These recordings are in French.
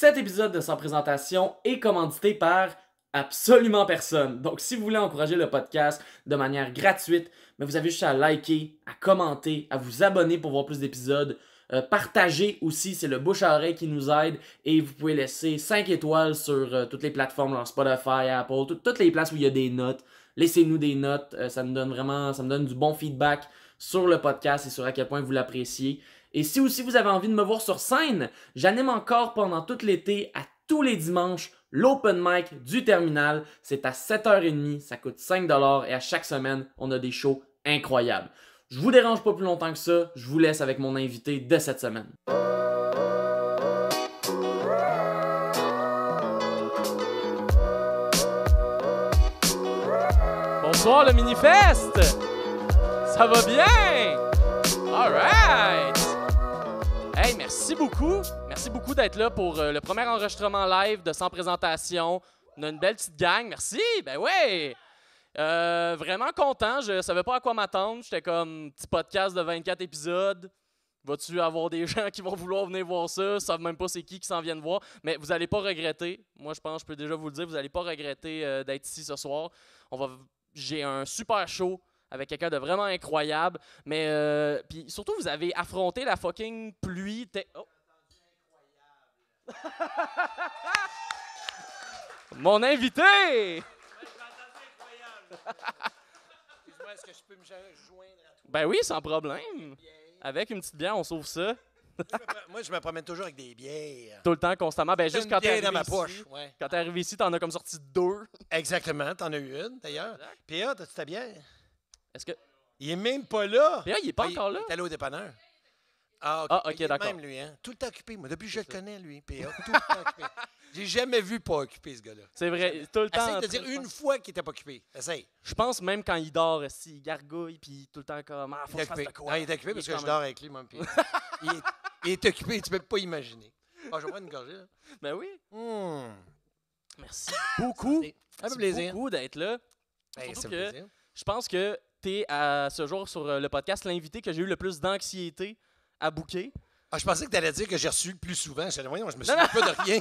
Cet épisode de Sans Présentation est commandité par absolument personne. Donc, si vous voulez encourager le podcast de manière gratuite, mais vous avez juste à liker, à commenter, à vous abonner pour voir plus d'épisodes. Partager aussi, c'est le bouche à oreille qui nous aide. Et vous pouvez laisser 5 étoiles sur toutes les plateformes, genre Spotify, Apple, toutes les places où il y a des notes. Laissez-nous des notes, ça me donne du bon feedback sur le podcast et sur à quel point vous l'appréciez. Et si aussi vous avez envie de me voir sur scène, j'anime encore pendant tout l'été, à tous les dimanches, l'open mic du Terminal. C'est à 7h30, ça coûte 5$ et à chaque semaine, on a des shows incroyables. Je vous dérange pas plus longtemps que ça, je vous laisse avec mon invité de cette semaine. Bonsoir le Minifest! Ça va bien? Alright! Hey, merci beaucoup d'être là pour le premier enregistrement live de Sans Présentation. On a une belle petite gang, merci! Ben ouais! Vraiment content, je savais pas à quoi m'attendre. J'étais comme petit podcast de 24 épisodes. Vas-tu avoir des gens qui vont vouloir venir voir ça? Ils savent même pas c'est qui s'en viennent voir. Mais vous allez pas regretter. Moi, je pense, je peux déjà vous le dire, vous allez pas regretter d'être ici ce soir. J'ai un super show avec quelqu'un de vraiment incroyable. Mais puis surtout, vous avez affronté la fucking pluie. Oh. Mon invité! Excuse-moi, est-ce que je peux me joindre à toi? Ben oui, sans problème. Avec une petite bière, on sauve ça. Moi, je me promène toujours avec des bières. Tout le temps, constamment. Ben juste quand t'es arrivé dans ma ici, poche. Ouais. quand t'es arrivé ici, t'en as comme sorti 2. Exactement, t'en as eu une d'ailleurs. P.A., t'as-tu ta bière? Est-ce que... Il est même pas là. P.A., il est pas encore là? Il est allé au dépanneur. Ah, ok, il est d'accord. même, lui, hein? Tout le temps occupé. Moi, depuis que je le connais, lui, P.A., tout le temps occupé. J'ai jamais vu pas occupé, ce gars-là. C'est vrai, tout le temps. Essaye de dire une fois qu'il était pas occupé. Essaye. Je pense même quand il dort, il gargouille, puis tout le temps comme... Ah, faut Il que je fasse est de occupé. quoi? Non, il est occupé parce que quand je même- dors avec lui, moi, P.A. Il est occupé, tu peux pas imaginer. Ah, je vais prendre une gorgée, là. Ben oui. Hum. Merci beaucoup. Ça fait Merci plaisir. beaucoup d'être là. Ben, Surtout ça que- fait plaisir. Je pense que t'es à ce jour sur le podcast l'invité que j'ai eu le plus d'anxiété à booker. Ah, je pensais que tu allais dire que j'ai reçu le plus souvent. Je disais, voyons, je me souviens pas de rien.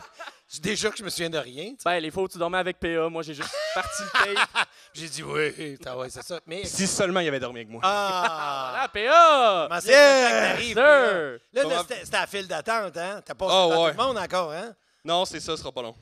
Déjà que je me souviens de rien. Tu sais. Ben, les fois où tu dormais avec PA, moi j'ai juste parti le tape. J'ai dit oui, ouais, c'est ça. Mais Si seulement il avait dormi avec moi. ah, Ah, PA! comment c'est que ça Yes, t'arrive, sir! Là, Comment- c'était à file d'attente, hein? T'as pas Ah, dans ouais. tout le monde encore, hein? Non, c'est ça, ce sera pas long.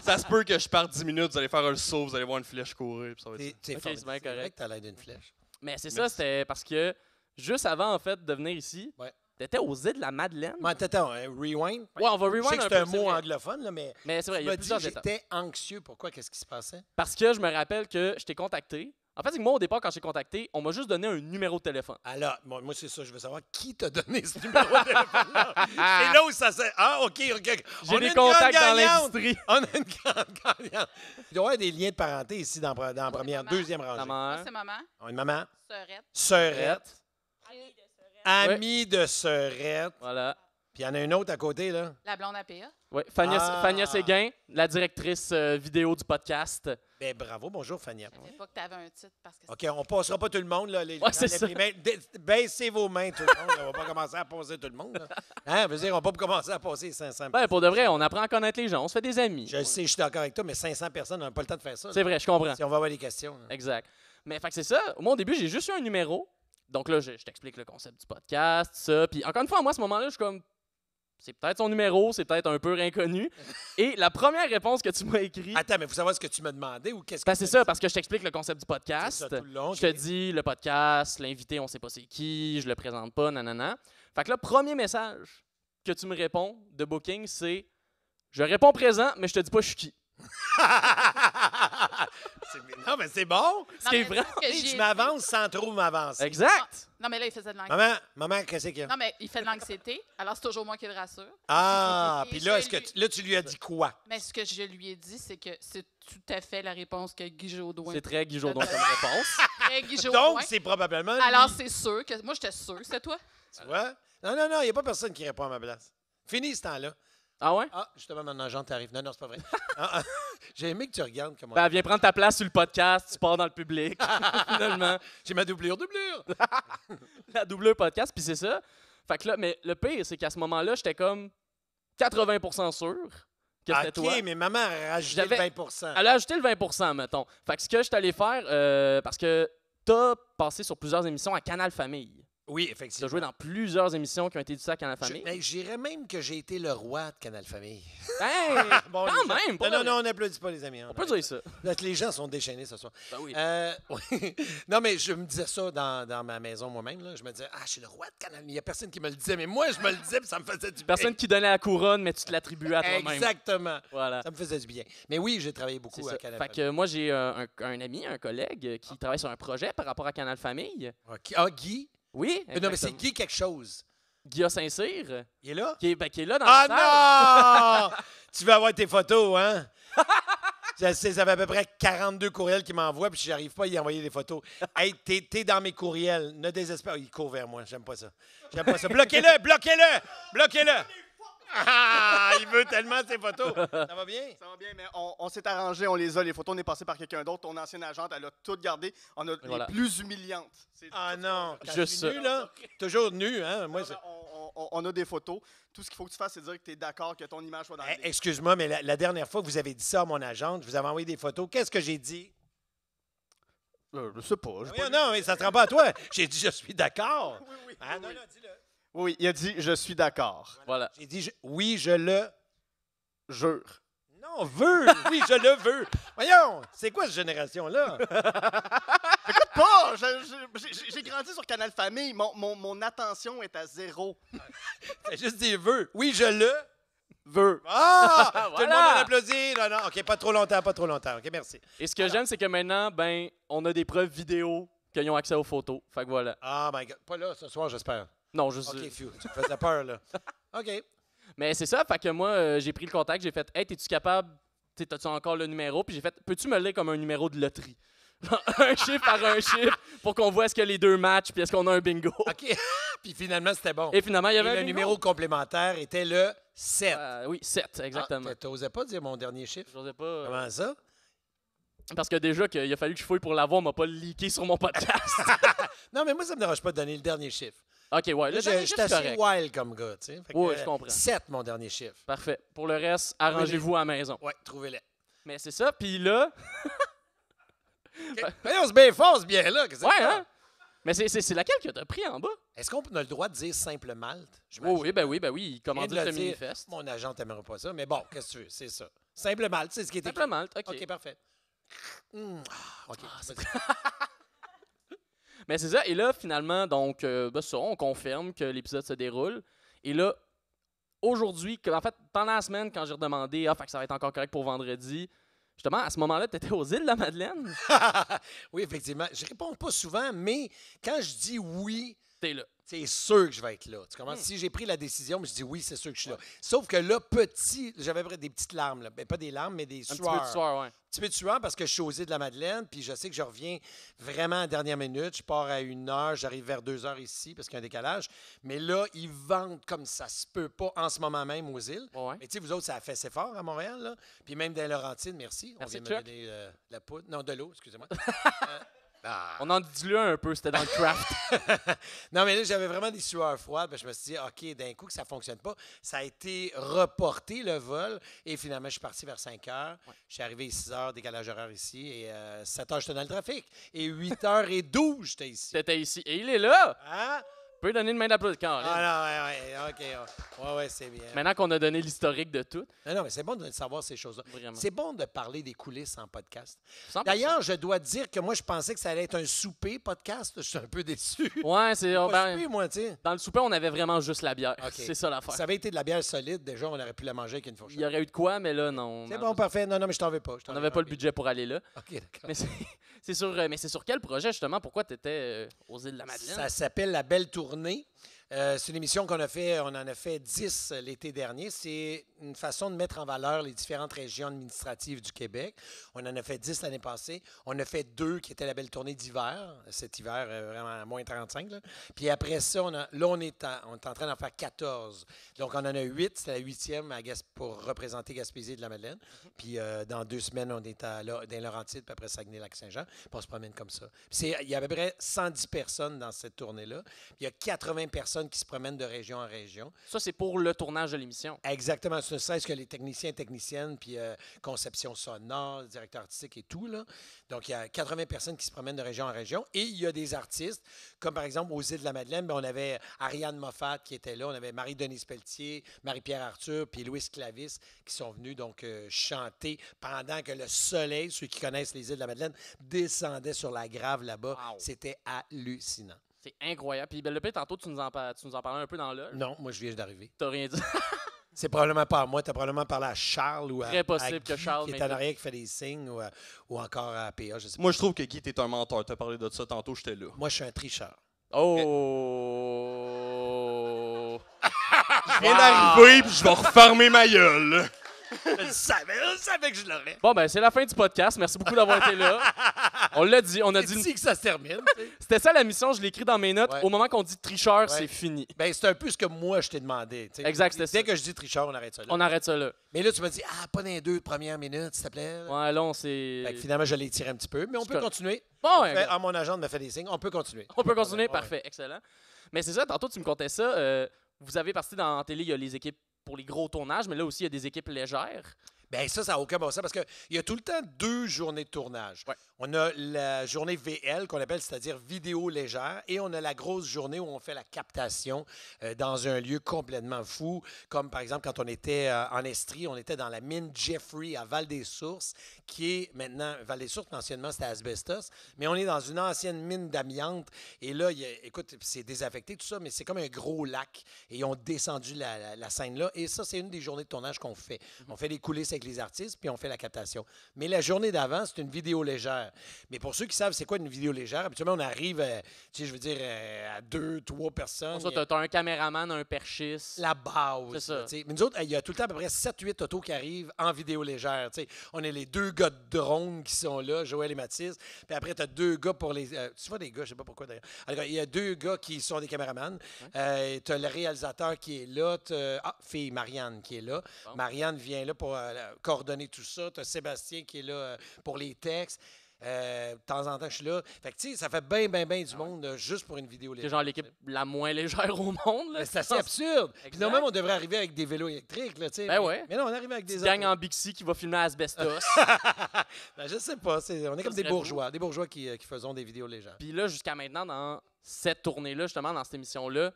Ça se peut que je parte 10 minutes, vous allez faire un saut, vous allez voir une flèche courir, puis ça va être ça. C'est Ok, fort. c'est bien C'est vrai correct. que t'as l'air d'une flèche. Mais c'est ça, Merci. c'était parce que juste avant en fait de venir ici, Ouais. t'étais aux îles de la Madeleine. Mais attends, rewind. Ouais, on va Je sais rewind que un c'est un peu. c'est mot vrai. anglophone, là, mais Mais c'est vrai, tu il y a m'as dit plusieurs que étapes. j'étais anxieux. Pourquoi? Qu'est-ce qui se passait? Parce que je me rappelle que je t'ai contacté. En fait, c'est que moi, au départ, quand je t'ai contacté, on m'a juste donné un numéro de téléphone. Alors, moi, c'est ça. Je veux savoir qui t'a donné ce numéro de téléphone-là. C'est là où ça s'est... Ah, OK. J'ai On a des une contacts grande dans gagnante. l'industrie. On a une grande gagnante. Il doit y avoir des liens de parenté ici dans la première, maman. deuxième Ta rangée. Moi, mère. c'est maman. On a une maman, Sœurette. sœurette, Amie de Sœurette. amie de sœurette. Voilà. Puis il y en a une autre à côté, là. La blonde à PA. Ouais. Ah. Fania Séguin, la directrice vidéo du podcast. Ben bravo, bonjour, Fania. Je savais pas que tu avais un titre parce que OK, on passera pas tout le monde, là. Les, Ouais, c'est ça. les mains. Baissez vos mains, tout le monde. On va pas commencer à passer tout le monde, là. Hein? Veut dire, on va pas commencer à passer 500 Ben, pour de vrai, on apprend à connaître les gens, on se fait des amis. Je sais, je suis d'accord avec toi, mais 500 personnes, on n'a pas le temps de faire ça. là. C'est vrai, je comprends. Si on va avoir des questions. là. Exact. Mais fait que c'est ça. Moi, au début, j'ai juste eu un numéro. Donc là, je t'explique le concept du podcast, ça. Puis encore une fois, moi, à ce moment-là, je suis comme... C'est peut-être son numéro, c'est peut-être un peu inconnu. Et la première réponse que tu m'as écrite... Attends, mais il faut savoir ce que tu m'as demandé ou qu'est-ce que Ben, c'est ça, parce que je t'explique le concept du c'est podcast. ça tout le long. Je te dis le podcast, l'invité, on sait pas c'est qui, je le présente pas, nanana. Fait que là, premier message que tu me réponds de booking, c'est je réponds présent, mais je te dis pas je suis qui. Non, mais c'est bon. Ce qui est vrai. Tu m'avances sans trop m'avancer. Exact. Non, mais là, il faisait de l'anxiété. Maman, qu'est-ce qu'il y a? Non, mais il fait de l'anxiété. Alors, c'est toujours moi qui le rassure. Ah, Et puis là, je est-ce que lui- là, tu lui as dit quoi? Mais ce que je lui ai dit, c'est que c'est tout à fait la réponse que Guy Jodoin. C'est très Guy Jourdain comme réponse. très Guy Jodoin. Donc, c'est probablement. lui. Alors, c'est sûr que. Moi, j'étais sûre que c'était toi. Tu vois? Non, il n'y a pas personne qui répond à ma place. Fini ce temps-là. Ah ouais? Ah, justement, mon agent t'arrive. Non, c'est pas vrai. J'ai aimé que tu regardes comment. Ben, viens prendre ta place sur le podcast, tu pars dans le public. Finalement. J'ai ma doublure. La doubleur podcast, puis c'est ça. Fait que là, mais le pire, c'est qu'à ce moment-là, j'étais comme. 80% sûr que c'était toi. OK, mais maman a rajouté le 20 Elle a ajouté le 20 mettons. Fait que ce que je suis allé faire, parce que t'as passé sur plusieurs émissions à Canal Famille. Oui, Tu as effectivement. joué dans plusieurs émissions qui ont été diffusées à Canal Famille. Mais j'irais même que j'ai été le roi de Canal Famille. Hey, Bon, quand les gens- même! pas Non, de- non, on n'applaudit pas les amis. On peut dire ça. Là, les gens sont déchaînés ce soir. Ben oui. Oui. Non, mais je me disais ça dans ma maison moi-même. Là. Je me disais, je suis le roi de Canal. Il n'y a personne qui me le disait, mais moi, je me le disais, puis ça me faisait du bien. Personne qui donnait la couronne, mais tu te l'attribuais à toi-même. Exactement. Voilà. Ça me faisait du bien. Mais oui, j'ai travaillé beaucoup C'est à ça. Canal Fait que moi, j'ai un ami, un collègue qui travaille sur un projet par rapport à Canal Famille. Famille. Guy? Oui, Non, mais c'est exactement. Guy quelque chose. Guillaume Saint-Cyr, Il est là? qui est là dans la salle. Ah non! Tu veux avoir tes photos, hein? Je sais, ça fait à peu près 42 courriels qu'il m'envoie, puis j'arrive pas à y envoyer des photos. Hey, t'es dans mes courriels. Ne désespère. Il court vers moi. J'aime pas ça. J'aime pas ça. Bloquez-le! Bloquez-le! Bloquez-le! Ah! Il veut tellement ses photos. Ça va bien? Ça va bien, mais on s'est arrangé, on les a, les photos, on est passé par quelqu'un d'autre. Ton ancienne agente, elle a toutes gardé. On a Voilà. les plus humiliantes. C'est Ah tout non. Quand Juste je suis ça. nu, là. Toujours nu, hein? Moi, ça. On a des photos. Tout ce qu'il faut que tu fasses, c'est dire que tu es d'accord que ton image soit dans le livre. Excuse-moi, mais la dernière fois que vous avez dit ça à mon agente, je vous avais envoyé des photos. Qu'est-ce que j'ai dit? Je sais pas. j'ai Oui, pas non, mais ça ne te rend pas à toi. J'ai dit, je suis d'accord. Oui, oui, Ah, oui, non, oui. non, dis-le. Oui, il a dit « Je suis d'accord. Voilà. J'ai dit, oui, je le... » Jure. Non, veux. Oui, je le veux. Voyons, c'est quoi cette génération-là? Pas! J'ai grandi sur Canal Famille. Mon attention est à 0. T'as juste dit veux. Oui, je le Veux. Ah! Tout le Voilà. monde en applaudit. Non, non, OK, pas trop longtemps, pas trop longtemps. OK, merci. Et ce que j'aime, c'est que maintenant, ben, on a des preuves vidéo qu'ils ont accès aux photos. Fait que voilà. Ah, my God. Pas là ce soir, j'espère. Non, juste. OK, phew, tu me faisais peur, là. OK. Mais c'est ça, fait que moi, j'ai pris le contact, j'ai fait « Hey, t'es-tu capable, t'as-tu encore le numéro? » Puis j'ai fait « Peux-tu me le lire comme un numéro de loterie? » Un chiffre par un chiffre pour qu'on voit est-ce que les deux matchs puis est-ce qu'on a un bingo. OK. Puis finalement, c'était bon. Et finalement, il y Et avait un le bingo. numéro complémentaire était le 7. Oui, 7, exactement. Ah, t'osais pas dire mon dernier chiffre? Je n'osais pas. Comment ça? Parce que déjà, qu'il a fallu que je fouille pour l'avoir, on m'a pas leaké sur mon podcast. Non, mais moi, ça me dérange pas de donner le dernier chiffre. OK, ouais, le dernier Je suis chiffre, c'est assez correct. wild comme gars, tu sais. Fait que, Oui, je comprends. 7, mon dernier chiffre. Parfait. Pour le reste, arrangez-vous à la maison. Ouais, trouvez-les. Mais c'est ça, puis là... Voyons, c'est bien fort, ce bien-là. Qu'est-ce que Ouais, c'est hein? Mais c'est laquelle que t'as pris en bas? Est-ce qu'on a le droit de dire simple malte? Oh, oui, ben oui, il Je viens commandit de le le dire. Minifest. Mon agent n'aimerait pas ça, mais bon, qu'est-ce que tu veux? C'est ça. Simple malte, c'est ce qui est écrit. Simplement, OK. OK, parfait. OK. Mais c'est ça, et là, finalement, donc, ça, on confirme que l'épisode se déroule. Et là, aujourd'hui, en fait, pendant la semaine, quand j'ai redemandé, fait que ça va être encore correct pour vendredi, justement, à ce moment-là, tu étais aux îles de la Madeleine. Oui, effectivement. Je réponds pas souvent, mais quand je dis oui, T'es là. c'est sûr que je vais être là. Tu comprends? Si j'ai pris la décision, je dis oui, c'est sûr que je suis là. Sauf que là, j'avais des petites larmes. Là. Ben, pas des larmes, mais des Un sueurs. petit peu de soir, ouais. Un petit peu de sueur parce que je suis aux îles de la Madeleine, puis je sais que je reviens vraiment à la dernière minute. Je pars à 1h, j'arrive vers 2h ici parce qu'il y a un décalage. Mais là, ils vendent comme ça se peut pas en ce moment même aux îles. Ouais. Mais tu sais, vous autres, ça a fait assez fort à Montréal, là. Puis même dans les Laurentides, merci. Merci, On vient Chuck. me donner la poudre. Non, de l'eau, excusez-moi. On en dilue un peu, c'était dans le craft. Non, mais là, j'avais vraiment des sueurs froides. Je me suis dit, OK, d'un coup, que ça ne fonctionne pas. Ça a été reporté, le vol. Et finalement, je suis parti vers 5 heures. Je suis arrivé à 6 heures, décalage horaire ici. Et 7 heures, j'étais dans le trafic. Et 8h12, j'étais ici. T'étais ici. Et il est là! Hein? Tu peux donner une main d'applaudissement. Ah non, ouais, OK. Ouais, c'est bien. Maintenant qu'on a donné l'historique de tout, Non, mais c'est bon de savoir ces choses-là. vraiment. C'est bon de parler des coulisses en podcast. 100%. D'ailleurs, je dois dire que moi, je pensais que ça allait être un souper podcast. Je suis un peu déçu. Ouais, c'est. Pas ben, souper, moi, tu sais. dans le souper, on avait vraiment juste la bière. OK. C'est ça l'affaire. Ça avait été de la bière solide, déjà, on aurait pu la manger avec une fourchette. Il y aurait eu de quoi, mais là, non. C'est bon, parfait. Non, mais je t'en veux pas. On n'avait pas le budget pour aller là. OK, d'accord. Mais c'est sur quel projet, justement? Pourquoi tu étais aux îles de la Madeleine? Ça s'appelle La Belle Tournée. C'est une émission qu'on a fait, on en a fait 10 l'été dernier. C'est une façon de mettre en valeur les différentes régions administratives du Québec. On en a fait 10 l'année passée. On a fait 2 qui étaient la Belle Tournée d'hiver. Cet hiver, vraiment à moins 35. Là. Puis après ça, on est en train d'en faire 14. Donc, on en a 8. C'est la 8e pour représenter Gaspésie de la Madeleine. Puis dans 2 semaines, on est dans Laurentides, puis après Saguenay-Lac-Saint-Jean. Puis on se promène comme ça. Puis il y a à peu près 110 personnes dans cette tournée-là. Puis il y a 80 personnes personnes qui se promènent de région en région. Ça, c'est pour le tournage de l'émission. Exactement. Ce ne serait-ce que les techniciens et techniciennes, puis conception sonore, directeur artistique et tout. Là. Donc, il y a 80 personnes qui se promènent de région en région. Et il y a des artistes, comme par exemple aux îles de la Madeleine, on avait Ariane Moffat qui était là, on avait Marie-Denise Pelletier, Marie-Pierre Arthur, puis Louis Clavis qui sont venus donc chanter pendant que le soleil, ceux qui connaissent les îles de la Madeleine, descendait sur la grave là-bas. Wow. C'était hallucinant. C'est incroyable. Puis, ben, le pire, tantôt, tu nous en parlais un peu dans l'heure. Non, moi, je viens d'arriver. T'as rien dit. C'est probablement pas à moi. Tu as probablement parlé à Charles ou à, Très possible à Guy, que Charles qui est en arrière qui fait des signes ou encore à PA. Je sais pas. Moi, je trouve que Guy, t'es un menteur. T'as parlé de ça tantôt, j'étais là. Moi, je suis un tricheur. Oh! Je viens d'arriver, puis je vais refermer ma gueule. Je savais que je l'aurais. Bon, ben, c'est la fin du podcast. Merci beaucoup d'avoir été là. On l'a dit. On a C'est dit. ici que ça se termine. Tu sais. C'était ça la mission. Je l'ai écrit dans mes notes. Ouais. Au moment qu'on dit tricheur, Ouais. c'est fini. Ben, c'est un peu ce que moi, je t'ai demandé. Tu sais. Exact, c'était ça. Dès que je dis tricheur, on arrête ça là. On arrête ça là. Mais là, tu m'as dit, pas dans les 2 premières minutes, s'il te plaît. Ouais, là, on s'est. Fait que finalement, je l'ai tiré un petit peu, mais on C'est peut correct. continuer. Bon, ouais, Mon agent me fait des signes. On peut continuer. on peut continuer. Ouais. Parfait. Excellent. Mais c'est ça, tantôt, tu me contais ça. Vous avez parti dans la télé, il y a les équipes pour les gros tournages, mais là aussi, il y a des équipes légères. Bien, ça n'a aucun bon sens parce qu'il y a tout le temps 2 journées de tournage. Ouais. On a la journée VL qu'on appelle, c'est-à-dire vidéo légère, et on a la grosse journée où on fait la captation dans un lieu complètement fou, comme par exemple quand on était en Estrie, on était dans la mine Jeffrey à Val-des-Sources, qui est maintenant, Val-des-Sources, anciennement c'était Asbestos, mais on est dans une ancienne mine d'amiante, et là, écoute, c'est désaffecté tout ça, mais c'est comme un gros lac, et ils ont descendu la scène là, et ça, c'est une des journées de tournage qu'on fait. On fait les coulisses avec les artistes, puis on fait la captation. Mais la journée d'avant, c'est une vidéo légère. Mais pour ceux qui savent c'est quoi une vidéo légère, habituellement, on arrive, tu sais, je veux dire, à 2, 3 personnes. Ça, t'as un caméraman, un perchiste. La base. C'est ça. là, tu sais. Mais nous autres, il y a tout le temps à peu près 7-8 autos qui arrivent en vidéo légère. Tu sais. On a les 2 gars de drone qui sont là, Joël et Mathis. Puis après, tu as 2 gars pour les. Tu vois des gars, je sais pas pourquoi d'ailleurs. Alors, il y a 2 gars qui sont des caméramans. Tu as le réalisateur qui est là. Fille, Marianne, qui est là. Bon. Marianne vient là pour coordonner tout ça. Tu as Sébastien qui est là pour les textes. De temps en temps, je suis là. Fait que, tu sais, ça fait bien du monde juste pour une vidéo C'est légère. genre l'équipe la moins légère au monde. Là. Mais c'est assez absurde. Puis Exact. normalement, on devrait arriver avec des vélos électriques, là, tu sais. Ben mais, ouais. mais non, on arrive avec des Petite gang autos. en Bixi qui va filmer à Asbestos. Ben, je sais pas. On est comme des serait bourgeois. Des bourgeois qui faisons des vidéos légères. Puis là, jusqu'à maintenant, dans cette tournée-là, justement, dans cette émission-là,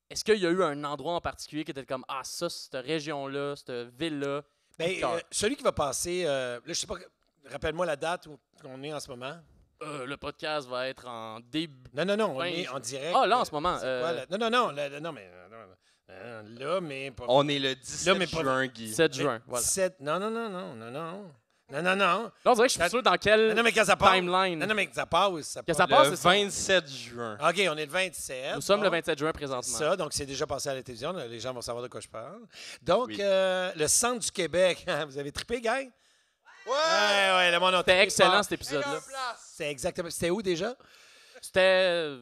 est-ce qu'il y a eu un endroit en particulier qui était comme « Ah, ça, cette région-là, cette ville-là, Ben, coup de cœur. celui qui va passer, là, je sais pas, rappelle-moi la date où on est en ce moment. Le podcast va être en début... Non, on Ben, est en direct. Ah, là, en ce moment. C'est quoi, là? Non, là, mais pas. On est le 17 Là, mais pas- juin, Guy. 7 juin, voilà. 17. Non. Non. Là, on dirait que je suis sûr dans quel Non, mais quand ça passe. timeline. Non, mais que ça passe. Ça Que passe. ça passe, Le c'est ça. 27 juin. OK, on est le 27. Nous sommes le bon. 27 juin présentement. Ça, donc c'est déjà passé à la télévision. Les gens vont savoir de quoi je parle. Donc, Oui. le centre du Québec. Vous avez trippé, gang? Ouais, le monde a C'était trippé excellent, fort. cet épisode-là. C'est exactement. C'était où déjà? C'était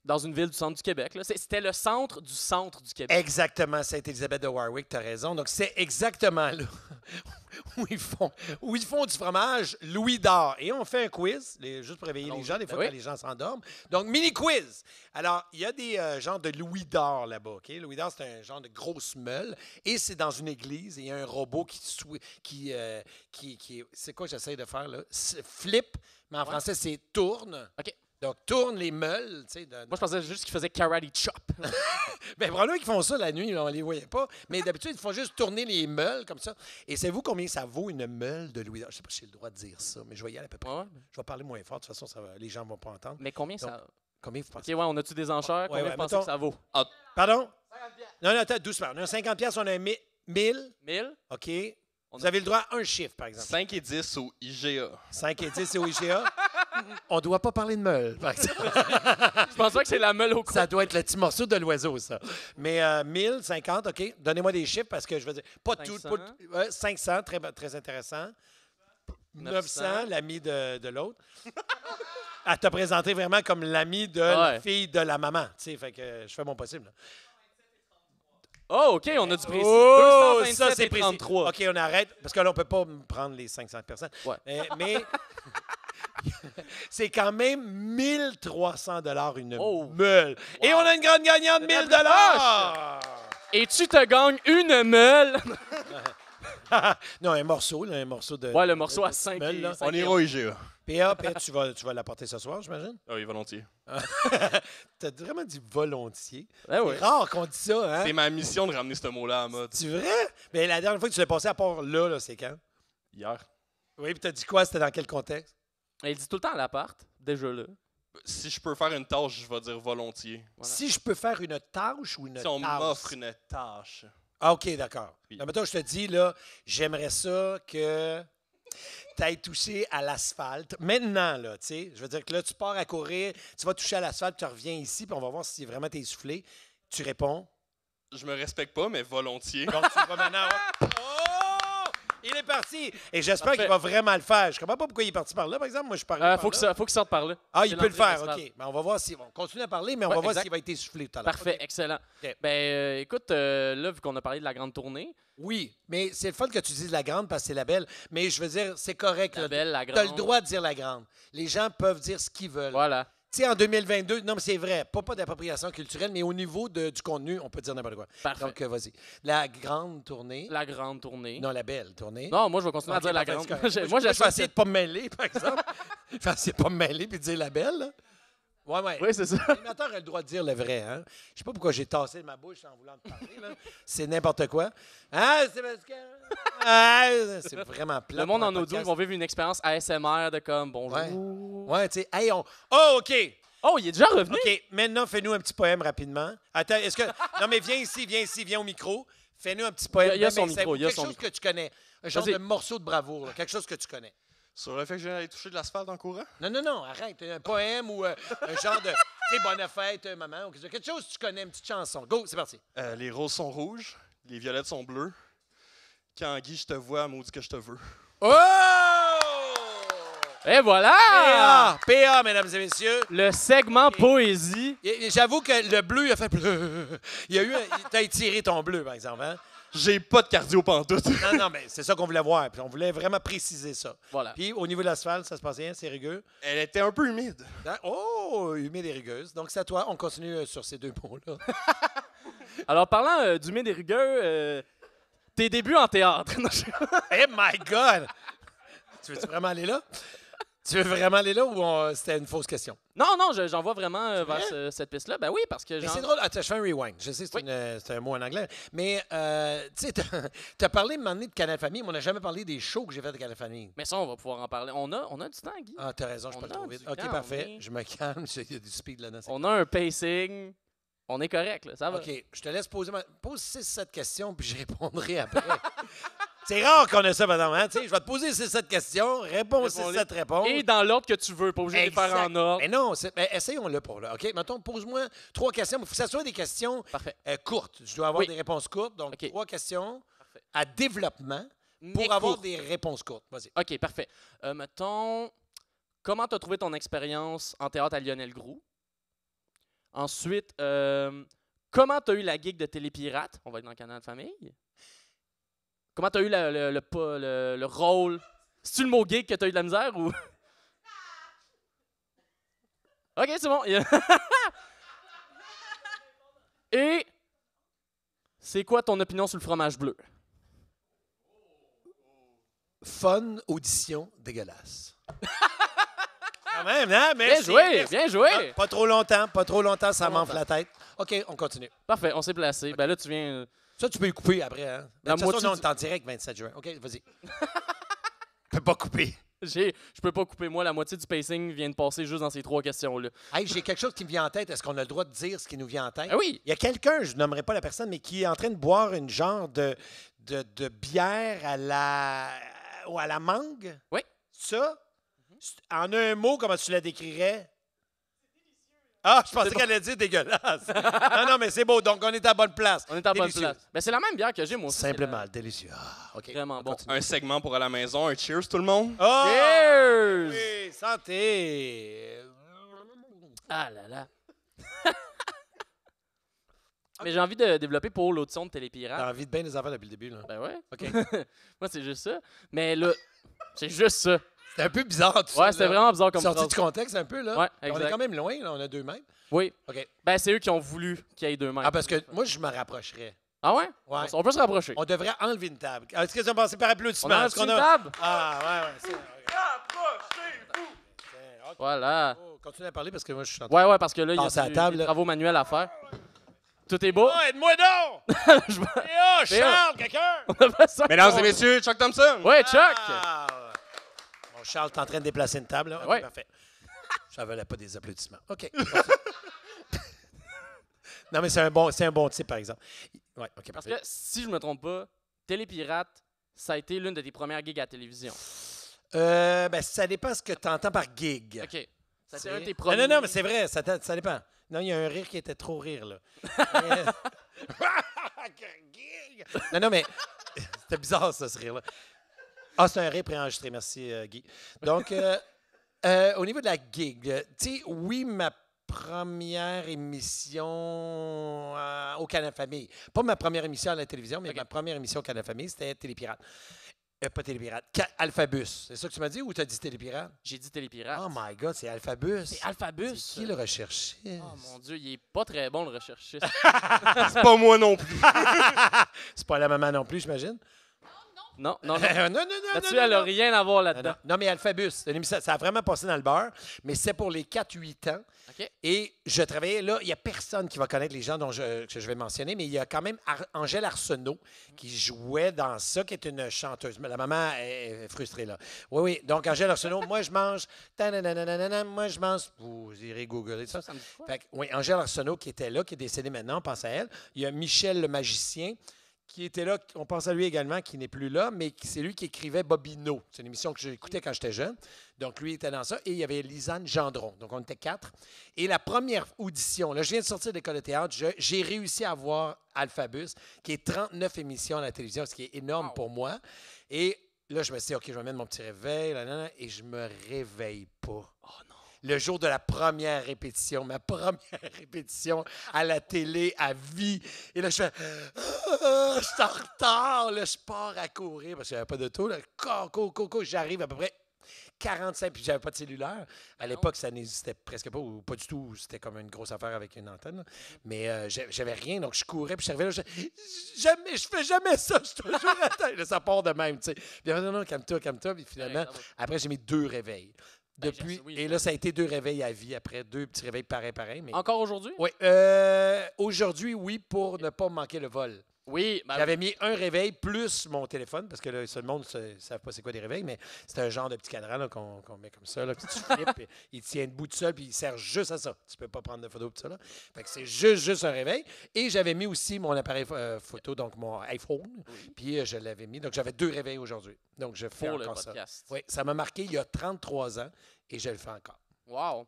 dans une ville du centre du Québec. Là. C'était le centre du Québec. Exactement, Sainte-Élisabeth de Warwick, tu as raison. Donc, c'est exactement là où ils font du fromage Louis d'Or. Et on fait un quiz, juste pour réveiller les gens, des fois Ben oui. quand les gens s'endorment. Donc, mini-quiz. Alors, il y a des genres de Louis d'Or là-bas. OK? Louis d'Or, c'est un genre de grosse meule. Et c'est dans une église. Et il y a un robot qui c'est quoi que j'essaie de faire là? Flip, mais en français, c'est tourne. OK. Donc, tourne les meules. Tu sais, Moi, je pensais juste qu'ils faisaient karate chop. Bien, probablement qu'ils font ça la nuit, là, on ne les voyait pas. Mais d'habitude, ils font juste tourner les meules comme ça. Et savez-vous combien ça vaut une meule de Louis d'Or? Je ne sais pas si j'ai le droit de dire ça, mais je vais y aller à peu près. Ouais. Je vais parler moins fort, de toute façon, les gens ne vont pas entendre. Mais combien ça... Combien vous OK, pensez? ouais, on a-tu des enchères? Combien ouais, vous pensez mettons- que ça vaut? Pardon? 50 piastres. Non, attends, doucement. On a 50 piastres, on a 1000. 1000? OK. On Vous avez le droit à un chiffre, par exemple. 5 et 10 au IGA. 5 et 10, c'est au IGA. On ne doit pas parler de meule, par exemple. Je pense pas que c'est la meule au Ça doit être le petit morceau de l'oiseau, ça. Mais 1000, 50, OK. Donnez-moi des chiffres parce que je veux dire, pas 500. tout. 500, très intéressant. 900, l'ami de l'autre. Elle t'a présenté vraiment comme l'ami de la Ouais. fille de la maman. Tu sais, fait que je fais mon possible. là. Oh, OK, on a du précis. Oh, 227 ça, c'est et précis. 33. OK, on arrête parce que là, on ne peut pas prendre les 500 personnes. Ouais. Mais C'est quand même 1300 $ une Oh. meule. Et on a une grande gagnante, 1000 $. Et tu te gagnes une meule. Non, un morceau de... Ouais, le morceau à de 5 meule, là. On ira au IGA. PA, tu vas l'apporter ce soir, j'imagine? Ah oui, volontiers. T'as vraiment dit volontiers. Ben oui. C'est rare qu'on dise ça, hein? C'est ma mission de ramener ce mot-là à la mode. C'est vrai? Mais la dernière fois que tu l'as passé à part là, c'est quand? Hier. Oui, puis t'as dit quoi? C'était dans quel contexte? Il dit tout le temps à l'appart, déjà là. Si je peux faire une tâche, je vais dire volontiers. Voilà. Si je peux faire une tâche ou une Si on tasse? m'offre une tâche. Ah, OK, d'accord. Oui. Là, mettons, je te dis, là, j'aimerais ça que tu ailles toucher à l'asphalte. Maintenant, là, tu sais, je veux dire que là, tu pars à courir, tu vas toucher à l'asphalte, tu reviens ici, puis on va voir si vraiment t'es essoufflé. Tu réponds. Je me respecte pas, mais volontiers. Donc, tu vas maintenant. Oh! Il est parti! Et j'espère Parfait. qu'il va vraiment le faire. Je comprends pas pourquoi il est parti par là, par exemple. Moi, je parle Faut qu'il sorte par là. Ah, C'est il peut le l'entrée faire, principale. OK. Ben, on va voir si... On continue à parler, mais on Ouais, va voir exact. s'il va être essoufflé tout à l'heure. Parfait, OK. excellent. OK. Écoute, là, vu qu'on a parlé de la grande tournée, Oui, mais c'est le fun que tu dises la grande parce que c'est la belle. Mais je veux dire, c'est correct. la belle, la Tu grande. as le droit de dire la grande. Les gens peuvent dire ce qu'ils veulent. Voilà. Tu sais, en 2022, non, mais c'est vrai, pas d'appropriation culturelle, mais au niveau du contenu, on peut dire n'importe quoi. Parfait. Donc, vas-y. La grande tournée. La grande tournée. Non, la belle tournée. Non, moi, je vais continuer Ok, à dire la parfait, grande. c'est correct. Moi, je vais j'assume essayer de pas me mêler, par exemple. Je vais essayer de pas me mêler puis de dire la belle. Là. Ouais. Oui, c'est ça. L'animateur a le droit de dire le vrai. Hein? Je sais pas pourquoi j'ai tassé ma bouche en voulant te parler. Là. C'est n'importe quoi. Ah, c'est parce que... Ah, c'est vraiment plat. Le monde pour un en audio, podcast. ils vont vivre une expérience ASMR de comme bonjour. Ouais, tu sais, hey, on... Oh, OK! Oh, il est déjà revenu. OK, maintenant, fais-nous un petit poème rapidement. Attends, est-ce que... Non, mais viens ici, viens au micro. Fais-nous un petit poème. Il y a Ben, son ben, micro, il y a quelque son chose que tu connais. Un genre Vas-y. de morceau de bravoure, là, quelque chose que tu connais. Sur le fait que je viens d'aller toucher de l'asphalte en courant? Non, arrête. Un poème ou un genre de... Tu sais, bonne fête, maman, ou quelque chose que tu connais, une petite chanson. Go, c'est parti. Les roses sont rouges, les violettes sont bleues. Quand Guy, je te vois, maudit que je te veux. Oh! Et voilà! PA, mesdames et messieurs. Le segment poésie. Et j'avoue que le bleu, il a fait bleu. Il y a eu... T'as étiré ton bleu, par exemple, hein? J'ai pas de cardio pantoute. Non, mais c'est ça qu'on voulait voir. Puis on voulait vraiment préciser ça. Voilà. Puis au niveau de l'asphalte, ça se passe bien, c'est rugueux. Elle était un peu humide. Hein? Oh, humide et rugueuse. Donc c'est à toi. On continue sur ces deux mots-là. Alors, parlant d'humide et rugueux, tes débuts en théâtre. Non, Oh my God! Tu veux vraiment aller là? Tu veux vraiment aller là ou c'était une fausse question? non, j'en vois vraiment vers cette piste-là. Ben oui, parce que Mais genre... c'est drôle. Attends, je fais un rewind. Je sais, c'est un mot en anglais. Mais, tu sais, t'as parlé un moment donné de Canal Famille, mais on n'a jamais parlé des shows que j'ai fait de Canal Famille. Mais ça, on va pouvoir en parler. On a du temps, Guy. Ah, t'as raison, je On peux a trop vite. du OK, temps, parfait. on est- Je me calme. Il y a du speed là-dedans. On a un pacing. On est correct, là. Ça va. OK, je te laisse poser pose 6-7 questions, puis je répondrai après. C'est rare qu'on ait ça, madame. Hein? Tu sais, je vais te poser 6-7 questions, réponds Réponds-les. 6-7 réponses. Et dans l'ordre que tu veux, pas obligé de les faire Exact. en ordre. Mais non, essayons-le pour là. OK, mettons, pose-moi 3 questions, mais il faut que ça soit des questions Parfait. courtes. Je dois avoir Oui. des réponses courtes, donc OK. 3 questions Parfait. à développement pour Mais avoir court. des réponses courtes. Vas-y. OK, parfait. Mettons, comment tu as trouvé ton expérience en théâtre à Lionel Groux? Ensuite, comment tu as eu la gig de Télépirate? On va être dans le Canal Famille. Comment tu as eu le rôle? C'est-tu le mot gig que tu as eu de la misère ou. OK, c'est bon. Et c'est quoi ton opinion sur le fromage bleu? Fun, audition, dégueulasse. Quand même, hein? Merci. Bien joué, merci. bien joué. Ah, pas trop longtemps, ça Pas m'enfle longtemps. la tête. OK, on continue. Parfait, on s'est placé. Ben là, tu viens. Ça, tu peux y couper après, hein? La De toute façon, moitié non, on du- est en direct 27 juin. OK, vas-y. Tu peux pas couper. Je peux pas couper. Moi, la moitié du pacing vient de passer juste dans ces 3 questions-là. Hey, j'ai quelque chose qui me vient en tête. Est-ce qu'on a le droit de dire ce qui nous vient en tête? Ah oui! Il y a quelqu'un, je nommerai pas la personne, mais qui est en train de boire une genre de bière à la mangue. Oui. Ça? En un mot, comment tu la décrirais? Ah, je pensais qu'elle allait dire dégueulasse. non, mais c'est beau. Donc, on est à bonne place. On est en bonne Délicieux. place. Ben, c'est la même bière que j'ai, moi aussi. Simplement délicieux. Ah, OK. Vraiment on bon. continue. Un segment pour à la maison, un cheers tout le monde. Oh! Cheers! Oui, santé! Ah là là. Mais j'ai envie de développer pour l'audition de T'as Télépirate. envie de bien des affaires depuis le début, là. Ben ouais. OK. Moi, c'est juste ça. Mais là, c'est juste ça. C'était un peu bizarre, tout ça. Ouais, c'était là. vraiment bizarre comme Sorti phrase. du contexte un peu, là. Ouais, On est exact. quand même loin, là. On a 2 mètres. Oui. OK. Ben, c'est eux qui ont voulu qu'il y ait 2 mètres. Ah, parce que moi, je me rapprocherais. Ah ouais? Ouais. On peut se rapprocher. On devrait enlever une table. Est-ce que ça passe par applaudissement? On a Est-ce qu'on une table? Ah, ouais. Voilà. Oh, continue à parler parce que moi, je suis en train Ouais, parce que là, il y Passe à a la table, des là. travaux manuels à faire. Tout est beau. Oh, aide-moi donc! Je vois- Oh, Charles, quelqu'un! On a pas ça. Mesdames et messieurs, Chuck Thompson! Ouais, Chuck! Ah! Bon, Charles, t'es en train de déplacer une table, là? OK, Ouais. parfait. Ça valait pas des applaudissements. OK. Non, mais c'est un bon type, par exemple. Ouais, OK, Parce parfait. que si je me trompe pas, Télépirate, ça a été l'une de tes premières gigs à la télévision. Ben, ça dépend ce que tu entends par gig. OK. Ça a été C'est- un de tes premiers. Non, mais c'est vrai, ça dépend. Non, il y a un rire qui était trop rire, là. Non, mais c'était bizarre, ça, ce rire-là. Ah, c'est un rire préenregistré, merci, Guy. Donc, au niveau de la gig, tu sais, oui, ma première émission au Canal Famille. Pas ma première émission à la télévision, mais OK. ma première émission au Canal Famille, c'était Télépirate. Pas Télépirate, Alphabus. C'est ça que tu m'as dit ou tu as dit Télépirate? J'ai dit Télépirate. Oh my God, c'est Alphabus. C'est Alphabus. C'est qui le recherchiste? Oh mon Dieu, il est pas très bon, le recherchiste. C'est pas moi non plus. C'est pas la maman non plus, j'imagine? Non, non, non. non. Là-dessus, elle n'a rien à voir là-dedans. Non, mais Alphabus, c'est une émission, ça a vraiment passé dans le beurre, mais c'est pour les 4-8 ans. OK. Et je travaillais là, il n'y a personne qui va connaître les gens que je vais mentionner, mais il y a quand même Angèle Arsenault qui jouait dans ça, qui est une chanteuse. La maman est frustrée là. Oui. Donc, Angèle Arsenault, moi je mange. Moi je mange. Vous irez googler ça. Ça me dit quoi? Fait que, oui, Angèle Arsenault qui était là, qui est décédée maintenant, on pense à elle. Il y a Michel le magicien qui était là, on pense à lui également, qui n'est plus là, mais c'est lui qui écrivait Bobino. C'est une émission que j'écoutais quand j'étais jeune. Donc, lui était dans ça. Et il y avait Lisanne Gendron. Donc, on était 4. Et la première audition, là, je viens de sortir de l'école de théâtre, j'ai réussi à voir Alphabus, qui est 39 émissions à la télévision, ce qui est énorme Wow. pour moi. Et là, je me suis dit, OK, je vais mettre mon petit réveil, et je me réveille pas. Oh non. Le jour de la première répétition, ma première répétition à la télé, à vie. Et là, je fais je suis en retard. Là, je pars à courir parce que j'avais pas d'auto. Là. Cours. J'arrive à peu près 45, puis j'avais pas de cellulaire. À l'époque, ça n'existait presque pas, ou pas du tout. C'était comme une grosse affaire avec une antenne. Là. Mais j'avais rien, donc je courais, puis je suis arrivé là, je fais jamais ça, je te jure à terre. Là, ça part de même, tu sais. Puis non, calme-toi. Puis finalement, Ouais, ça va. après, j'ai mis 2 réveils. Ben, Depuis, oui. et là, ça a été 2 réveils à vie après, 2 petits réveils pareil. Mais... Encore aujourd'hui? Oui, aujourd'hui, oui, pour ne pas manquer le vol. Oui. Ben, J'avais mis un réveil plus mon téléphone, parce que là, tout le monde ne savent pas c'est quoi des réveils, mais c'est un genre de petit cadran là, qu'on met comme ça. Là, puis tu flippes, puis il tient debout tout seul, puis il sert juste à ça. Tu peux pas prendre de photo tout ça. Là. Fait que c'est juste un réveil. Et j'avais mis aussi mon appareil photo, donc mon iPhone, puis je l'avais mis. Donc j'avais 2 réveils aujourd'hui. Donc je fais pour le encore ça. podcast. Oui, ça m'a marqué il y a 33 ans et je le fais encore. Wow.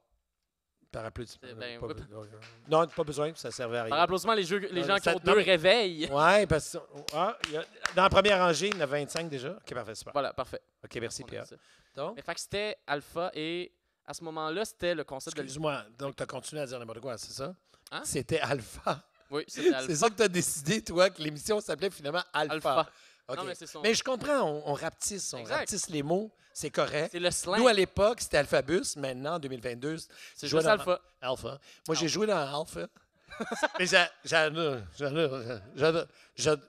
Par applaudissement. Ben, Pas oui. Non, pas besoin, ça servait à Par rien. applaudissement, les gens qui ça- ont non, 2 mais- réveils. Oui, parce que dans la première rangée, il y en a 25 déjà. OK, parfait, super. Voilà, parfait. OK, merci, On a Pierre. ça. Donc, Mais fait que c'était Alpha et à ce moment-là, c'était le concept de. excuse-moi, donc tu as continué à dire n'importe quoi, c'est ça? Hein? C'était Alpha. Oui, c'était Alpha. C'est ça que tu as décidé, toi, que l'émission s'appelait finalement Alpha. Alpha. OK. Non, mais c'est son. Mais je comprends, on rapetisse les mots, c'est correct. C'est le slang. Nous, à l'époque, c'était Alphabus. Maintenant, en 2022, C'est jouais juste dans Alpha. Alpha. Moi, j'ai joué dans Alpha. Mais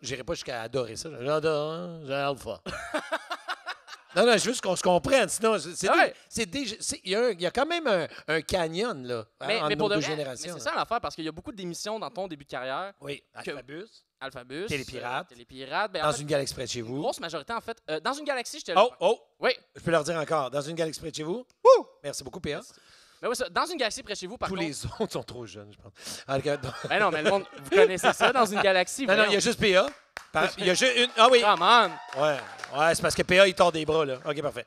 j'irai pas jusqu'à adorer ça. J'adore Alpha. Non, je veux juste qu'on se comprenne. Sinon, Ouais. il y a quand même un canyon là, entre Mais nos pour de deux vrai, générations. mais c'est ça l'affaire parce qu'il y a beaucoup d'émissions dans ton début de carrière. Oui, Alphabus. Alphabus. Télépirate. Télépirate. Ben, en Dans fait, une galaxie près de chez une vous. grosse majorité, en fait. Dans une galaxie, j'étais. Oh! Oui. Je peux leur dire encore. Dans une galaxie près de chez vous. Merci beaucoup, P.A. Mais oui, ça, dans une galaxie près de chez vous, par Tous contre. les autres sont trop jeunes, je pense. Alors que- Ben non, mais le monde, vous connaissez ça, dans une galaxie. Non, il y a juste P.A. Il y a juste une. Ah oui! Come on! Ouais, c'est parce que PA, il tord des bras, là. OK, parfait.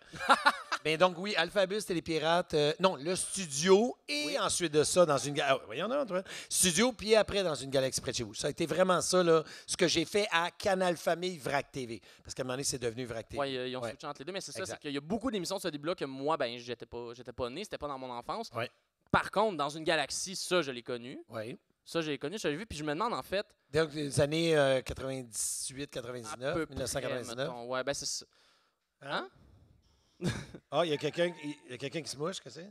Mais donc, oui, Alphabus, Télépirate. Non, le studio et ensuite de ça, dans une galaxie. Voyons, non, studio, puis après, dans une galaxie près de chez vous. Ça a été vraiment ça, là, ce que j'ai fait à Canal Famille Vrac TV. Parce qu'à un moment donné, c'est devenu Vrac TV. Oui, ils ont Ouais. switché entre les deux, mais c'est ça, Exact. c'est qu'il y a beaucoup d'émissions de ce début-là que moi, ben, j'étais pas né, c'était pas dans mon enfance. Ouais. Par contre, dans une galaxie, ça, je l'ai connu. Oui. Ça, je l'ai connu, je l'ai vu, puis je me demande, en fait. Donc, les années 98, à 99, peu près, 1999. mettons. Ouais, ben, c'est ça. Hein? Ah, il y a quelqu'un qui se mouche, qu'est-ce que c'est?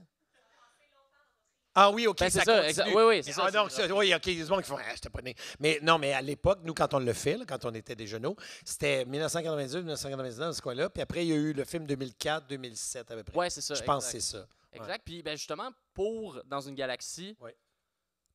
Ah oui, OK, Ben, c'est ça ça, continue. exact. Oui, c'est ça. Ah, donc, oui, OK, il y a des gens qui font « Ah, j'étais pas né ». Mais non, mais à l'époque, nous, quand on le fait, là, quand on était des genoux, c'était 1998, 1999, dans ce coin-là. Puis après, il y a eu le film 2004, 2007 à peu près. Ouais, c'est ça. Je pense exact. que c'est ça. Exact. Ouais. Puis ben, justement, pour Dans une galaxie, Ouais.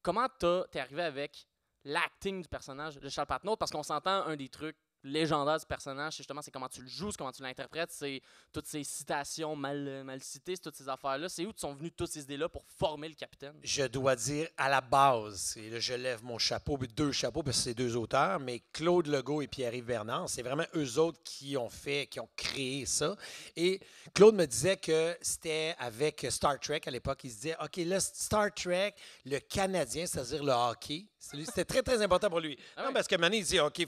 comment t'es arrivé avec l'acting du personnage de Charles Patnaud? Parce qu'on s'entend, un des trucs légendaires du personnage, justement, c'est comment tu le joues, c'est comment tu l'interprètes, c'est toutes ces citations mal citées, c'est toutes ces affaires-là. C'est où sont venues toutes ces idées-là pour former le capitaine? Je dois dire, à la base, et là, je lève mon chapeau, deux chapeaux, parce que c'est deux auteurs, mais Claude Legault et Pierre-Yves Bernard, c'est vraiment eux autres qui ont créé ça. Et Claude me disait que c'était avec Star Trek à l'époque. Il se disait, OK, là, Star Trek, le Canadien, c'est-à-dire le hockey, c'était très, très important pour lui. Ah non, ouais. parce que maintenant, il dit, OK,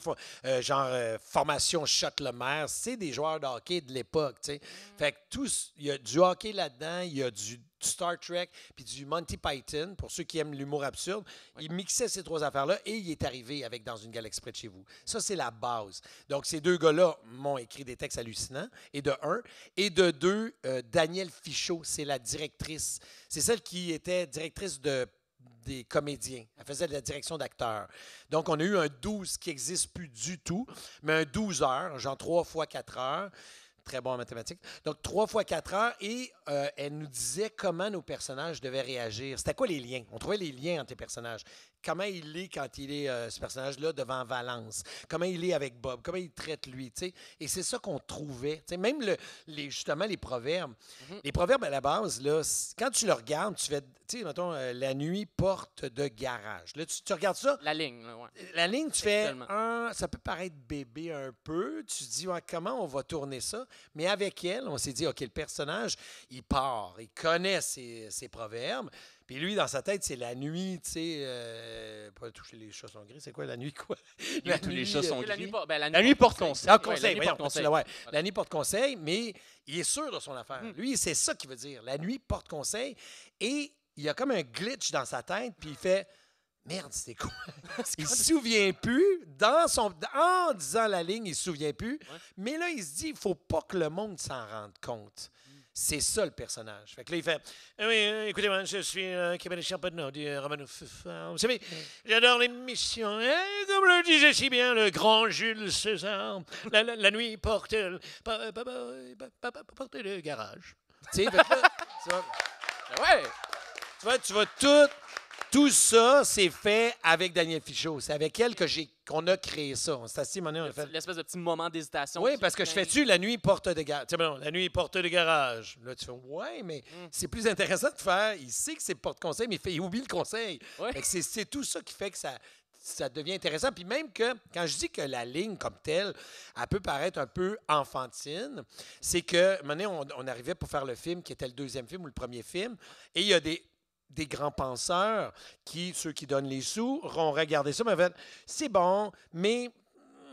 formation Shot-le-Maire, c'est des joueurs de hockey de l'époque, tu sais. Fait que il y a du hockey là-dedans, il y a du Star Trek, puis du Monty Python, pour ceux qui aiment l'humour absurde. Il mixait ces trois affaires-là et il est arrivé avec Dans une galaxie près de chez vous. Ça, c'est la base. Donc, ces deux gars-là m'ont écrit des textes hallucinants, et de un. Et de deux, Danielle Fichot, c'est la directrice. C'est celle qui était directrice des comédiens. Elle faisait de la direction d'acteurs. Donc, on a eu un 12 qui n'existe plus du tout, mais un 12 heures, genre 3 fois 4 heures. Très bon en mathématiques. Donc, 3 fois 4 heures. Et elle nous disait comment nos personnages devaient réagir. C'était quoi les liens? On trouvait les liens entre les personnages. Comment il est quand il est, ce personnage-là, devant Valence. Comment il est avec Bob. Comment il traite lui. T'sais. Et c'est ça qu'on trouvait. T'sais, même justement les proverbes. Les proverbes, à la base, là, quand tu le regardes, tu fais, tu sais, mettons, la nuit porte de garage. Là, tu regardes ça. La ligne, là, ouais. La ligne, tu fais, Tellement. ça peut paraître bébé un peu. Tu te dis, ouais, comment on va tourner ça? Mais avec elle, on s'est dit, OK, le personnage, il part, il connaît ses proverbes. Puis lui, dans sa tête, c'est la nuit, tu sais, pas toucher les chats sont gris, c'est quoi la nuit, quoi? Tous les chats sont La nuit, gris. la nuit porte conseil. Ah, Ouais, conseil, la nuit voyons, porte conseil. ouais. Voilà. La nuit porte conseil, mais il est sûr de son affaire. Lui, c'est ça qu'il veut dire. La nuit porte conseil. Et il y a comme un glitch dans sa tête, puis il fait merde, c'est quoi? Il se souvient plus. En disant la ligne, il se souvient plus. Ouais. Mais là, il se dit, il faut pas que le monde s'en rende compte. C'est ça, le personnage. Fait que là, il fait oui, écoutez, moi, je suis Kébéné Champadon du Romanoff. Vous savez, j'adore l'émission. Comme le disait si bien le grand Jules César, la nuit porte le garage. Tu sais, fait que là, Ouais! tu vois, tout ça, c'est fait avec Danielle Fichot. C'est avec elle qu'on a créé ça. On s'est assis, on a fait. L'espèce de petit moment d'hésitation. Oui, qui parce que je vient. fais-tu la nuit porte de garage? Tu sais, bon, la nuit porte de garage. Là, tu fais, ouais, mais c'est plus intéressant de faire. Il sait que c'est porte-conseil, mais il oublie le conseil. Ouais. Fait que c'est tout ça qui fait que ça devient intéressant. Puis même que, quand je dis que la ligne comme telle, elle peut paraître un peu enfantine, c'est que, maintenant, on arrivait pour faire le film, qui était le deuxième film ou le premier film, et il y a des grands penseurs ceux qui donnent les sous, ont regardé ça, mais fait, c'est bon, mais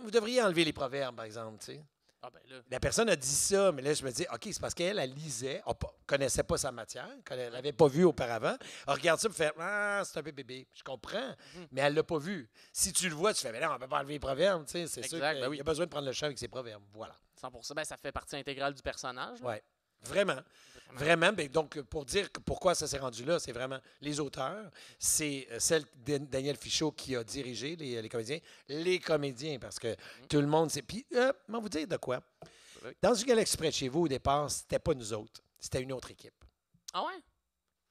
vous devriez enlever les proverbes, par exemple, tu sais. Ah ben là. La personne a dit ça, mais là, je me dis, OK, c'est parce qu'elle, elle lisait, connaissait pas sa matière, qu'elle l'avait pas vue auparavant. Elle regarde ça et fait, ah, c'est un peu bébé. Je comprends, mais elle l'a pas vu. Si tu le vois, tu fais, mais non, on peut pas enlever les proverbes, tu sais. C'est sûr Exact, qu'il ben oui. y a besoin de prendre le champ avec ses proverbes. Voilà. 100%, ben, ça fait partie intégrale du personnage. là. Ouais. Vraiment. Vraiment. Ben, donc, pour dire pourquoi ça s'est rendu là, c'est vraiment les auteurs. C'est celle de Danielle Fichot qui a dirigé les comédiens. Les comédiens, parce que tout le monde sait. Puis, je vais vous dire de quoi. Oui. Dans une galaxie près de chez vous, au départ, c'était pas nous autres. C'était une autre équipe. Ah ouais?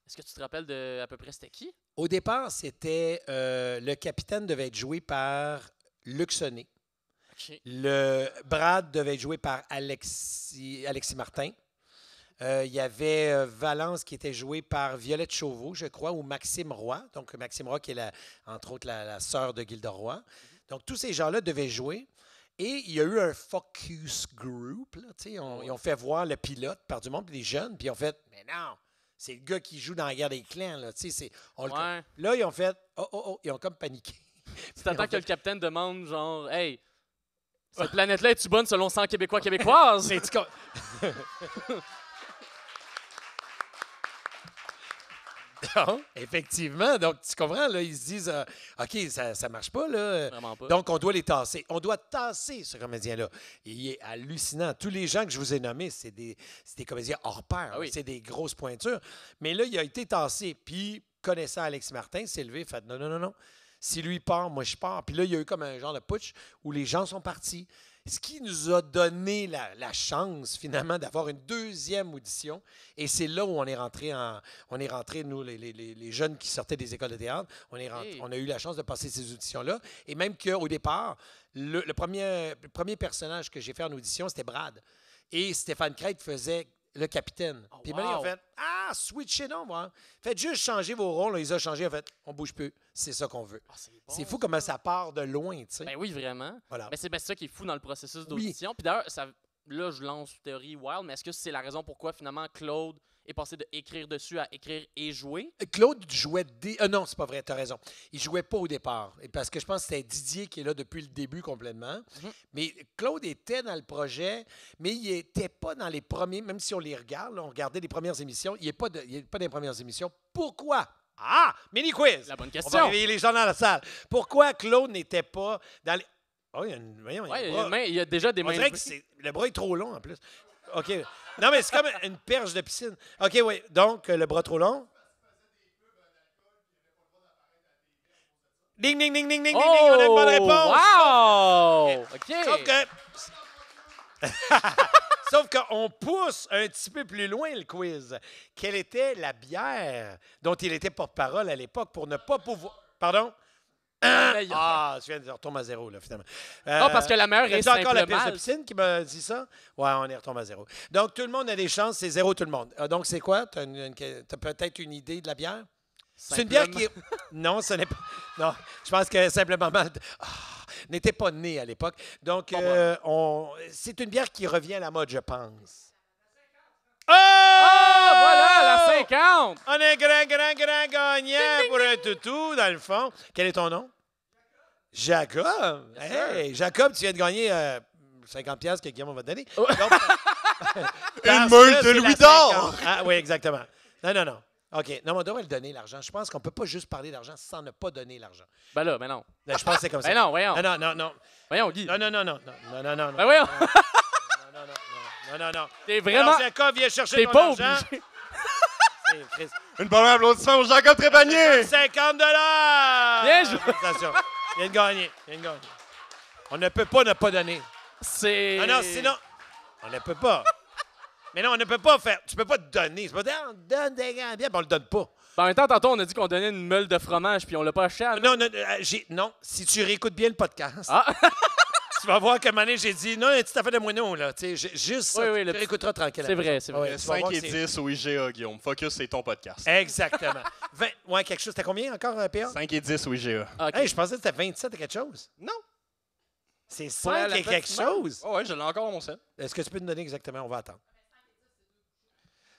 Est-ce que tu te rappelles de à peu près c'était qui? Au départ, c'était le capitaine devait être joué par Luc Sonnet. OK. Le Brad devait être joué par Alexis Martin. Il y avait Valence qui était joué par Violette Chauveau, je crois, ou Maxime Roy. Donc, Maxime Roy, qui est, entre autres, la sœur de Gilda Roy. Donc, tous ces gens-là devaient jouer. Et il y a eu un focus group. Là, ils ont fait voir le pilote par du monde, puis des jeunes, puis ils ont fait « Mais non, c'est le gars qui joue dans la guerre des clans. » Là, Ouais. là, ils ont fait « Oh, ils ont comme paniqué. » Tu t'attends que le capitaine demande genre Hey, cette planète-là est-tu bonne selon 100 Québécois québécoises? C'est comme... Non, effectivement. Donc, tu comprends, là, ils se disent OK, ça marche pas, là. Vraiment pas. Donc, on doit les tasser. On doit tasser ce comédien-là. Il est hallucinant. Tous les gens que je vous ai nommés, c'est des comédiens hors pair. Ah oui. C'est des grosses pointures. Mais là, il a été tassé. Puis, connaissant Alexis Martin, s'est levé et fait non, non, non, non. Si lui part, moi, je pars. Puis là, il y a eu comme un genre de putsch où les gens sont partis. Ce qui nous a donné la chance, finalement, d'avoir une deuxième audition. Et c'est là où on est rentré, nous, les jeunes qui sortaient des écoles de théâtre. On a eu la chance de passer ces auditions-là. Et même qu'au départ, le premier personnage que j'ai fait en audition, c'était Brad. Et Stéphane Crête faisait le capitaine. Oh, Puis maintenant, ils ont fait switchez donc, voilà. Faites juste changer vos rôles. Là, ils ont changé, en fait, on bouge plus. C'est ça qu'on veut. Ah, c'est bon, C'est fou comment ça part de loin, tu sais. Ben oui, vraiment. Voilà. Mais c'est ça qui est fou dans le processus d'audition. Puis d'ailleurs, là, je lance une théorie wild, mais est-ce que c'est la raison pourquoi finalement Claude est passé de écrire dessus à écrire et jouer? Claude jouait non, c'est pas vrai, t'as raison. Il jouait pas au départ. Parce que je pense que c'était Didier qui est là depuis le début complètement. Mais Claude était dans le projet, mais il était pas dans les premiers, même si on les regarde, là, on regardait les premières émissions, il n'est pas dans les premières émissions. Pourquoi? Ah! Mini-quiz! La bonne On question. va réveiller les gens dans la salle. Pourquoi Claude n'était pas dans les... Oh, il y a une... Voyons, Ouais, il y a déjà des on mains. dirait que le bras est trop long, en plus. OK. Non, mais c'est comme une perche de piscine. OK, oui. Donc, le bras trop long. Ding, ding, ding, ding, ding, ding, ding. On a une bonne réponse. Wow! Sauf OK. que... Sauf qu'on pousse un petit peu plus loin le quiz. Quelle était la bière dont il était porte-parole à l'époque pour ne pas pouvoir... Pardon? Je viens de retomber à zéro, là, finalement. Non, parce que la meilleure est C'est encore la simple pièce de malt. piscine qui m'a dit ça? Ouais, on est retombé à zéro. Donc, tout le monde a des chances, c'est zéro tout le monde. Donc, c'est quoi? Tu as peut-être une idée de la bière? C'est une bière qui est... Non, ce n'est pas... Non, je pense que simplement mal... n'était pas né à l'époque. Donc, c'est une bière qui revient à la mode, je pense. Oh! Voilà, la 50! On a un grand gagnant pour un toutou, dans le fond. Quel est ton nom? Jacob. Hey, Jacob, tu viens de gagner 50 piastres que Guillaume va te donner. Donc, Une meule de Louis d'or! Ah oui, exactement. Non. OK. Non, mais on devrait le donner, l'argent. Je pense qu'on ne peut pas juste parler d'argent sans ne pas donner l'argent. Ben là, ben non. Je pense que c'est comme ça. Ben non, voyons. Non. Voyons, Guy. Non. Ben voyons. Non. T'es vraiment... Alors, Jacob, viens chercher T'es ton pas argent. obligé. Une bonne applaudissement pour Jacob Trépanier! 50 Bien joué. Félicitations. Il vient de gagner. On ne peut pas ne pas donner. C'est... Non, sinon, on ne peut pas. Mais non, on ne peut pas faire. Tu peux pas te donner. C'est pas dire, on donne des gants bien, on le donne pas. Ben, en même temps, tantôt, on a dit qu'on donnait une meule de fromage, puis on l'a pas acheté à... Non, si tu réécoutes bien le podcast, Ah! tu vas voir qu'à un moment donné, j'ai dit, non, une petite affaire de moineau, là. Tu sais, juste ça, Oui, tu réécouteras tranquille. C'est vrai, c'est vrai. Ouais, tu vas 5 voir et que c'est- 10 au IGA, Guillaume. Focus, c'est ton podcast. Exactement. Ouais, quelque chose. C'était combien encore, PA? 5 et 10 au IGA. OK. Hey, je pensais que c'était 27 et quelque chose. Non. C'est Pour la 5 et quelque petite chose. Oh ouais, je l'ai encore dans mon set. Est-ce que tu peux nous donner exactement? On va attendre.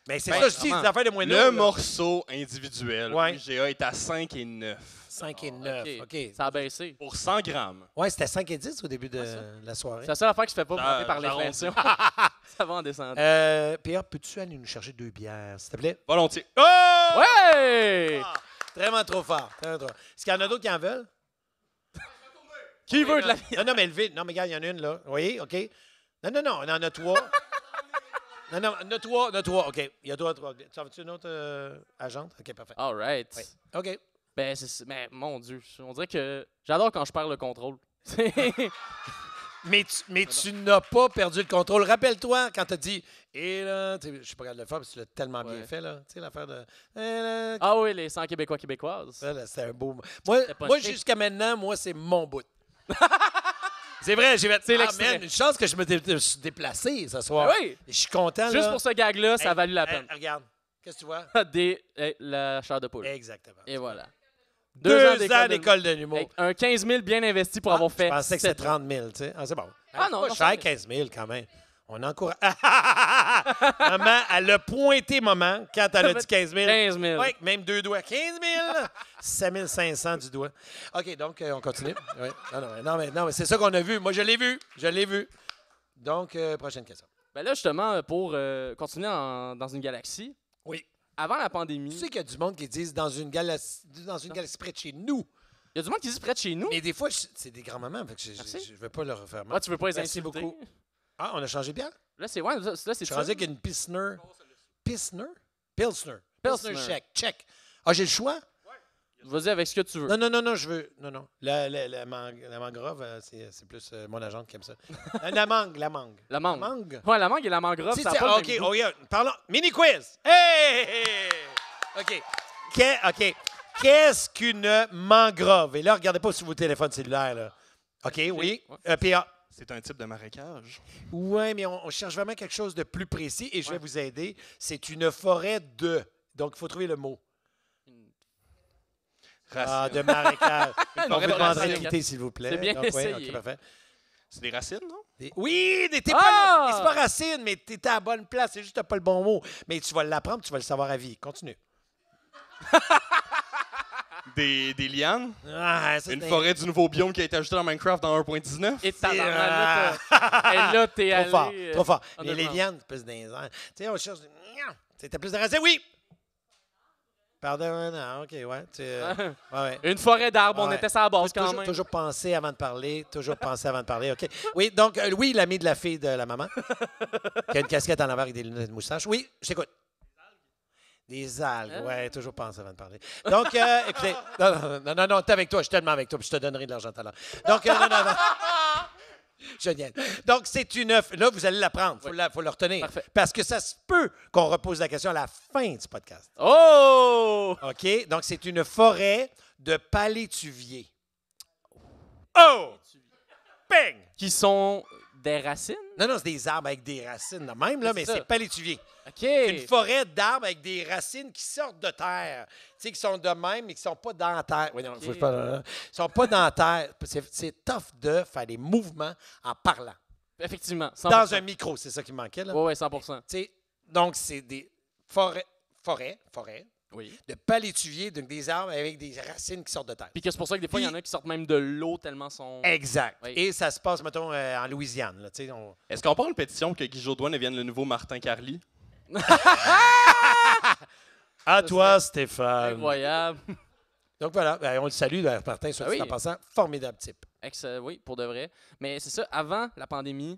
Mais c'est Ben, ça, je dis, comment? des affaires de moineau. Le là. morceau individuel Ouais. au IGA est à 5 et 9. 5 et 9. OK. Ça a baissé. Pour 100 grammes. Ouais, c'était 5 et 10 au début de la soirée. C'est la seule affaire qui se fait pas monter par j'arrondis. l'inflation. Ça va en descendant. Pierre, peux-tu aller nous chercher 2 bières, s'il te plaît? Volontiers. Oh! Ouais! Vraiment trop fort. Est-ce qu'il y en a d'autres qui en veulent? Qui veut de la... Non, mais levez. Non, mais regarde, il y en a une, là. Oui, OK. Non, on en a 3. Non, on a 3. OK. Il y a 3. Tu veux-tu une autre agente? OK, parfait. All right. Oui. OK. Ben, mais mon Dieu, on dirait que j'adore quand je perds le contrôle. Mais tu n'as pas perdu le contrôle. Rappelle-toi quand tu as dit « Et là, je ne suis pas capable de le faire parce que tu l'as tellement bien Ouais. fait, là. Tu sais, l'affaire de Et là, Ah oui, les 100 Québécois, Québécoises. ça, là, c'était un beau... C'était pas Moi chic. jusqu'à maintenant, moi, c'est mon bout. C'est vrai, j'ai fait... C'est Ah, l'extrait. man, une chance que je me suis déplacé ce soir. Oui! Et je suis content, Juste là. pour ce gag-là, ça a valu la peine. Regarde, qu'est-ce que tu vois? La chair de poule. Exactement. Et voilà. 2 ans d'école de l'humour. Avec un 15 000 bien investi pour avoir fait. Je pensais que c'était 7 30 000, tu sais. Ah, c'est bon. Ah, non, c'est non, pas cher, ça- 15 000 quand même. On encourage. Maman, elle a pointé maman quand elle a dit 15 000. 15 000. Oui, même 2 doigts. 15 000! 7 500 du doigt. OK, donc, on continue. Ouais. Non, mais c'est ça qu'on a vu. Moi, je l'ai vu. Donc, prochaine question. Ben là, justement, pour continuer dans une galaxie, Oui. avant la Tu pandémie, sais qu'il y a du monde qui disent dans une galaxie près de chez nous. il y a du monde qui dit près de chez nous. Mais des fois, c'est des grands-mamans, fait que Merci. je veux pas leur refaire mal. Ah, tu veux pas les Merci insulter? beaucoup. Ah, on a changé de bière? Là, c'est ouais, là, c'est Je ça. pensais qu'il y a une Pilsner. Pilsner? Pilsner. Pilsner. Check. Ah, j'ai le choix? Vas-y avec ce que tu veux. Non, je veux. Non. La mangrove, c'est plus mon agent qui aime ça. La mangue. La mangue. La mangue. Ouais, la mangue et la mangrove, Si, ça a tiens, pas le OK, même goût. regarde, parlons. Mini-quiz. Hey! OK. OK. Qu'est-ce qu'une mangrove? Et là, regardez pas sur vos téléphones cellulaires. Là. OK, oui. PA. C'est un type de marécage. Oui, mais on cherche vraiment quelque chose de plus précis et je vais vous aider. C'est une forêt de. Donc, il faut trouver le mot. Racines. De marécage. On forêt vous de demanderait de racines. quitter, s'il vous plaît. C'est bien Donc, ouais, essayé. OK, parfait. C'est des racines, non? Oui, mais t'es Ah! pas là. C'est pas racine, mais t'es à la bonne place. C'est juste que t'as pas le bon mot. Mais tu vas l'apprendre, tu vas le savoir à vie. Continue. Des lianes. Ah, ça, Une c'est forêt du nouveau biome qui a été ajoutée dans Minecraft dans 1.19. Et tabarnak, là, t'es allé... Trop fort, trop fort. en Mais les demande. lianes, c'est plus dans les airs. Tu sais, on cherche... T'as plus de racines? Oui! Pardon, non, OK, ouais. Ouais. Une forêt d'arbres, on Ouais. était sur la base quand toujours, même. toujours penser avant de parler. OK. Oui, donc, oui, l'ami de la fille de la maman, qui a une casquette en l'envers avec des lunettes de moustache. Oui, je t'écoute. Des algues, ouais, toujours penser avant de parler. Donc, écoutez, non, t'es avec toi, je suis tellement avec toi, puis je te donnerai de l'argent tout à l'heure. Donc, non. Génial. Donc, c'est une... Là, vous allez l'apprendre. Il faut le retenir. Parfait. Parce que ça se peut qu'on repose la question à la fin du podcast. Oh! OK? Donc, c'est une forêt de palétuviers. Oh! Bang! Qui sont des racines? Non, c'est des arbres avec des racines de même, là, mais C'est ça. c'est palétuvier. OK. C'est une forêt d'arbres avec des racines qui sortent de terre. Tu sais, qui sont de même, mais qui ne sont pas dans la terre. Oui, non, faut pas... Ils sont pas dans la terre. C'est tough de faire des mouvements en parlant. Effectivement, 100%. Dans un micro, c'est ça qui me manquait, là. Ouais, 100%. Tu sais, donc, c'est des forêts Oui. de palétuviers, donc des arbres avec des racines qui sortent de terre. Puis que c'est pour ça que des fois, il y en a qui sortent même de l'eau tellement sont... Exact. Oui. Et ça se passe, mettons, en Louisiane. Là, tu sais, Est-ce qu'on part une pétition que Guy Jodoin devienne le nouveau Martin Carly? À toi, Stéphane. Incroyable. Donc voilà, on le salue, Martin, soit dit en passant. Formidable type. Oui, pour de vrai. Mais c'est ça, avant la pandémie,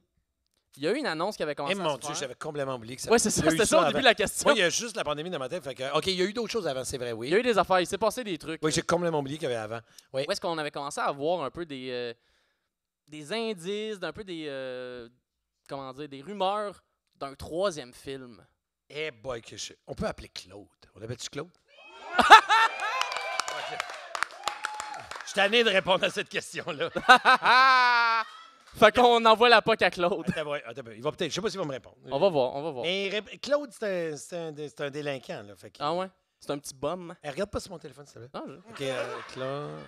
il y a eu une annonce qui avait commencé Eh à mon se Dieu, faire. j'avais complètement oublié que ça. Ouais, c'est ça, il y a eu c'était ça au début avant. de la question. Oui, il y a juste la pandémie dans ma tête. Fait que, OK, il y a eu d'autres choses avant, c'est vrai, oui. Il y a eu des affaires, il s'est passé des trucs. Oui, j'ai complètement oublié qu'il y avait avant. Oui. Où est-ce qu'on avait commencé à voir un peu des indices, d'un peu comment dire, des rumeurs d'un troisième film. Eh boy, on peut appeler Claude. On l'appelle-tu Claude? Je suis tanné de répondre à cette question-là. Fait qu'on envoie la POC à Claude. Attends, il va peut-être, je sais pas s'il va me répondre. On va voir. Mais Claude, c'est un délinquant. Là, fait que, Ah ouais? C'est un petit bum. regarde pas sur mon téléphone, s'il te plaît. Ah, OK, Claude.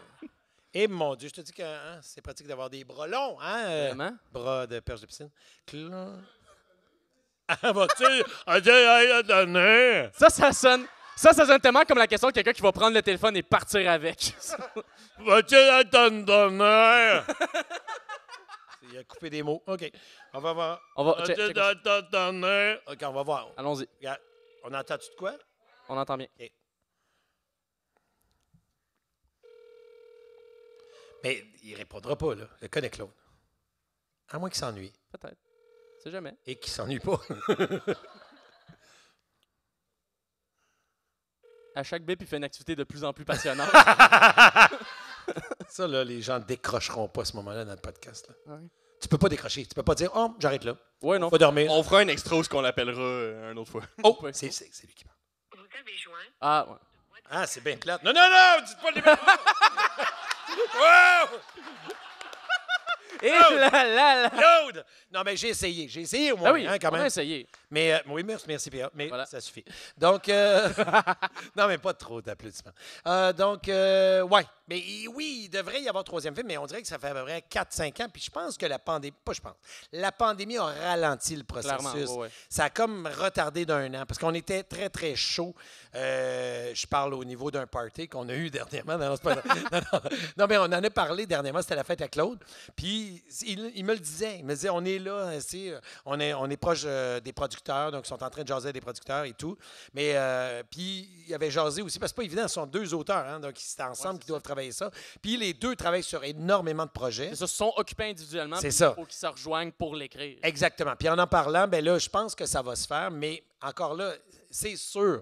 Et mon Dieu, je te dis que c'est pratique d'avoir des bras longs, hein? Vraiment? Bras de perche de piscine. Claude. Ah, vas-tu donner? Ça sonne tellement comme la question de quelqu'un qui va prendre le téléphone et partir avec. Vas-tu la donner? Il a coupé des mots. OK. On va voir. On va check ça. donner? OK, on va voir. Allons-y. Regarde. On entend-tu de quoi? On entend bien. OK. Mais il répondra pas, là. Je connais Claude. À moins qu'il s'ennuie. Peut-être. C'est jamais. Et qu'il s'ennuie pas. À chaque bip, il fait une activité de plus en plus passionnante. Ça, là, les gens décrocheront pas à ce moment-là dans le podcast. Là. Ouais. Tu peux pas décrocher. Tu peux pas dire, oh, j'arrête là. Ouais, non. Faut dormir. On fera un extra où ce qu'on l'appellera une autre fois. Oh, Ouais. c'est lui qui parle. Vous avez joint Ah, ouais. Ah, c'est bien plate. Non, dites pas le numéro. Wow! Et là. Claude! Non, mais j'ai essayé. J'ai essayé au moins, Ah oui, hein, quand on a même. essayé. Mais oui, merci, Pierre. Mais Voilà. ça suffit. Donc, non, mais pas trop d'applaudissements. Donc, ouais. Mais oui, il devrait y avoir troisième film, mais on dirait que ça fait à peu près 4-5 ans. Puis je pense que la pandémie a ralenti le processus. Clairement, ouais. Ça a comme retardé d'1 an parce qu'on était très, très chaud. Je parle au niveau d'un party qu'on a eu dernièrement. Non, c'est pas, non, mais on en a parlé dernièrement. C'était la fête à Claude. Puis il me le disait. Il me disait, on est là, on est proche des producteurs, donc ils sont en train de jaser des producteurs et tout. Mais puis il avait jasé aussi, parce que c'est pas évident, ce sont 2 auteurs, hein, donc c'est ensemble qu'ils doivent travailler ça. Puis les 2 travaillent sur énormément de projets. C'est ça, se sont occupés individuellement. C'est puis ça. Il faut qu'ils se rejoignent pour l'écrire. Exactement. Puis en parlant, ben là, je pense que ça va se faire, mais encore là, c'est sûr.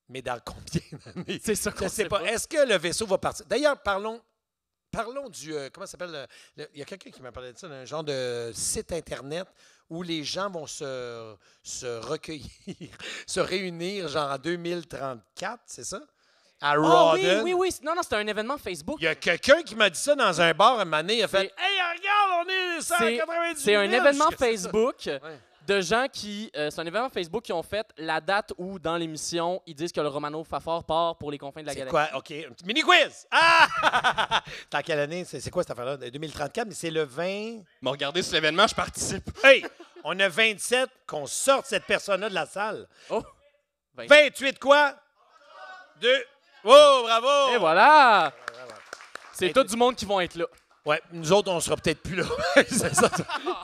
Mais dans combien d'années? C'est ça Je qu'on ne sais sait pas. pas. Est-ce que le vaisseau va partir? D'ailleurs, parlons du... comment ça s'appelle? Il y a quelqu'un qui m'a parlé de ça, un genre de site Internet où les gens vont se recueillir, se réunir genre en 2034, c'est ça? À Ah oui, Rawdon. oui. Non, c'était un événement Facebook. Il y a quelqu'un qui m'a dit ça dans un bar un moment donné. Il a fait « Hey, regarde, on est 198 C'est un 000. événement Je fais ça. Facebook Ouais. de gens qui... c'est un événement Facebook qui ont fait la date où, dans l'émission, ils disent que le Romano Fafard part pour les confins de la C'est galaxie. quoi? OK. Un petit mini-quiz! Ah! Dans quelle année? C'est quoi cette affaire-là? 2034, mais c'est le 20... Mais regardez, sur l'événement, je participe. Hey! On a 27 qu'on sorte cette personne-là de la salle. Oh! 28 quoi? 2... Oh, bravo! Et voilà! C'est Et tout tu- du monde qui vont être là. Ouais, nous autres, on sera peut-être plus là. C'est ça.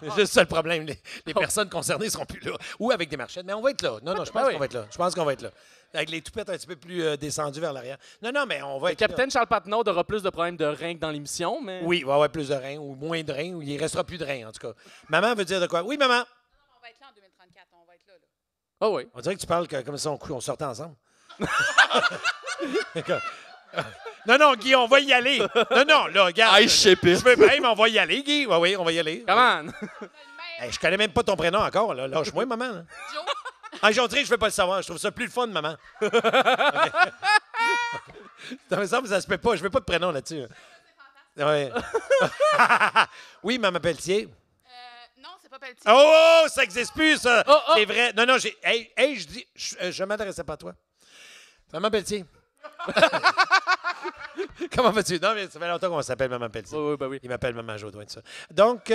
C'est juste ça le problème. Les personnes concernées seront plus là. Ou avec des marchettes. Mais on va être là. Non, je pense oui. qu'on va être là. Je pense qu'on va être là. Avec les toupettes un petit peu plus descendues vers l'arrière. Non, mais on va Le être là. capitaine Charles Patnaud aura plus de problèmes de reins que dans l'émission, mais... Oui, il va y avoir plus de reins ou moins de reins, ou il ne restera plus de reins, en tout cas. Maman veut dire de quoi? Oui, maman! On va être là en 2034, on va être là. Ah oui. On dirait que tu parles comme ça, on sortait ensemble. Non, Guy, on va y aller. Non, là, regarde. I ship it. Tu veux bien, mais on va y aller, Guy. Oui, on va y aller. Come on! Hey, je connais même pas ton prénom encore, là. Lâche-moi, maman. Là. Joe, Ah, j'en dirais que je veux pas le savoir. Je trouve ça plus le fun, maman. Ça me semble que ça se peut pas. Je veux pas de prénom là-dessus. Ouais. Oui, maman Pelletier. non, c'est pas Pelletier. Oh, ça n'existe plus, ça. Oh, oh. C'est vrai. Non, j'ai. Hey, je dis. Je m'adressais pas à toi. Maman Pelletier. Comment vas-tu? Non, mais ça fait longtemps qu'on s'appelle Maman Pelletier. Oui, ben oui. Il m'appelle Maman Jodoin, de ça. Donc,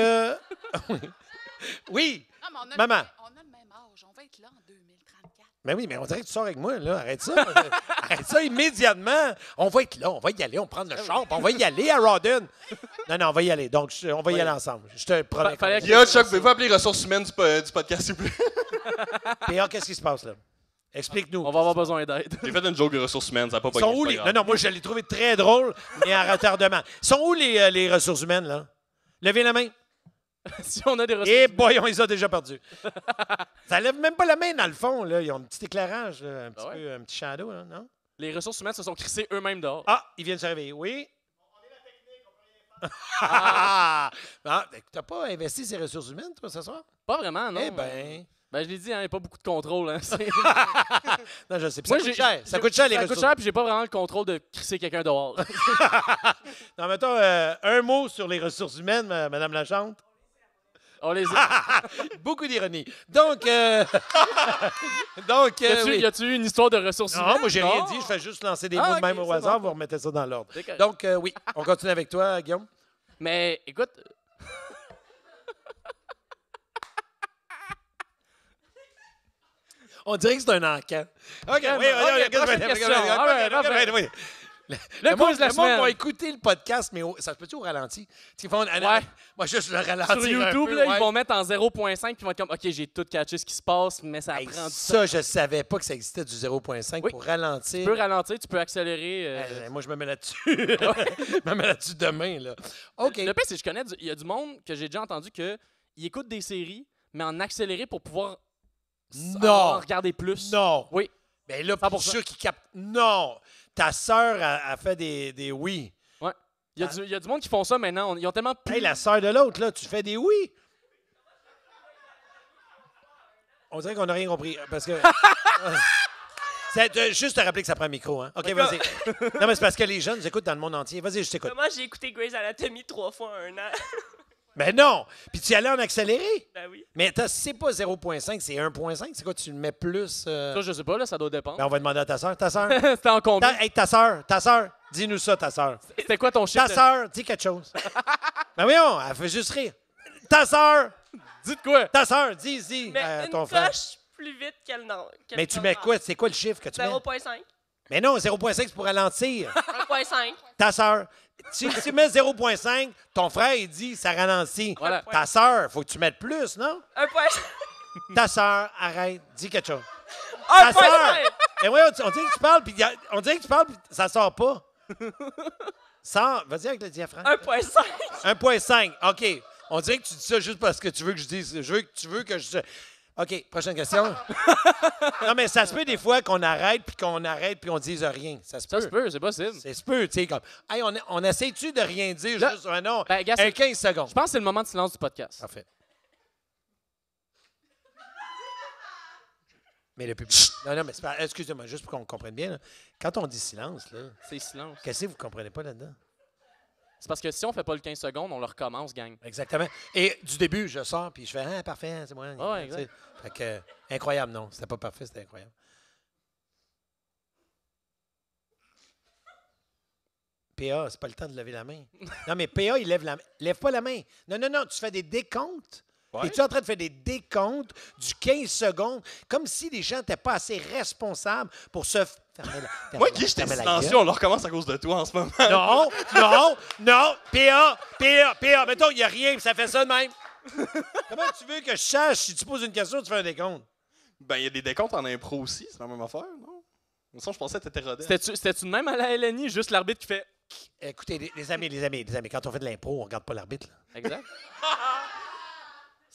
oui. Non, mais on a, Maman. on a le même âge. On va être là en 2034. Mais oui, mais on dirait que tu sors avec moi, là. Arrête ça. Arrête ça immédiatement. On va être là, on va y aller, on prend le char, puis on va y aller à Rawdon. Non, on va y aller. Donc, on va y aller ensemble. Je te promets. Fallait Guillaume, Chuck, pouvez-vous appeler les ressources humaines du podcast, s'il vous plaît? P.A., qu'est-ce qui se passe, là? Explique-nous. On va avoir besoin d'aide. J'ai fait une joke de ressources humaines, ça n'a pas Ils sont pogné, où c'est les... pas Non, grave. moi, je l'ai trouvé très drôle, mais en retardement. Ils sont où les ressources humaines, là? Levez la main. Si on a des ressources... Eh boy, on les a déjà perdus. Ça lève même pas la main, dans le fond, là. Ils ont un petit éclairage, là, un petit Ah ouais? peu, un petit shadow, là, non? Les ressources humaines se sont crissées eux-mêmes dehors. Ah, ils viennent se réveiller. Oui? Ah, t'as pas investi ces ressources humaines, toi, ce soir? Pas vraiment, non. Eh bien... Ben, je l'ai dit, il n'y a pas beaucoup de contrôle. Hein. Non, je sais. Puis Moi, ça coûte cher. Ça coûte cher, les Ça ressources. coûte cher, puis j'ai pas vraiment le contrôle de crisser quelqu'un dehors. Non, mettons, un mot sur les ressources humaines, Madame Lachante. On les Beaucoup d'ironie. Donc, Y oui. a-tu eu une histoire de ressources humaines? Non, moi, j'ai rien Non. dit. Je fais juste lancer des Ah, mots de ok, même au c'est hasard. bon. Vous remettez ça dans l'ordre. C'est correct. Donc, oui, on continue avec toi, Guillaume. Mais, écoute... On dirait que c'est un encan. OK, prochaine question. All right, parfait. oui. Le monde, quiz de la le monde semaine. va écouter le podcast, mais ça se peut-tu au ralenti? Ils font, Ouais. Moi, juste le ralenti. Sur YouTube, là, ils vont mettre en 0.5 puis ils vont être comme, OK, j'ai tout catché ce qui se passe, mais ça prend du temps. Ça, je savais pas que ça existait du 0.5 Oui. pour ralentir. Tu peux ralentir, tu peux accélérer. Moi, je me mets là-dessus. Je me mets là-dessus demain. Là. OK. Le pire, c'est que je connais, il y a du monde que j'ai déjà entendu que ils écoutent des séries, mais en accéléré pour pouvoir en regarder plus. Non. Oui. Mais là, pour 100%. ceux qui captent. Non. Ta sœur a fait des oui. Ouais. Il y a du monde qui font ça maintenant. Ils ont tellement plus... Hey, la sœur de l'autre, là, tu fais des oui. On dirait qu'on n'a rien compris. Parce que. Juste te rappeler que ça prend un micro, hein? OK, vas-y. Non, mais c'est parce que les jeunes nous écoutent dans le monde entier. Vas-y, je t'écoute. Moi, j'ai écouté Grey's Anatomy 3 fois en un an. Mais non! Puis tu y allais en accéléré? Ben oui. Mais c'est pas 0.5, c'est 1.5. C'est quoi, tu le mets plus? Ça, je sais pas, là, ça doit dépendre. Ben, on va demander à ta sœur. Ta sœur? C'était en combien? Hey, ta sœur. Dis-nous ça, ta sœur. C'était quoi ton chiffre? Ta sœur, dis quelque chose. Ben voyons, elle fait juste rire. Ta sœur, Dis de quoi? ta sœur, dis Mais à une ton frère. coche plus vite qu'elle non. Mais tu mets quoi? C'est quoi le chiffre que tu mets? 0.5. Mais non, 0.5, c'est pour ralentir. 1.5. Ta sœur. Si tu mets 0.5, ton frère, il dit ça ralentit. Voilà. Ta sœur, faut que tu mettes plus, non? 1.5. Ta sœur, arrête, dis quelque chose. Ta sœur! 1.5. Mais oui, on dirait que tu parles, puis on dirait que tu parles, puis ça sort pas. Sors, vas-y avec le diaphragme. 1.5. 1.5, OK. On dirait que tu dis ça juste parce que tu veux que je dise. Tu veux que je. OK, prochaine question. Non, mais ça se peut des fois qu'on arrête, puis on dise rien. Ça se peut. Ça se peut, c'est possible. Ça se peut, tu sais, comme. Hey, on essaie-tu de rien dire Là, juste un nom? ben, gars, Un 15 secondes. Je pense que c'est le moment de silence du podcast. Parfait. Mais le public. Non, mais c'est pas. Excusez-moi, juste pour qu'on comprenne bien. Là. Quand on dit silence, là, C'est silence. qu'est-ce que vous comprenez pas là-dedans? C'est parce que si on fait pas le 15 secondes, on le recommence, gang. Exactement. Et du début, je sors, puis je fais ah, parfait, c'est moi. Ah ouais, exact. Tu sais. Fait que, incroyable, non. C'était pas parfait, c'était incroyable. PA, c'est pas le temps de lever la main. Non, mais PA, il lève la main. Lève pas la main. Non, non, non, tu fais des décomptes. Ouais. Es-tu en train de faire des décomptes du 15 secondes, comme si les gens n'étaient pas assez responsables pour se... Moi, Guy, j'étais silencieux, on le recommence à cause de toi en ce moment. Non, non, non. PA. Mettons, il n'y a rien, puis ça fait ça de même. Comment tu veux que je sache si tu poses une question, tu fais un décompte? Ben, il y a des décomptes en impro aussi, c'est la même affaire, non? De toute façon, je pensais que t'étais rodé. C'était-tu de même à la LNI, juste l'arbitre qui fait. Écoutez, les amis, quand on fait de l'impro, on regarde pas l'arbitre. Là. Exact.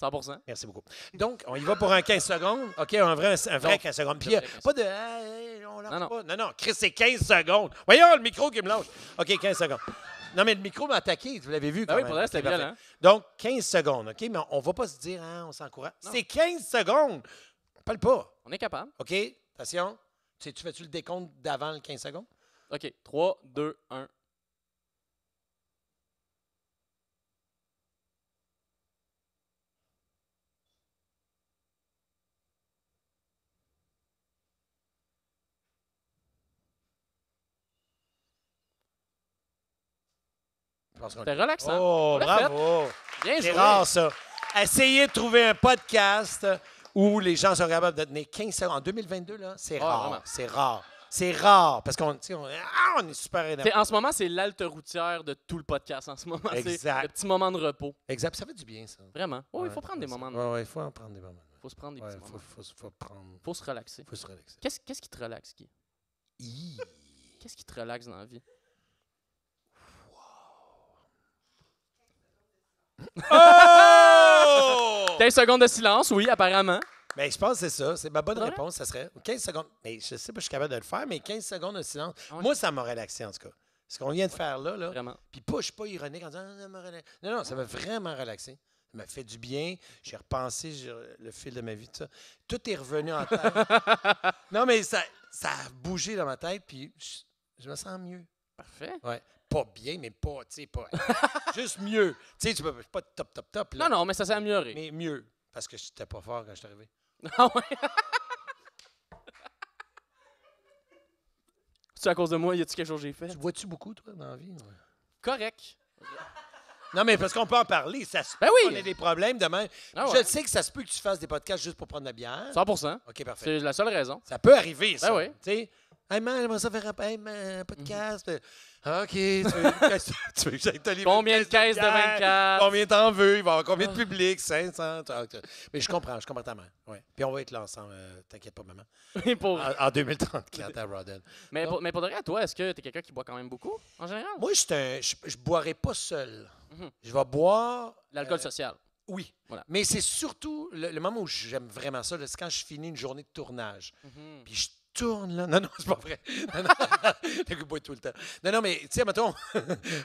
100%. Merci beaucoup. Donc, on y va pour un 15 secondes. OK, un vrai Donc, 15 secondes. Puis, le vrai 15 pas de... Hey, on lâche Non, non. pas. Non, non, Chris, c'est 15 secondes. Voyons, le micro qui me lâche. OK, 15 secondes. Non, mais le micro m'a attaqué. Vous l'avez vu quand Ben oui, même. pour vrai, OK, c'était parfait. violent. Donc, 15 secondes, OK? Mais on va pas se dire, hein, on s'encourage. Non. C'est 15 secondes. On parle pas. On est capable. OK? Attention. Tu fais-tu le décompte d'avant le 15 secondes? OK. 3, 2, 1. Je pense qu'on- C'était relaxant. Oh, On l'a fait. bravo! Bien C'est joué. rare, ça. Essayez de trouver un podcast où les gens sont capables de tenir 15 secondes. En 2022, là, c'est Ah, rare. vraiment. C'est rare. C'est rare. Parce qu'on tu sais, on est super énervé. En ce moment, c'est l'halte routière de tout le podcast. En ce moment, c'est Exact. le petit moment de repos. Exact. Ça fait du bien, ça. Vraiment. Oh, il faut Ouais, prendre des moments. de- Oui, il faut en prendre des moments. Faut se prendre des Ouais, petits moments. faut prendre. Faut se relaxer. Faut se relaxer. Qu'est-ce qui te relaxe, Guy? Hi. Qu'est-ce qui te relaxe dans la vie? Oh! 15 secondes de silence, oui, apparemment. Mais je pense que c'est ça. C'est ma bonne Ouais. réponse, ça serait 15 secondes. Mais je sais pas, je suis capable de le faire, mais 15 secondes de silence. Ouais. Moi, ça m'a relaxé, en tout cas. Ce qu'on vient de faire là. Vraiment. Puis pas, je suis pas ironique en disant ça m'a relaxé. Non, non, ça m'a vraiment relaxé. Ça m'a fait du bien. J'ai repensé le fil de ma vie, tout ça. Tout est revenu en tête. Non, mais ça a bougé dans ma tête, puis je me sens mieux. Parfait. Ouais. Pas bien, mais pas, tu sais, pas. Juste mieux. Tu sais, tu peux pas top, là. Non, non, mais ça s'est amélioré. Mais mieux. Parce que j'étais pas fort quand je suis arrivé. Ah ouais? C'est à cause de moi, y a-tu quelque chose que j'ai fait? Tu vois-tu beaucoup, toi, dans la vie? Ouais. Correct. Non, mais parce qu'on peut en parler. Ça se peut Ben oui. qu'on ait des problèmes demain. Ah ouais. Je sais que ça se peut que tu fasses des podcasts juste pour prendre de la bière. 100%. OK, parfait. C'est la seule raison. Ça peut arriver, ça. Ben oui. Tu sais, hey man, j'aimerais ça faire un podcast. OK, tu veux que j'aille te livrer Combien une de caisses de bière? 24? Combien t'en veux? Il va y avoir combien de public? 500? Mais je comprends ta mère. Ouais. Puis on va être là ensemble, t'inquiète pas, maman. Pour- En 2034 à Rodden. Mais pour de vrai, toi, est-ce que t'es quelqu'un qui boit quand même beaucoup, en général? Moi, je boirai pas seul. Mhm. Je vais boire. L'alcool social. Oui. Voilà. Mais c'est surtout le moment où j'aime vraiment ça, là, c'est quand je finis une journée de tournage. Mhm. Puis je tourne, là. Non, non, c'est pas vrai. Non, non. Le coup, boit tout le temps. Non, non, mais, tu sais, mettons,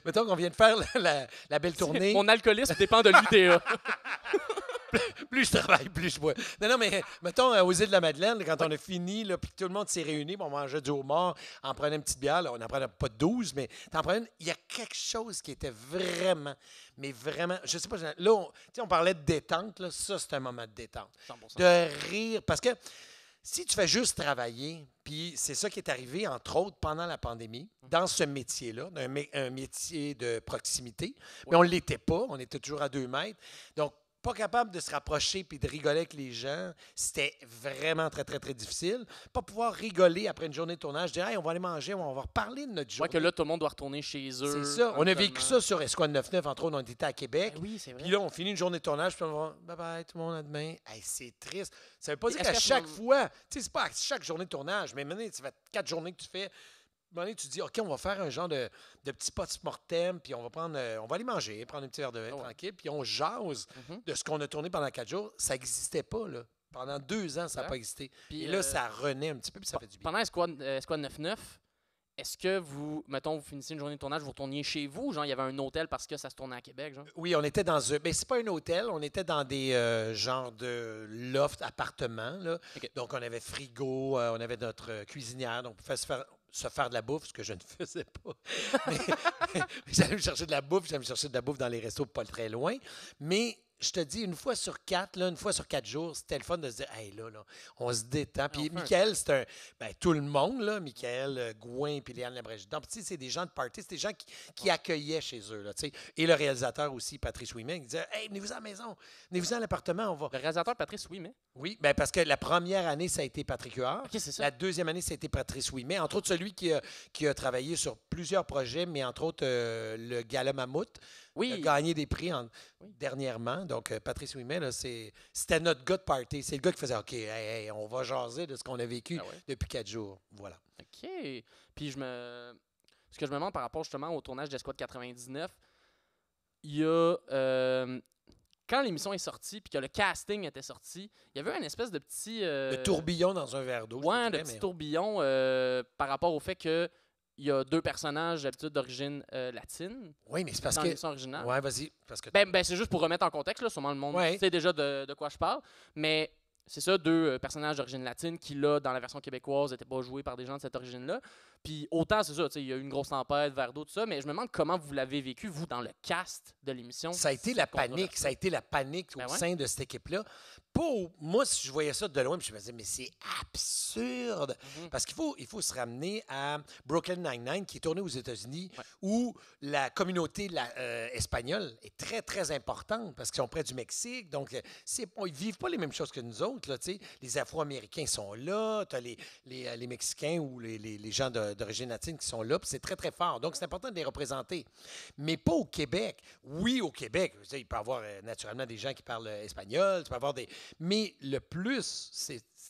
mettons qu'on vient de faire la belle tournée. Mon alcoolisme dépend de l'UTA. Plus je travaille, plus je bois. Non, non, mais mettons, aux îles de la Madeleine, quand on a fini, là, puis que tout le monde s'est réuni, puis on mangeait du homard, en prenait une petite bière, là, on n'en prenait pas 12, mais t'en prenais une. Il y a quelque chose qui était vraiment, mais vraiment, je sais pas, là, on parlait de détente, là, ça, c'est un moment de détente. 100%. De rire, parce que si tu fais juste travailler, puis c'est ça qui est arrivé, entre autres, pendant la pandémie, dans ce métier-là, un métier de proximité, mais on ne l'était pas, on était toujours à 2 mètres. Donc, pas capable de se rapprocher puis de rigoler avec les gens, c'était vraiment très, très, très difficile. Pas pouvoir rigoler après une journée de tournage, dire « Hey, on va aller manger, on va reparler de notre Je journée. vois que là, tout le monde doit retourner chez eux. C'est ça. On a vécu éventuellement. ça sur Escouade 99, entre autres, on était à Québec. Ben oui, c'est vrai. Puis là, on finit une journée de tournage, puis on va bye-bye, tout le monde, à demain. Hey, c'est triste. Ça veut pas dire Est-ce qu'à qu'à ce chaque moment- fois, tu sais, c'est pas à chaque journée de tournage, mais maintenant, ça fait 4 journées que tu fais. À un moment donné, tu te dis, OK, on va faire un genre de petit post-mortem, puis on va prendre, on va aller manger, prendre un petit verre de vin tranquille, puis on jase Mhm. de ce qu'on a tourné pendant 4 jours. Ça n'existait pas, là. Pendant 2 ans, ça n'a Ouais. pas existé. Puis, Et là, ça renaît un petit peu, puis ça fait du bien. Pendant Escouade 99, est-ce que vous, mettons, vous finissez une journée de tournage, vous retourniez chez vous? Genre, il y avait un hôtel parce que ça se tournait à Québec, genre? Oui, on était dans un. Mais c'est pas un hôtel, on était dans des genres de loft appartements. Là. OK. Donc, on avait frigo, on avait notre cuisinière, donc on pouvait se faire de la bouffe, ce que je ne faisais pas. Mais j'allais me chercher de la bouffe, dans les restos pas très loin. Mais je te dis, une fois sur 4 jours, c'était le fun de se dire, hey, là, on se détend. Puis on fait un- Michael, c'est un. Ben, tout le monde, là, Michael, Gouin, puis Léane Labrèche. Donc, tu sais, c'est des gens de party, c'est des gens qui accueillaient chez eux, là, tu sais. Et le réalisateur aussi, Patrice Ouimet, il disait, hey, venez-vous à la maison, venez-vous à l'appartement, on va. Le réalisateur Patrice, oui, mais. Oui, ben parce que la première année, ça a été Patrick Huard. OK, c'est ça. La deuxième année, c'était Patrice Ouimet. Entre autres, celui qui a travaillé sur plusieurs projets, mais entre autres, le Gala Mammouth. Il a Oui. gagné des prix Oui. dernièrement. Donc, Patrice Ouimet, là, c'était notre gars de party. C'est le gars qui faisait OK, hey, on va jaser de ce qu'on a vécu Ah ouais. depuis 4 jours. Voilà. OK. Puis ce que je me demande par rapport justement au tournage d'Escouade 99, il y a. Quand l'émission est sortie, puis que le casting était sorti, il y avait une espèce de petit. Le tourbillon dans un verre d'eau. je Ouais, te de dirais, petit mais- tourbillon par rapport au fait que il y a 2 personnages d'habitude d'origine latine Oui, mais c'est parce dans que. l'émission originale. Ouais, vas-y. Parce que. Ben, c'est juste pour remettre en contexte, là, sûrement le monde Ouais. sait déjà de quoi je parle. Mais c'est ça, 2 personnages d'origine latine qui, là, dans la version québécoise, n'étaient pas joués par des gens de cette origine-là. Puis autant, c'est ça, tu sais, il y a eu une grosse tempête, verre d'eau, tout ça, mais je me demande comment vous l'avez vécu, vous, dans le cast de l'émission. Ça a été la panique. Ça a été la panique au Ben ouais. sein de cette équipe-là. Moi, si je voyais ça de loin, je me disais, mais c'est absurde. Mhm. Parce qu'il faut se ramener à Brooklyn Nine-Nine, qui est tourné aux États-Unis, Ouais. où la communauté espagnole est très, très importante parce qu'ils sont près du Mexique. Donc, ils ne vivent pas les mêmes choses que nous autres. Là, tu sais. Les Afro-Américains sont là, tu as les Mexicains ou les gens d'origine latine qui sont là, puis c'est très, très fort. Donc, c'est important de les représenter. Mais pas au Québec. Oui, au Québec, tu sais, il peut y avoir naturellement des gens qui parlent espagnol, tu peux avoir des... Mais le plus,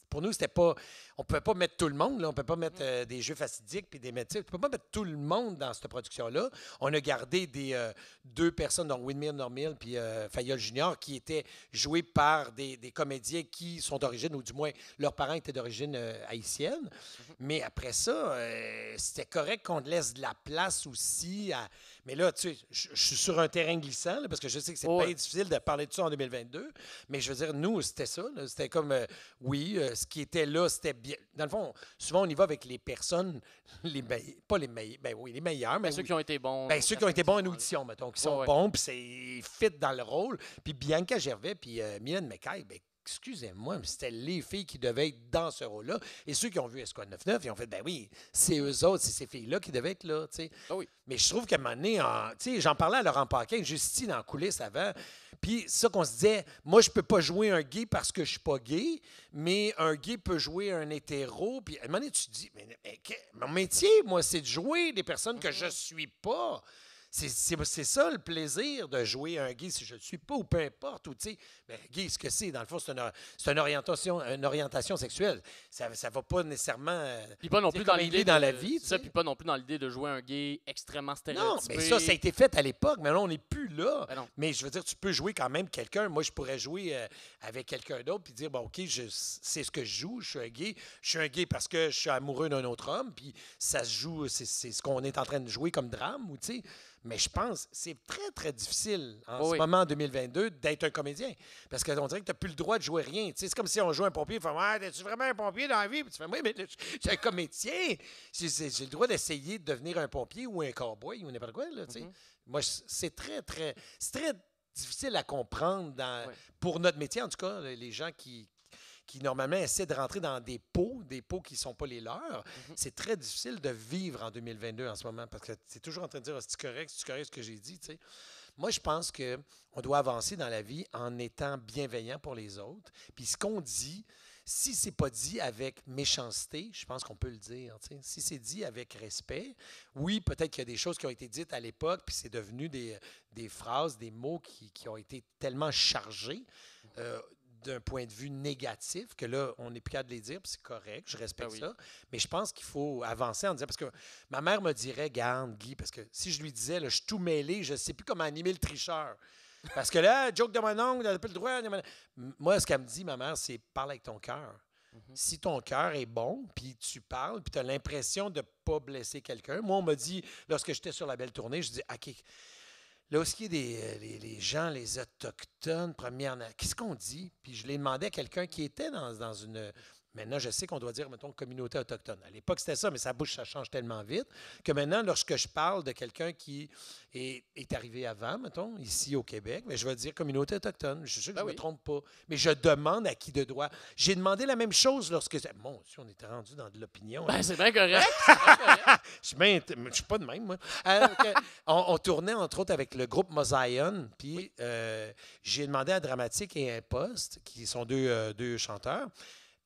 pour nous, c'était pas... On ne pouvait pas mettre tout le monde, là. On ne peut pas mettre des jeux fastidiques puis des métiers. Tu ne peux pas mettre tout le monde dans cette production-là. On a gardé 2 personnes, donc Windmill Normil puis Fayol Junior, qui étaient joués par des comédiens qui sont d'origine, ou du moins leurs parents étaient d'origine haïtienne. Mais après ça, c'était correct qu'on laisse de la place aussi à... Mais là, tu sais, je suis sur un terrain glissant, là, parce que je sais que c'est Ouais. bien difficile de parler de ça en 2022. Mais je veux dire, nous, c'était ça. Là. C'était comme, ce qui était là, c'était bien. Dans le fond, souvent, on y va avec les personnes, pas les meilleurs, ben oui, les meilleurs, mais Ben, ceux qui ont été bons. ben, ceux qui ont été bons en audition, mettons, qui sont Ouais. bons, puis c'est fit dans le rôle. Puis Bianca Gervais, puis Mylène McKay, ben, excusez-moi, mais c'était les filles qui devaient être dans ce rôle-là. Et ceux qui ont vu Escouade 99, ils ont fait, ben oui, c'est eux autres, c'est ces filles-là qui devaient être là, tu sais. Ah oui. Mais je trouve qu'à un moment donné, tu sais, j'en parlais à Laurent Paquin, juste ici dans la coulisse avant, puis ça qu'on se disait, moi, je peux pas jouer un gay parce que je suis pas gay, mais un gay peut jouer un hétéro. Puis à un moment donné, tu te dis, mais mon métier, moi, c'est de jouer des personnes que je suis pas. C'est ça le plaisir de jouer un gay si je ne le suis pas ou peu importe. Ou, tu sais, ben, gay, ce que c'est, dans le fond, c'est une orientation sexuelle. Ça ne va pas nécessairement. Puis pas non C'est plus dans comme l'idée l'idée dans la vie, c'est ça, tu sais. puis pas non plus dans l'idée de jouer un gay extrêmement Non, stéréotypé. mais ça a été fait à l'époque, mais là, on n'est plus là. Ben non. Mais je veux dire, tu peux jouer quand même quelqu'un. Moi, je pourrais jouer avec quelqu'un d'autre puis dire, bon, OK, c'est ce que je joue, je suis un gay. Je suis un gay parce que je suis amoureux d'un autre homme, puis ça se joue, c'est ce qu'on est en train de jouer comme drame, ou tu sais. Mais je pense que c'est très, très difficile en ce Oui. moment, en 2022, d'être un comédien. Parce qu'on dirait que tu n'as plus le droit de jouer rien. Tu sais, c'est comme si on joue un pompier, il fait, ouais, es-tu vraiment un pompier dans la vie? Puis tu fais, oui, mais là, je suis un comédien. J'ai le droit d'essayer de devenir un pompier ou un cowboy ou n'importe quoi, là, tu sais. Moi, c'est très difficile à comprendre Ouais. pour notre métier, en tout cas, les gens qui qui normalement essaient de rentrer dans des pots qui ne sont pas les leurs. C'est très difficile de vivre en 2022 en ce moment parce que tu es toujours en train de dire c'est correct ce que j'ai dit. T'sais. Moi, je pense qu'on doit avancer dans la vie en étant bienveillant pour les autres. Puis ce qu'on dit, si c'est pas dit avec méchanceté, je pense qu'on peut le dire. T'sais. Si c'est dit avec respect, oui, peut-être qu'il y a des choses qui ont été dites à l'époque, puis c'est devenu des phrases, des mots qui ont été tellement chargés d'un point de vue négatif que là, on n'est plus capable de les dire, puis c'est correct, je respecte ça. Mais je pense qu'il faut avancer en disant, parce que ma mère me dirait, garde, Guy, parce que si je lui disais, là, je suis tout mêlé, je ne sais plus comment animer le tricheur. Parce que là, joke de mon oncle, elle n'a plus le droit. Moi, ce qu'elle me dit, ma mère, c'est parle avec ton cœur. Si ton cœur est bon, puis tu parles, puis tu as l'impression de ne pas blesser quelqu'un. Moi, on m'a dit, lorsque j'étais sur la belle tournée, je dis, OK, là, ce qui est les gens, les Autochtones, qu'est-ce qu'on dit? Puis je l'ai demandé à quelqu'un qui était dans une... Maintenant, je sais qu'on doit dire, mettons, communauté autochtone. À l'époque, c'était ça, mais sa bouche, ça change tellement vite que maintenant, lorsque je parle de quelqu'un qui est arrivé avant, mettons, ici au Québec, mais je vais dire communauté autochtone. Je suis sûr que je ne me trompe pas. Mais je demande à qui de droit. J'ai demandé la même chose lorsque... Mon Dieu, on était rendu dans de l'opinion. Ben, c'est bien correct. Je ne suis pas de même, moi. On tournait, entre autres, avec le groupe Mosaïon, puis j'ai demandé à Dramatique et Impost, qui sont deux chanteurs.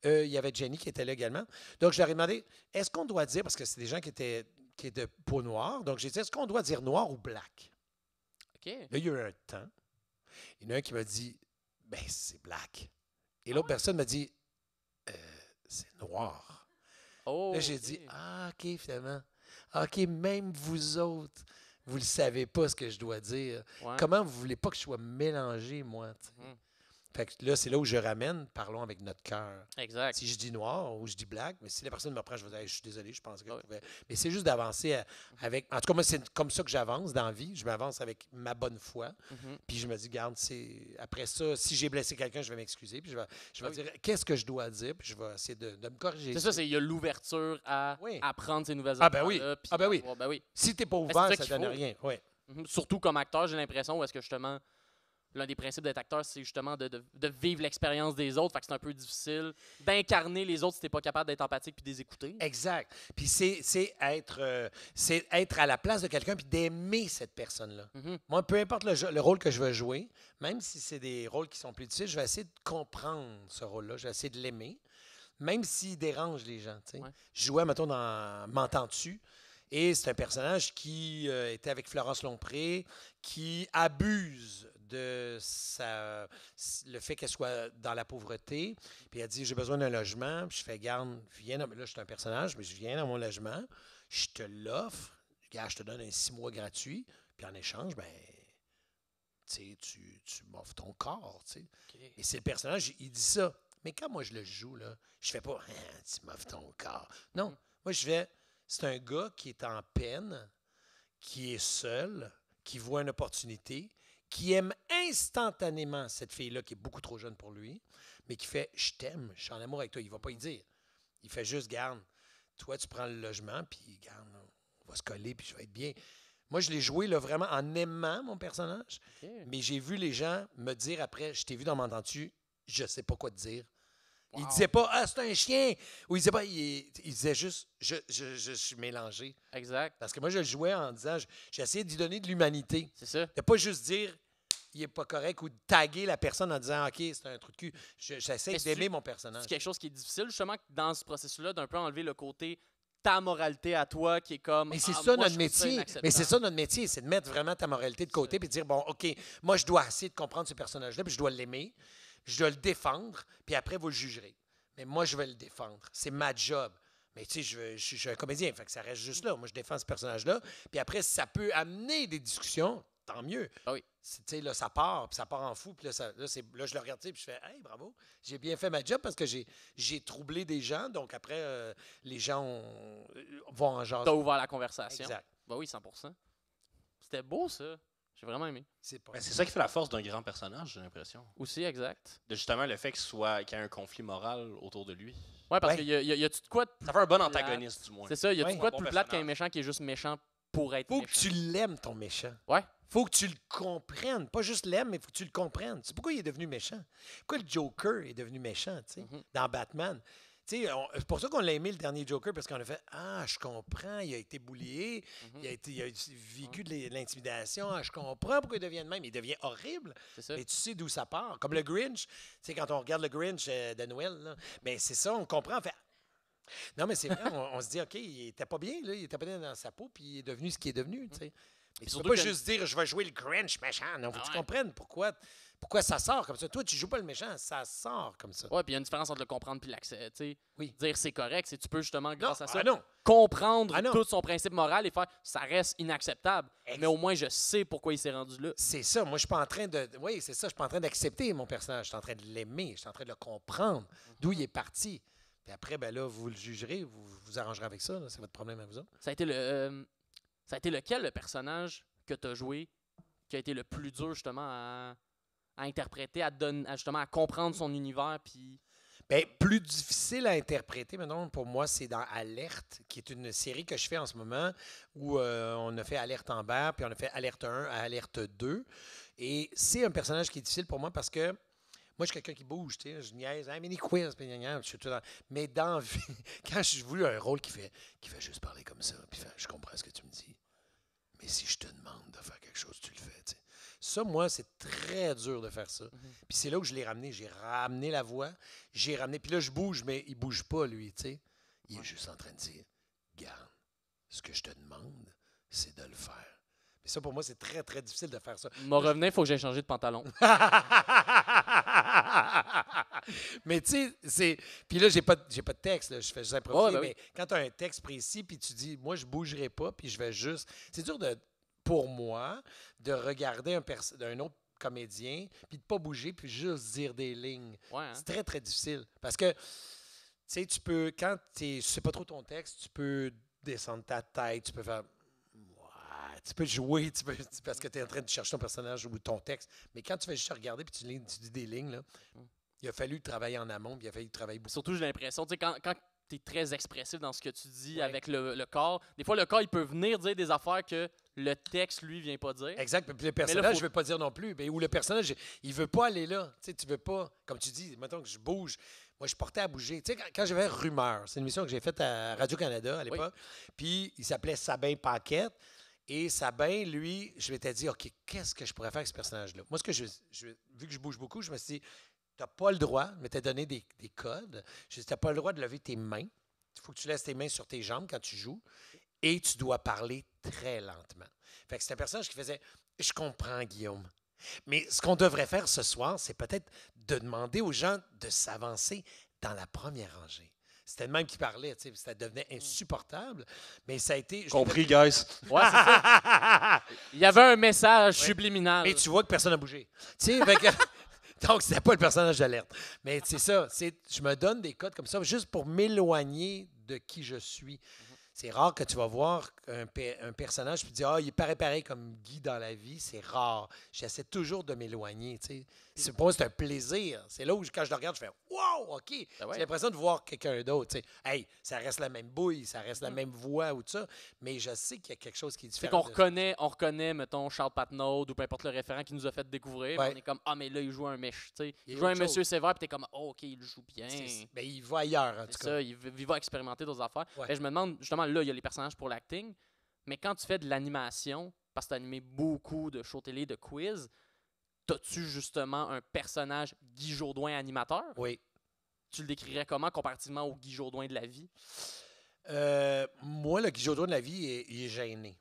Il y avait Jenny qui était là également. Donc, je leur ai demandé, est-ce qu'on doit dire, parce que c'est des gens qui étaient de peau noire, donc j'ai dit, est-ce qu'on doit dire noir ou black? OK. Là, il y a eu un temps. Il y en a un qui m'a dit, ben c'est black. Et l'autre personne m'a dit, c'est noir. Oh, là, j'ai dit, OK, finalement. OK, même vous autres, vous ne le savez pas ce que je dois dire. Ouais. Comment vous ne voulez pas que je sois mélangé, moi? Fait que là, c'est là où je ramène, parlons avec notre cœur. Exact. Si je dis noir ou je dis black, mais si la personne me reprend, je vais dire, hey, je suis désolé, je pense que je pouvais. Mais c'est juste d'avancer avec. En tout cas, moi, c'est comme ça que j'avance dans la vie. Je m'avance avec ma bonne foi. Puis je me dis, garde, après ça, si j'ai blessé quelqu'un, je vais m'excuser. Puis je vais dire, qu'est-ce que je dois dire? Puis je vais essayer de me corriger. C'est ça, il y a l'ouverture à apprendre ces nouvelles affaires. Ben oui. Si tu n'es pas ouvert, ça ne donne faut. rien. Ouais. Surtout comme acteur, j'ai l'impression, où est-ce que justement. L'un des principes d'être acteur, c'est justement de vivre l'expérience des autres. Fait que c'est un peu difficile d'incarner les autres si tu n'es pas capable d'être empathique puis de les écouter. Exact. Puis c'est être à la place de quelqu'un puis d'aimer cette personne-là. Moi, peu importe le rôle que je veux jouer, même si c'est des rôles qui sont plus difficiles, je vais essayer de comprendre ce rôle-là. Je vais essayer de l'aimer, même s'il dérange les gens. Ouais. Je jouais, mettons, dans M'entends-tu? Et c'est un personnage qui était avec Florence Lompré, qui abuse de le fait qu'elle soit dans la pauvreté. Puis elle dit, j'ai besoin d'un logement. Puis je fais, garde, viens. Là, je suis un personnage, mais je viens dans mon logement. Je te l'offre. Regarde, je te donne un 6 mois gratuit. Puis en échange, ben, tu m'offres ton corps. Okay. Et c'est le personnage, il dit ça. Mais quand moi je le joue, là, je fais pas, tu m'offres ton corps. Non, moi je fais, c'est un gars qui est en peine, qui est seul, qui voit une opportunité, qui aime instantanément cette fille-là qui est beaucoup trop jeune pour lui, mais qui fait « Je t'aime, je suis en amour avec toi ». Il ne va pas y dire. Il fait juste « Garde, toi, tu prends le logement, puis garde, on va se coller, puis je vais être bien ». Moi, je l'ai joué là, vraiment en aimant mon personnage, mais j'ai vu les gens me dire après « Je t'ai vu dans M'entends-tu, je ne sais pas quoi te dire ». Wow. Il ne disait pas « Ah, c'est un chien ». Ou il disait pas, il disait juste « Je suis mélangé ». Exact. Parce que moi, je le jouais en disant « J'ai essayé d'y donner de l'humanité ». C'est ça. De pas juste dire « Il n'est pas correct » ou de taguer la personne en disant « OK, c'est un trou de cul ». J'essaie d'aimer mon personnage. C'est quelque chose qui est difficile, justement, dans ce processus-là, d'un peu enlever le côté ta moralité à toi qui est comme... Mais c'est ça notre métier. Mais c'est ça notre métier, c'est de mettre vraiment ta moralité de côté et de dire « Bon, OK, moi, je dois essayer de comprendre ce personnage-là puis je dois l'aimer. » Je dois le défendre, puis après, vous le jugerez. Mais moi, je vais le défendre. C'est ma job. Mais tu sais, je suis un comédien, fait que ça reste juste là. Moi, je défends ce personnage-là. Puis après, si ça peut amener des discussions, tant mieux. Ah oui. Tu sais, là, ça part, puis ça part en fou. Puis là, je le regarde, puis je fais « Hey, bravo, j'ai bien fait ma job parce que j'ai troublé des gens. » Donc après, les gens vont en jaser. T'as ouvert la conversation. Exact. Ben oui, 100%. C'était beau, ça. J'ai vraiment aimé. C'est ça qui fait la force d'un grand personnage, j'ai l'impression. Aussi, exact. De justement le fait qu'il y ait un conflit moral autour de lui. Ouais, parce qu'il y a tout de quoi. Ça fait un bon antagoniste, du moins. C'est ça, il y a tout de quoi de bon plus plate qu'un méchant qui est juste méchant pour être Faut méchant. que tu l'aimes, ton méchant. Ouais. faut que tu le comprennes. Pas juste l'aimes, mais il faut que tu le comprennes. C'est pourquoi il est devenu méchant. Pourquoi le Joker est devenu méchant, tu sais, dans Batman. Tu sais, c'est pour ça qu'on l'a aimé, le dernier Joker, parce qu'on a fait « Ah, je comprends, il a été bullié, il a vécu de l'intimidation, ah, je comprends pourquoi il devient de même. Il devient horrible, C'est ça. mais tu sais d'où ça part. » Comme le Grinch, tu sais, quand on regarde le Grinch de Noël, là, ben c'est ça, on comprend. On fait « Non, mais c'est vrai, on se dit, OK, il était pas bien, là, il était pas bien dans sa peau, puis il est devenu ce qu'il est devenu, tu sais. Mais tu peux pas juste dire « Je vais jouer le Grinch méchant. » Non, faut que tu comprennes pourquoi ça sort comme ça. Toi, tu joues pas le méchant, ça sort comme ça. Ouais, puis il y a une différence entre le comprendre puis l'accepter. Oui. Dire c'est correct, c'est tu peux justement, grâce à ça, non. comprendre Ah non. tout son principe moral et faire ça reste inacceptable. Ex- Mais au moins, je sais pourquoi il s'est rendu là. C'est ça. Moi, je suis pas en train de. Oui, c'est ça. Je suis pas en train d'accepter mon personnage. Je suis en train de l'aimer. Je suis en train de le comprendre. D'où il est parti. Puis après, ben là, vous le jugerez, vous vous arrangerez avec ça. Là. C'est votre problème à vous autres. Ça a été lequel le personnage que tu as joué qui a été le plus dur justement à interpréter, justement à comprendre son univers puis Bien, plus difficile à interpréter, maintenant, pour moi, c'est dans Alerte, qui est une série que je fais en ce moment, où on a fait Alerte Amber, puis on a fait Alerte 1 à Alerte 2. Et c'est un personnage qui est difficile pour moi parce que moi, je suis quelqu'un qui bouge, tu sais, je niaise, hein, mini quiz, puis je suis tout dans... Mais dans la vie, quand je voulais un rôle qui fait juste parler comme ça, puis je comprends ce que tu me dis, mais si je te demande de faire quelque chose, tu le fais, tu sais. Ça, moi, c'est très dur de faire ça. Puis c'est là où je l'ai ramené. J'ai ramené la voix, j'ai ramené... Puis là, je bouge, mais il bouge pas, lui, tu sais. Il est juste en train de dire, garde, ce que je te demande, c'est de le faire. Mais ça, pour moi, c'est très, très difficile de faire ça. m'a revenu, il faut que j'aille changer de pantalon. Mais tu sais, c'est... Puis là, j'ai pas de texte, là, je fais juste improviser, Ouais, ben mais quand tu as un texte précis, puis tu dis, moi, je bougerai pas, puis je vais juste... C'est dur pour moi de regarder un autre comédien, puis de pas bouger, puis juste dire des lignes. Ouais, hein? C'est très, très difficile. Parce que, tu sais, tu peux, quand tu sais pas trop ton texte, tu peux descendre ta tête, tu peux faire... Ouais, tu peux jouer, parce que tu es en train de chercher ton personnage ou ton texte. Mais quand tu fais juste regarder, puis tu dis des lignes, là, il a fallu travailler en amont, puis il a fallu travailler beaucoup. Surtout, j'ai l'impression, tu sais, quand tu es très expressif dans ce que tu dis Ouais. avec le corps, des fois, le corps, il peut venir dire des affaires que le texte, lui, vient pas dire. Exact. Puis le personnage, faut- je ne veux pas dire non plus. Ou le personnage, il veut pas aller là. Tu sais, tu veux pas, comme tu dis, mettons que je bouge. Moi, je portais à bouger. Tu sais, quand j'avais Rumeur, c'est une émission que j'ai faite à Radio-Canada à l'époque. Puis il s'appelait Sabin Paquette. Et Sabin, lui, je m'étais dit, OK, qu'est-ce que je pourrais faire avec ce personnage-là? Moi, vu que je bouge beaucoup, je me suis dit, tu n'as pas le droit, je m'étais donné des codes. Je dis, tu n'as pas le droit de lever tes mains. Il faut que tu laisses tes mains sur tes jambes quand tu joues. Et tu dois parler très lentement. Fait que c'est un personnage qui faisait, je comprends, Guillaume. Mais ce qu'on devrait faire ce soir, c'est peut-être de demander aux gens de s'avancer dans la première rangée. C'était le même qui parlait, tu sais, ça devenait insupportable. Mais ça a été... Compris, guys. Ouais, c'est ça. Il y avait un message subliminal. Mais tu vois que personne n'a bougé. Tu sais, fait que- donc, c'était pas le personnage d'Alerte. Mais c'est ça, je me donne des codes comme ça juste pour m'éloigner de qui je suis. C'est rare que tu vas voir un personnage et tu dis « Ah, il paraît pareil comme Guy dans la vie. » C'est rare. J'essaie toujours de m'éloigner. Tu sais. Pour moi, c'est un plaisir. C'est là où, quand je le regarde, je fais « Wow, OK! Ben ouais. J'ai l'impression de voir quelqu'un d'autre. Tu sais. Hey, ça reste la même bouille, ça reste la même voix ou tout ça. Mais je sais qu'il y a quelque chose qui est C'est différent. qu'on de- reconnaît, mettons, Charles Patnaud ou peu importe le référent qui nous a fait découvrir. Ouais. On est comme, ah, mais là, il joue un mèche. Tu sais. Il y Il a joue un autre monsieur chose. sévère, puis t'es comme, oh, OK, il joue bien. Ben, il va ailleurs, en tout C'est cas. ça, il va expérimenter d'autres affaires. Ouais. Et je me demande, justement, là, il y a les personnages pour l'acting, mais quand tu fais de l'animation, parce que tu as animé beaucoup de shows télé, de quiz, t'as-tu justement un personnage Guy Jourdouin animateur? Oui. Tu le décrirais comment comparativement au Guy Jourdouin de la vie? Moi, le Guy Jourdouin de la vie, il est gêné.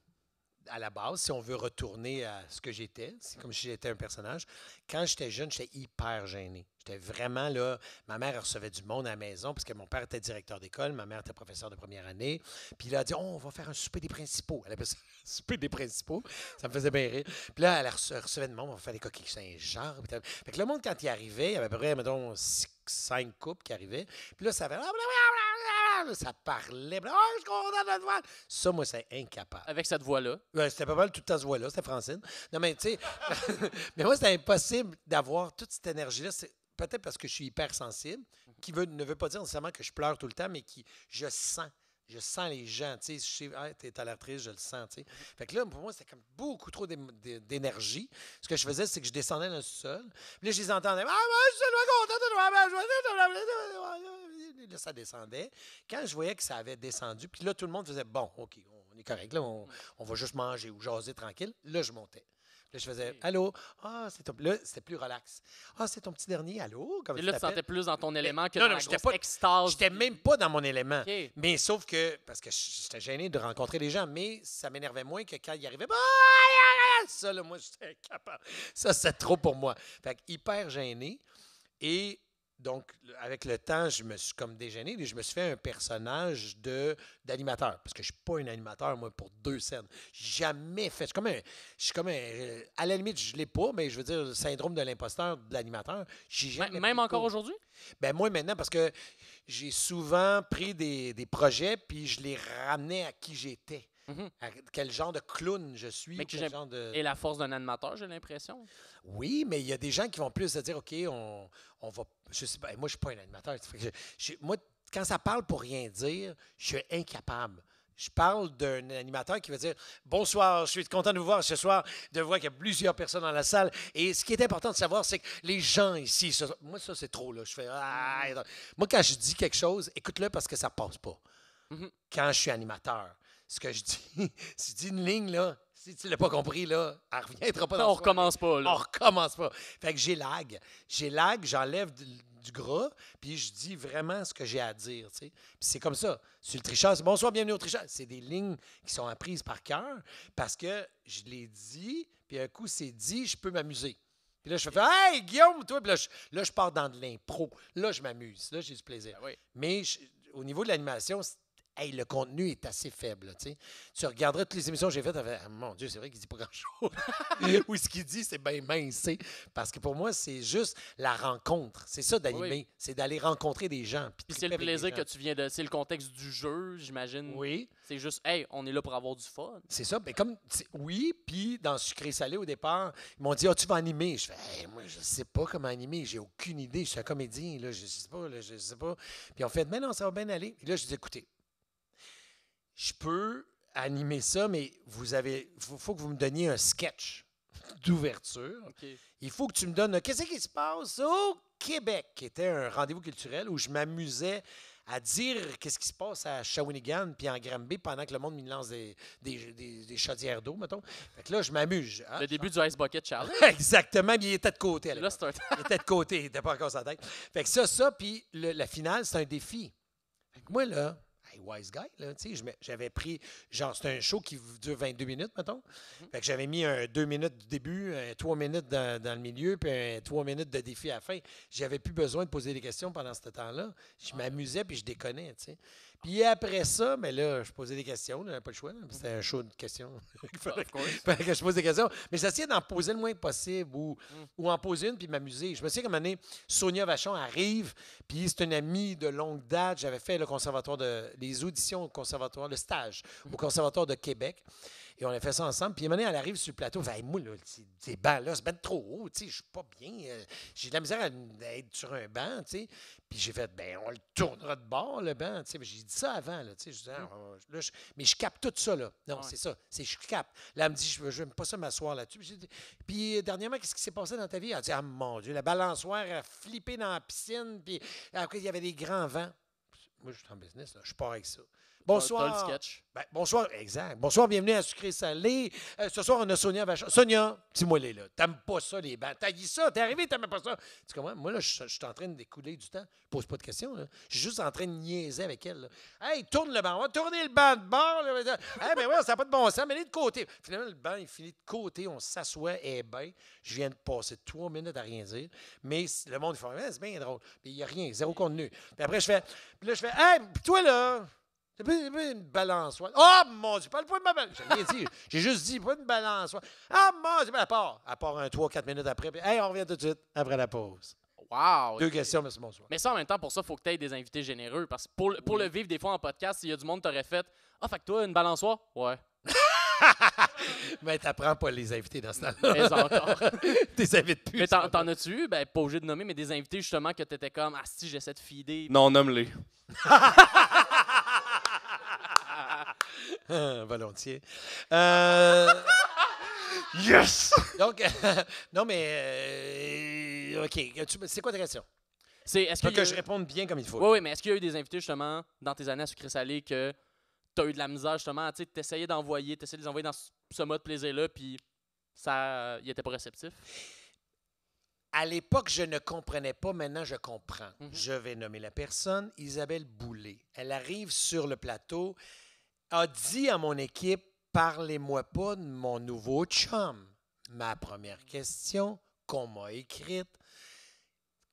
À la base, si on veut retourner à ce que j'étais, c'est comme si j'étais un personnage. Quand j'étais jeune, j'étais hyper gêné. J'étais vraiment là. Ma mère elle recevait du monde à la maison parce que mon père était directeur d'école, ma mère était professeure de première année. Puis là, elle a dit, oh, on va faire un souper des principaux. Elle appelait ça un souper des principaux. Ça me faisait bien rire. Puis là, elle recevait du monde, on va faire des coquilles Saint-Jean. Fait que le monde, quand il arrivait, il y avait à peu près, mettons, 5 couples qui arrivaient. Puis là, ça fait... Ça parlait. Oh, je suis content de te voir. Ça, moi, c'est incapable. Avec cette voix-là. Ouais, c'était pas mal tout le temps ce voix-là, c'était Francine. Non, mais tu sais, mais moi, c'était impossible d'avoir toute cette énergie-là. C'est peut-être parce que je suis hypersensible, qui ne veut pas dire nécessairement que je pleure tout le temps, mais je sens Je sens les gens, tu sais, t'es à l'air triste, je le sens, tu sais. Fait que là, pour moi, c'était comme beaucoup trop d'énergie. Ce que je faisais, c'est que je descendais dans le sol. Puis là, je les entendais. Ah, moi, je suis tellement content. Là, ça descendait. Quand je voyais que ça avait descendu, puis là, tout le monde faisait, bon, OK, on est correct, là, on va juste manger ou jaser tranquille. Là, je montais. Là, je faisais allô, c'est ton. Là, c'était plus relax. C'est ton petit dernier, allô. Et là, tu te sentais plus dans ton élément que non, dans la j'étais grosse extase. J'étais même pas dans mon élément. OK. Mais sauf que, parce que j'étais gêné de rencontrer les gens, mais ça m'énervait moins que quand il arrivait. Ça, là, moi, j'étais incapable. Ça, c'est trop pour moi. Fait que hyper gêné. Et donc, avec le temps, je me suis comme dégêné et je me suis fait un personnage d'animateur. Parce que je ne suis pas un animateur, moi, pour 2 scènes. Jamais fait. Je suis comme un. À la limite, je ne l'ai pas, mais je veux dire, le syndrome de l'imposteur de l'animateur. Même encore aujourd'hui? Ben moi, maintenant, parce que j'ai souvent pris des projets puis je les ramenais à qui j'étais. À quel genre de clown je suis. Mais quel genre de... Et la force d'un animateur, j'ai l'impression. Oui, mais il y a des gens qui vont plus se dire, OK, on va... Je sais pas, moi, je ne suis pas un animateur. Moi, quand ça parle pour rien dire, je suis incapable. Je parle d'un animateur qui va dire « Bonsoir, je suis content de vous voir ce soir, de voir qu'il y a plusieurs personnes dans la salle. » Et ce qui est important de savoir, c'est que les gens ici... Moi, ça, c'est trop, là. Je fais « Moi, quand je dis quelque chose, écoute-le parce que ça passe pas. Quand je suis animateur. Ce que je dis, si tu dis une ligne, là, si tu ne l'as pas compris, là, elle ne reviendra pas dans On recommence pas, là. On recommence pas. Fait que j'ai lag. J'enlève du gras, puis je dis vraiment ce que j'ai à dire, tu sais. Puis c'est comme ça. Sur le tricheur, c'est « Bonsoir, bienvenue au tricheur ». C'est des lignes qui sont apprises par cœur parce que je l'ai dit, puis un coup, c'est dit, je peux m'amuser. Puis là, je fais « Hey, Guillaume, toi! » Puis là, je pars dans de l'impro. Là, je m'amuse. Là, j'ai du plaisir. Ben oui. Mais au niveau de l'animation, hey, le contenu est assez faible. Là, tu regarderas toutes les émissions que j'ai faites, tu vas mon Dieu, c'est vrai qu'il ne dit pas grand-chose. Ou ce qu'il dit, c'est bien mince. Parce que pour moi, c'est juste la rencontre. C'est ça d'animer. Oui. C'est d'aller rencontrer des gens. Puis c'est le plaisir que tu viens de. C'est le contexte du jeu, j'imagine. Oui. C'est juste, hey, on est là pour avoir du fun. C'est ça. Mais oui, puis dans Sucré-Salé, au départ, ils m'ont dit tu vas animer. Je fais hey, moi, je sais pas comment animer. J'ai aucune idée. Je suis un comédien. Là, je sais pas. Je sais pas. Puis on fait mais non, ça va bien aller. Puis là, je dis écoutez, je peux animer ça, mais faut que vous me donniez un sketch d'ouverture. Okay. Il faut que tu me donnes qu'est-ce qui se passe au Québec, qui était un rendez-vous culturel où je m'amusais à dire qu'est-ce qui se passe à Shawinigan puis en Granby pendant que le monde me lance des chaudières d'eau, mettons. Fait que là, je m'amuse. Le début du Ice Bucket Challenge. Exactement, mais il était de côté. Là, c'est un... Il était de côté, il n'était pas encore sa tête. Fait que ça, puis la finale, c'est un défi. Fait que moi, là, wise guy, là, tu sais, j'avais pris, genre, c'était un show qui dure 22 minutes, mettons. Fait que j'avais mis 2 minutes du début, 3 minutes dans le milieu, puis 3 minutes de défi à la fin. J'avais plus besoin de poser des questions pendant ce temps-là. Je m'amusais, puis je déconnais, tu sais. Puis après ça, mais là, je posais des questions, j'avais pas le choix. C'était un show de questions. Il fallait que je pose des questions. Mais j'essayais d'en poser le moins possible ou en poser une puis m'amuser. Je me souviens qu'à un moment donné, Sonia Vachon arrive, puis c'est une amie de longue date. J'avais fait les auditions au conservatoire, le stage au Conservatoire de Québec. Et on a fait ça ensemble. Puis à un moment donné, elle arrive sur le plateau. Elle fait, moi, là, ces bancs-là, c'est bien trop haut. Je suis pas bien. J'ai de la misère à être sur un banc. T'sais. Puis j'ai fait, on le tournera de bord, le banc. J'ai dit ça avant. Là, mais je capte tout ça. Là. Non, c'est ça. Je capte. Là, elle me dit, je n'aime pas ça m'asseoir là-dessus. Puis dernièrement, qu'est-ce qui s'est passé dans ta vie? Elle a dit, ah mon Dieu, la balançoire a flippé dans la piscine. Puis après, il y avait des grands vents. Moi, je suis en business. Là. Je pars avec ça. Bonsoir. T'as le sketch. Bonsoir, exact. Bonsoir, bienvenue à Sucré-Salé. Ce soir, on a Sonia Vachon. Sonia, dis-moi là. T'aimes pas ça, les bancs. T'as dit ça, t'es arrivé, t'aimes pas ça. Tu comprends? Moi, là, je suis en train d'écouler du temps. Je pose pas de questions, là. Je suis juste en train de niaiser avec elle, là. Hey, tourne le banc. On va tourner le banc de bord. Là. Hey, mais ouais, ça n'a pas de bon sens. Mets-les de côté. Finalement, le banc, il finit de côté. On s'assoit. Eh bien, je viens de passer 3 minutes à rien dire. Mais le monde, il fait, c'est bien drôle. Puis il n'y a rien, zéro contenu. Puis après, je fais, hey, toi, là. C'est pas une balançoire. Oh mon Dieu, parle pas de ma balançoire. J'ai rien dit. J'ai juste dit, pas une balançoire. Ah mon Dieu, elle part 3-4 minutes après. Puis, hey, on revient tout de suite après la pause. Wow! 2 questions, merci, bonsoir. Mais ça, en même temps, pour ça, il faut que tu aies des invités généreux. Parce que pour le vivre, des fois, en podcast, s'il y a du monde qui t'aurait fait « Ah, fait que toi, une balançoire? » Ouais. Mais t'apprends pas les invités dans ce temps-là. Mais encore. T'es invites plus. Mais t'en as-tu eu? Ben, pas obligé de nommer, mais des invités, justement, que t'étais comme « Ah, si, j'essaie de feeder. » Non, nomme-les. Volontiers. Yes! Donc, non, mais... OK. C'est quoi ta question? Est-ce Faut qu'il y a que je réponde bien comme il faut. Oui, oui, mais est-ce qu'il y a eu des invités, justement, dans tes années à Sucré Salé que tu as eu de la misère, justement, tu sais, t'essayais d'envoyer, t'essayais de les envoyer dans ce mode plaisir-là, puis ça, il était pas réceptif? À l'époque, je ne comprenais pas. Maintenant, je comprends. Mhm. Je vais nommer la personne, Isabelle Boulay. Elle arrive sur le plateau, a dit à mon équipe, parlez-moi pas de mon nouveau chum. Ma première question qu'on m'a écrite,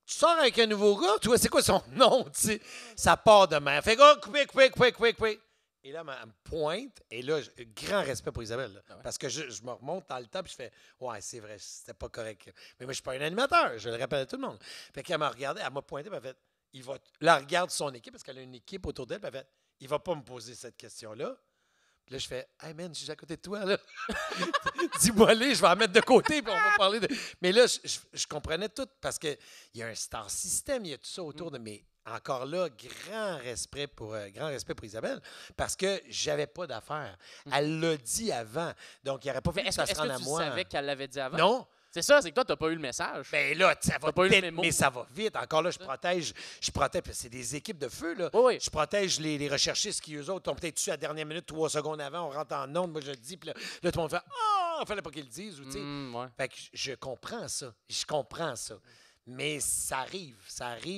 tu sors avec un nouveau gars, toi, c'est quoi son nom, tu sais? Ça part de même. Fait que, coupé. Et là, elle me pointe, et là, grand respect pour Isabelle, là, parce que je me remonte dans le temps, puis je fais, ouais, c'est vrai, c'était pas correct. Mais moi, je suis pas un animateur, je le rappelle à tout le monde. Fait qu'elle m'a regardé, elle m'a pointé, puis elle a fait, là, elle regarde son équipe, parce qu'elle a une équipe autour d'elle, puis elle a fait, il va pas me poser cette question-là. Puis là, je fais, hey man, je suis à côté de toi, là. Dis-moi, je vais la mettre de côté, puis on va parler de. Mais là, je comprenais tout, parce qu'il y a un star system, il y a tout ça autour de. Mais encore là, grand respect pour Isabelle, parce que j'avais pas d'affaires. Elle l'a dit avant, donc il n'y aurait pas Mais fallu que est-ce ça que, se rende à tu moi. savais qu'elle l'avait dit avant? Non. C'est ça, c'est que toi, t'as pas eu le message. Ben là, ça va T'as pas eu le vite, mémo. mais ça va vite. Encore là, je protège, c'est des équipes de feu, là. Oui, oui. Je protège les recherchistes qui, eux autres, ont peut-être tué à la dernière minute, 3 secondes avant, on rentre en onde, moi je le dis, puis là, tout le monde fait « Ah, il fallait pas qu'ils le disent », ou tu sais. Ouais. Fait que je comprends ça. Mais ça arrive,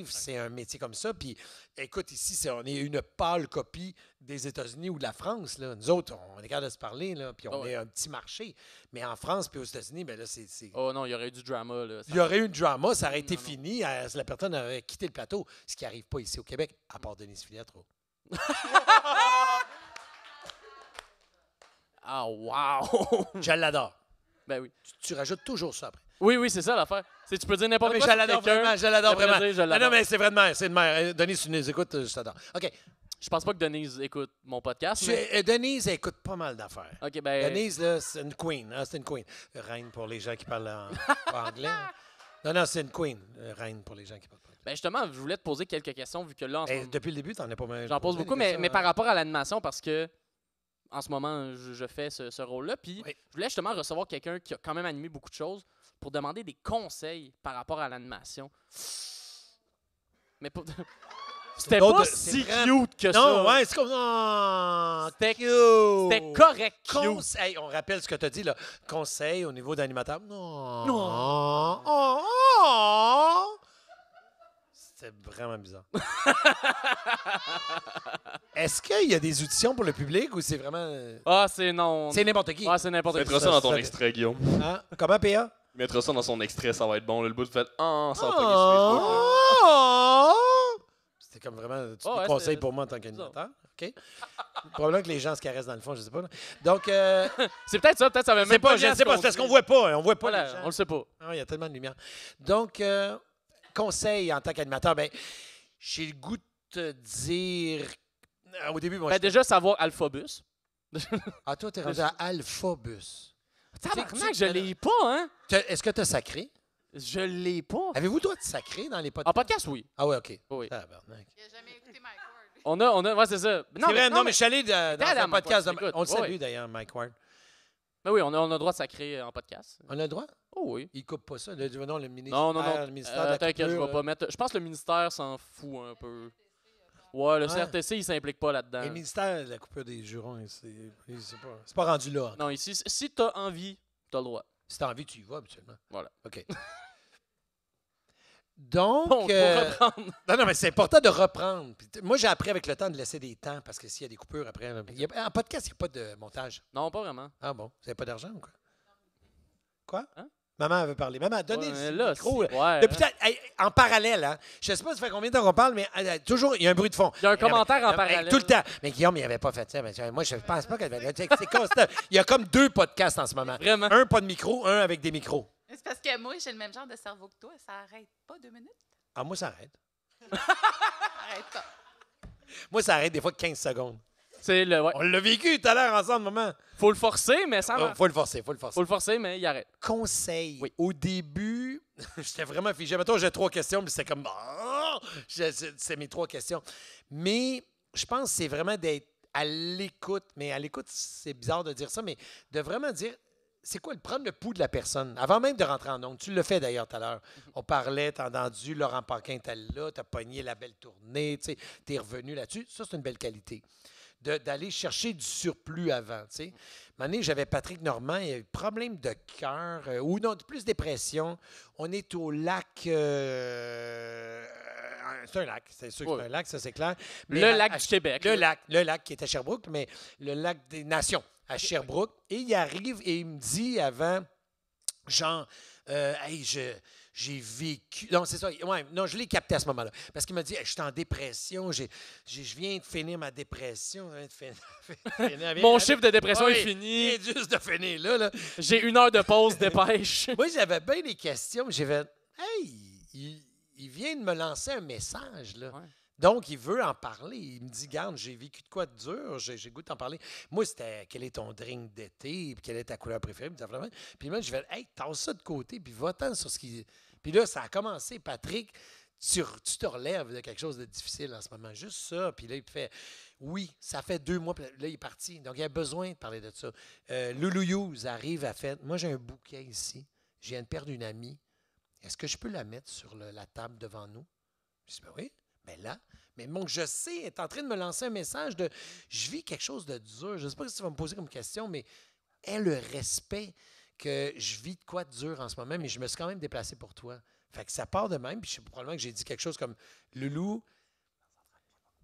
c'est un métier comme ça. Puis, écoute, ici, on est une pâle copie des États-Unis ou de la France. Là. Nous autres, on est capable de se parler, là, puis on est un petit marché. Mais en France puis aux États-Unis, ben là, c'est... Oh non, il y aurait eu du drama, là. Il y aurait eu un drama, ça aurait été fini, la personne aurait quitté le plateau, ce qui n'arrive pas ici au Québec, à part Denise Filiatro. Ah, wow! Je l'adore. Ben oui. Tu rajoutes toujours ça après. Oui, c'est ça l'affaire. Tu peux dire n'importe Mais quoi. je l'adore vraiment, je l'adore j'aimerais vraiment. dire, je Ah l'adore. non, mais c'est vraiment, c'est de mère. Denise, tu nous écoutes, je t'adore. OK. Je pense pas que Denise écoute mon podcast. Mais... Denise, elle écoute pas mal d'affaires. OK, ben. Denise, là, c'est une queen. Hein, c'est une queen. Reine pour les gens qui parlent pas anglais. Hein. Non, c'est une queen. Reine pour les gens qui parlent pas anglais. Ben justement, je voulais te poser quelques questions vu que là, en ce moment, Depuis le début, tu n'en as pas mal. j'en pose posé beaucoup, des mais questions, par hein. rapport à l'animation, parce que en ce moment, je fais ce rôle-là. Puis Oui. je voulais justement recevoir quelqu'un qui a quand même animé beaucoup de choses pour demander des conseils par rapport à l'animation. Mais pour... C'était d'autres- pas c'est si vraiment- cute que Non, ça. ouais, c'est comme. Non, C'était- cute. C'était correct cute. Conseil, on rappelle ce que tu as dit, là. Conseil au niveau d'animateur. Non. Non. Oh. C'était vraiment bizarre. Est-ce qu'il y a des auditions pour le public ou c'est vraiment. Ah, c'est non. C'est n'importe qui. Ah, c'est n'importe Mettra qui. ça dans ton ça- extrait, Guillaume. Hein? Comment, PA? Mettra ça dans son extrait, ça va être bon. Là, le bout de fait Ah, ça va pas sur Facebook. là. Oh! C'était comme vraiment. Tu Oh, ouais, des conseils c'était- pour moi en tant qu'animateur. OK? Probablement que les gens se caressent dans le fond, je sais pas. Là. Donc, C'est peut-être ça va même je sais pas, bien je sais pas, c'est parce qu'on voit pas. On voit pas Voilà, les gens. on le sait pas. Ah, il y a tellement de lumière. Donc, conseil en tant qu'animateur, ben, j'ai le goût de te dire. Au début, moi, Ben, déjà, savoir Alphobus. Ah, toi, t'es rendu à Alphobus. Tabarnak, je l'ai pas, hein? Est-ce que tu as sacré? Je l'ai pas. Avez-vous droit de sacrer dans les En podcasts? podcast, oui. Ah, ouais, OK. Oui. Tabarnak. Il a jamais écouté Mike Ward. On a, ouais, c'est ça. C'est vrai, non, mais je suis allé dans allé à un podcast. Mike Ward, On le écoute. salue Ouais. d'ailleurs, Mike Ward. Ben oui, on a le droit de sacrer en podcast. On a le droit? Oh oui. Il coupe pas ça. Non, le ministère. Non, non, non. Le ministère de la T'inquiète, je Culture, vais pas mettre. Je pense que le ministère s'en fout un peu. Ouais, le Ouais. CRTC, il s'implique pas là-dedans. Le ministère de la coupure des jurons, c'est pas rendu là. Non, ici, si t'as envie, t'as le droit. Si t'as envie, tu y vas habituellement. Voilà. OK. Donc, Bon, pour reprendre. non, mais c'est important de reprendre. Puis, moi, j'ai appris avec le temps de laisser des temps parce que s'il y a des coupures après. Là, en podcast, il n'y a pas de montage. Non, pas vraiment. Ah bon? Vous n'avez pas d'argent ou quoi? Quoi? Hein? Maman veut parler. Maman, donnez Ouais, le là, micro. si, ouais, Depuis hein. en parallèle, hein? Je ne sais pas ça fait combien de temps qu'on parle, mais toujours, il y a un bruit de fond. Il y a un commentaire en Mais parallèle. tout le temps. Mais Guillaume, il n'avait pas fait ça. Mais moi, je ne pense pas qu'elle avait. C'est constant. Il y a comme 2 podcasts en ce moment. Vraiment. Un pas de micro, un avec des micros. Mais c'est parce que moi, j'ai le même genre de cerveau que toi. Ça arrête pas 2 minutes. Ah, moi, ça arrête. Ça arrête pas. Moi, ça arrête des fois 15 secondes. C'est le. Ouais. On l'a vécu tout à l'heure ensemble, maman. Faut le forcer, mais ça va. Faut le forcer, faut le forcer. Faut le forcer, mais il arrête. Conseil. Oui. Au début, j'étais vraiment figé. Mettons, j'ai 3 questions, puis c'était comme... C'est mes 3 questions. Mais je pense que c'est vraiment d'être à l'écoute, mais à l'écoute, c'est bizarre de dire ça, mais de vraiment dire, c'est quoi, prendre le pouls de la personne, avant même de rentrer en ondes. Tu le fais d'ailleurs tout à l'heure. On parlait, t'as entendu, Laurent Paquin était là, t'as pogné la belle tournée, tu sais, t'es revenu là-dessus. Ça, c'est une belle qualité. D'aller chercher du surplus avant, tu sais. À un moment donné, j'avais Patrick Normand, il a eu problème de cœur, ou non, plus dépression. On est au lac... c'est un lac, c'est sûr que c'est un lac, ça c'est clair. Mais Le lac du Québec. Le lac qui est à Sherbrooke, mais le lac des Nations à Sherbrooke. Et il arrive et il me dit avant, genre, hey, j'ai vécu. Non, c'est ça. Ouais, non, je l'ai capté à ce moment-là. Parce qu'il m'a dit, hey, je suis en dépression. Je viens de finir ma dépression. Mon chiffre de dépression Oui, est fini. il vient juste de finir là. J'ai 1 heure de pause, dépêche. Moi, j'avais bien des questions. J'ai fait, hey, il vient de me lancer un message, là. Ouais. Donc, il veut en parler. Il me dit, garde, j'ai vécu de quoi de dur, j'ai le goût de t'en parler. Moi, c'était, quel est ton drink d'été, puis quelle est ta couleur préférée, puis moi, je vais, hey, tasse ça de côté, puis va-t'en sur ce qui... Puis là, ça a commencé, Patrick, tu te relèves de quelque chose de difficile en ce moment, juste ça. Puis là, il fait, oui, ça fait 2 mois, puis là, il est parti. Donc, il a besoin de parler de ça. Loulou Hughes arrive à faire, moi, j'ai un bouquet ici, je viens de perdre une amie. Est-ce que je peux la mettre sur la table devant nous? Je dis, ben oui. Mais là, mais mon je sais, est en train de me lancer un message de je vis quelque chose de dur. Je ne sais pas ce que tu vas me poser comme question, mais aie le respect que je vis de quoi de dur en ce moment, mais je me suis quand même déplacé pour toi. Fait que ça part de même, puis probablement que j'ai dit quelque chose comme Loulou,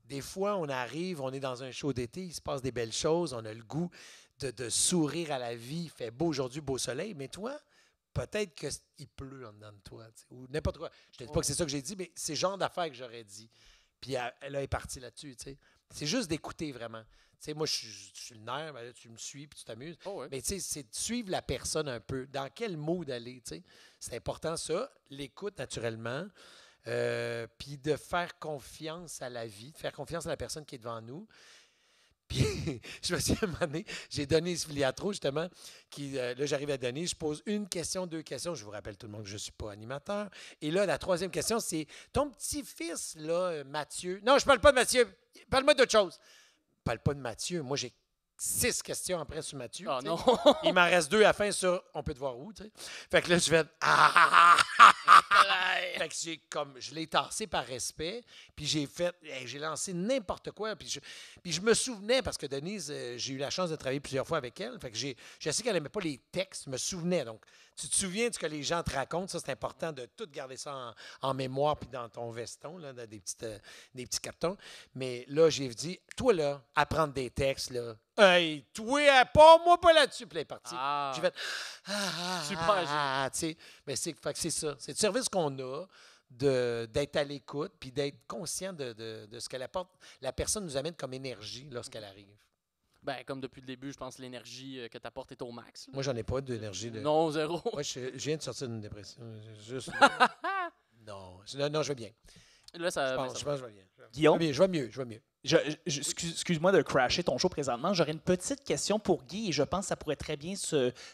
des fois, on arrive, on est dans un show d'été, il se passe des belles choses, on a le goût de sourire à la vie, il fait beau aujourd'hui, beau soleil, mais toi, peut-être qu'il pleut en dedans de toi, ou n'importe quoi. Je ne te dis pas que c'est ça que j'ai dit, mais c'est le genre d'affaires que j'aurais dit. Puis elle est partie là-dessus, tu sais. C'est juste d'écouter vraiment. Tu sais, moi, je suis le nerf, ben là, tu me suis puis tu t'amuses. Oh ouais. Mais tu sais, c'est de suivre la personne un peu. Dans quel mood aller, tu sais. C'est important, ça. L'écoute, naturellement. Puis de faire confiance à la vie, de faire confiance à la personne qui est devant nous. Puis, je me souviens, à un moment donné, j'ai donné Filiatro, justement, là, j'arrive à donner, je pose 1 question, 2 questions. Je vous rappelle tout le monde que je ne suis pas animateur. Et là, la 3e question, c'est ton petit-fils, là, Mathieu. Non, je ne parle pas de Mathieu. Parle-moi d'autre chose. Je ne parle pas de Mathieu. Moi, j'ai 6 questions après sur Mathieu. Ah non. Il m'en reste 2 à la fin sur on peut te voir où, tu sais. Fait que là, je vais fait que je l'ai tassé par respect, puis j'ai lancé n'importe quoi, puis je me souvenais, parce que Denise, j'ai eu la chance de travailler plusieurs fois avec elle, fait que je sais qu'elle n'aimait pas les textes, je me souvenais, donc tu te souviens de ce que les gens te racontent, ça c'est important de tout garder ça en mémoire, puis dans ton veston, là, dans des petits cartons, mais là, j'ai dit, toi là, apprendre des textes, là, hey, toi, pas là-dessus, puis là, elle est partie. Ah. J'ai fait, Super, tu sais, mais c'est ça. C'est le service qu'on a d'être à l'écoute puis d'être conscient de ce que la personne nous amène comme énergie lorsqu'elle arrive. Ben, comme depuis le début, je pense que l'énergie que tu apportes est au max. Là. Moi, j'en ai pas d'énergie. Non, 0. Moi, je viens de sortir d'une dépression. Juste... non, je vais bien. Là, Je pense que je vais bien. Guillaume, Je vais mieux. excuse-moi de crasher ton show présentement. J'aurais une petite question pour Guy et je pense que ça pourrait très bien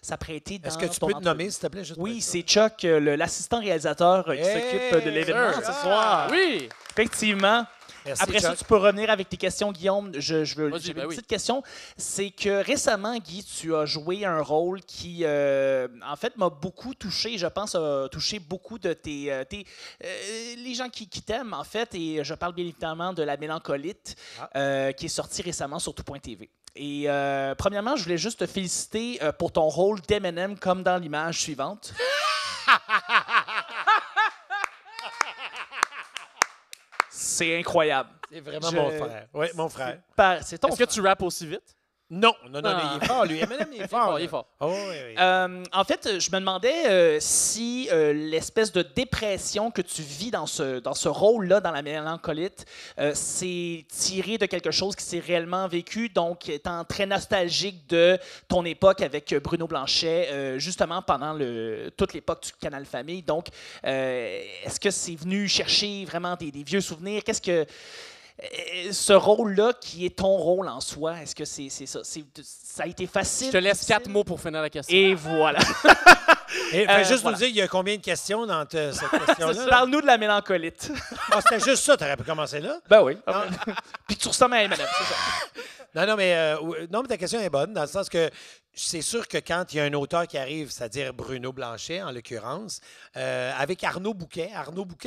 s'apprêter dans Est-ce que tu ton peux te entrevue. nommer, s'il te plaît? Juste pour Oui, être sûr? c'est Chuck, l'assistant réalisateur qui s'occupe de l'événement sir. ce soir. Oui! Effectivement. Merci, Après ça, Chuck. tu peux revenir avec tes questions, Guillaume. Vas-y, J'ai ben une oui. petite question. C'est que récemment, Guy, tu as joué un rôle qui, en fait, m'a beaucoup touché. Je pense a touché beaucoup de les gens qui t'aiment, en fait. Et je parle bien évidemment de La Mélancolite, qui est sortie récemment sur tout.tv. Et premièrement, je voulais juste te féliciter pour ton rôle d'Eminem comme dans l'image suivante. C'est incroyable. C'est vraiment mon frère. Oui, mon frère. C'est ton Est-ce que tu rappes aussi vite? Non, mais Ah. il est fort, lui. Eminem, il est fort. Il est fort. Oh, oui. En fait, je me demandais si l'espèce de dépression que tu vis dans ce rôle-là, dans La Mélancolite, c'est tiré de quelque chose qui s'est réellement vécu, donc étant très nostalgique de ton époque avec Bruno Blanchet, justement pendant toute l'époque du Canal Famille. Donc, est-ce que c'est venu chercher vraiment des vieux souvenirs? Qu'est-ce que... ce rôle-là, qui est ton rôle en soi, est-ce que c'est ça? Ça a été facile? Je te laisse difficile? 4 mots pour finir la question. Et voilà. Fais juste voilà. nous dire, il y a combien de questions dans cette question-là? Parle-nous de La Mélancolite. Ah, c'était juste ça, t'aurais pu commencer là? Ben oui. Puis tu ressembles à Eminem, c'est ça. Non, mais ta question est bonne, dans le sens que c'est sûr que quand il y a un auteur qui arrive, c'est-à-dire Bruno Blanchet, en l'occurrence, avec Arnaud Bouquet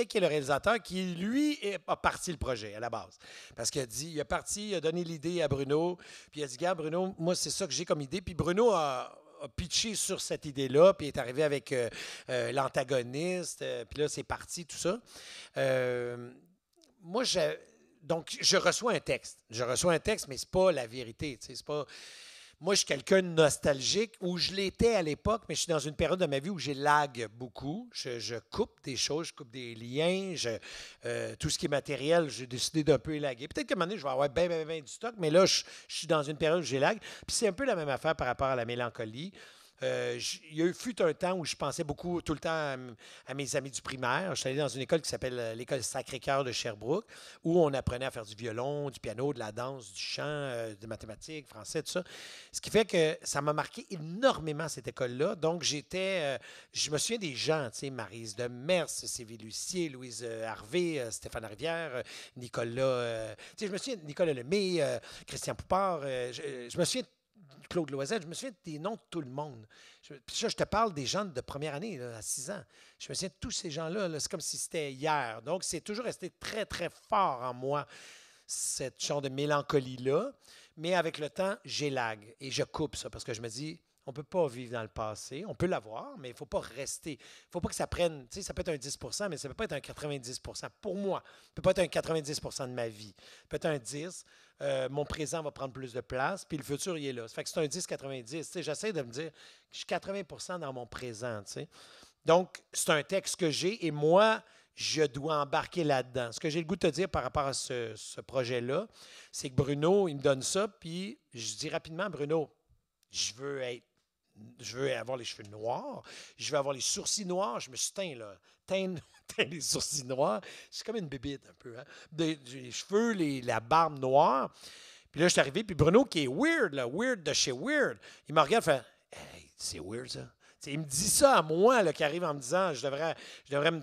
qui est le réalisateur, qui, lui, a parti le projet à la base. Parce qu'il a dit, il a donné l'idée à Bruno, puis il a dit, gars, Bruno, moi, c'est ça que j'ai comme idée. Puis Bruno a pitché sur cette idée-là, puis est arrivé avec l'antagoniste, puis là, c'est parti, tout ça. Moi, donc, je reçois un texte. Mais c'est pas la vérité. C'est pas... Moi, je suis quelqu'un de nostalgique, ou je l'étais à l'époque, mais je suis dans une période de ma vie où j'ai lag beaucoup. Je coupe des choses, je coupe des liens. Tout ce qui est matériel, j'ai décidé d'un peu élaguer. Peut-être qu'à un moment donné, je vais avoir bien du stock, mais là, je suis dans une période où j'ai lag. Puis c'est un peu la même affaire par rapport à la mélancolie. Il fut un temps où je pensais beaucoup, tout le temps, à mes amis du primaire. Je suis allé dans une école qui s'appelle l'École Sacré-Cœur de Sherbrooke, où on apprenait à faire du violon, du piano, de la danse, du chant, des mathématiques, français, tout ça. Ce qui fait que ça m'a marqué énormément, cette école-là. Donc, je me souviens des gens, tu sais, Maryse Demers, Sylvie Lucier, Louise Harvey, Stéphane Rivière, Nicolas, tu sais, je me souviens de Nicolas Lemay, Christian Poupard, je me souviens de Claude Loisel, je me souviens des noms de tout le monde. Puis ça, je te parle des gens de première année, là, à 6 ans. Je me souviens de tous ces gens-là, là, c'est comme si c'était hier. Donc, c'est toujours resté très, très fort en moi, cette genre de mélancolie-là. Mais avec le temps, j'élague et je coupe ça parce que je me dis, on ne peut pas vivre dans le passé. On peut l'avoir, mais il ne faut pas rester. Il ne faut pas que ça prenne, tu sais, ça peut être un 10 mais ça ne peut pas être un 90 pour moi. Ça ne peut pas être un 90 de ma vie. Ça peut être un 10. Mon présent va prendre plus de place, puis le futur, il est là. Ça fait que c'est un 10-90. Tu sais, j'essaie de me dire que je suis 80 dans mon présent. Tu sais. Donc, c'est un texte que j'ai et moi, je dois embarquer là-dedans. Ce que j'ai le goût de te dire par rapport à ce projet-là, c'est que Bruno, il me donne ça, puis je dis rapidement, Bruno, je veux avoir les cheveux noirs, je veux avoir les sourcils noirs. Je me suis teint, là. Teint les sourcils noirs. C'est comme une bébite, un peu. Hein? Les cheveux, la barbe noire. Puis là, je suis arrivé, puis Bruno, qui est weird, là, weird de chez weird, il me regarde et fait « Hey, c'est weird, ça. » T'sais, il me dit ça à moi, là, qui arrive en me disant « Je devrais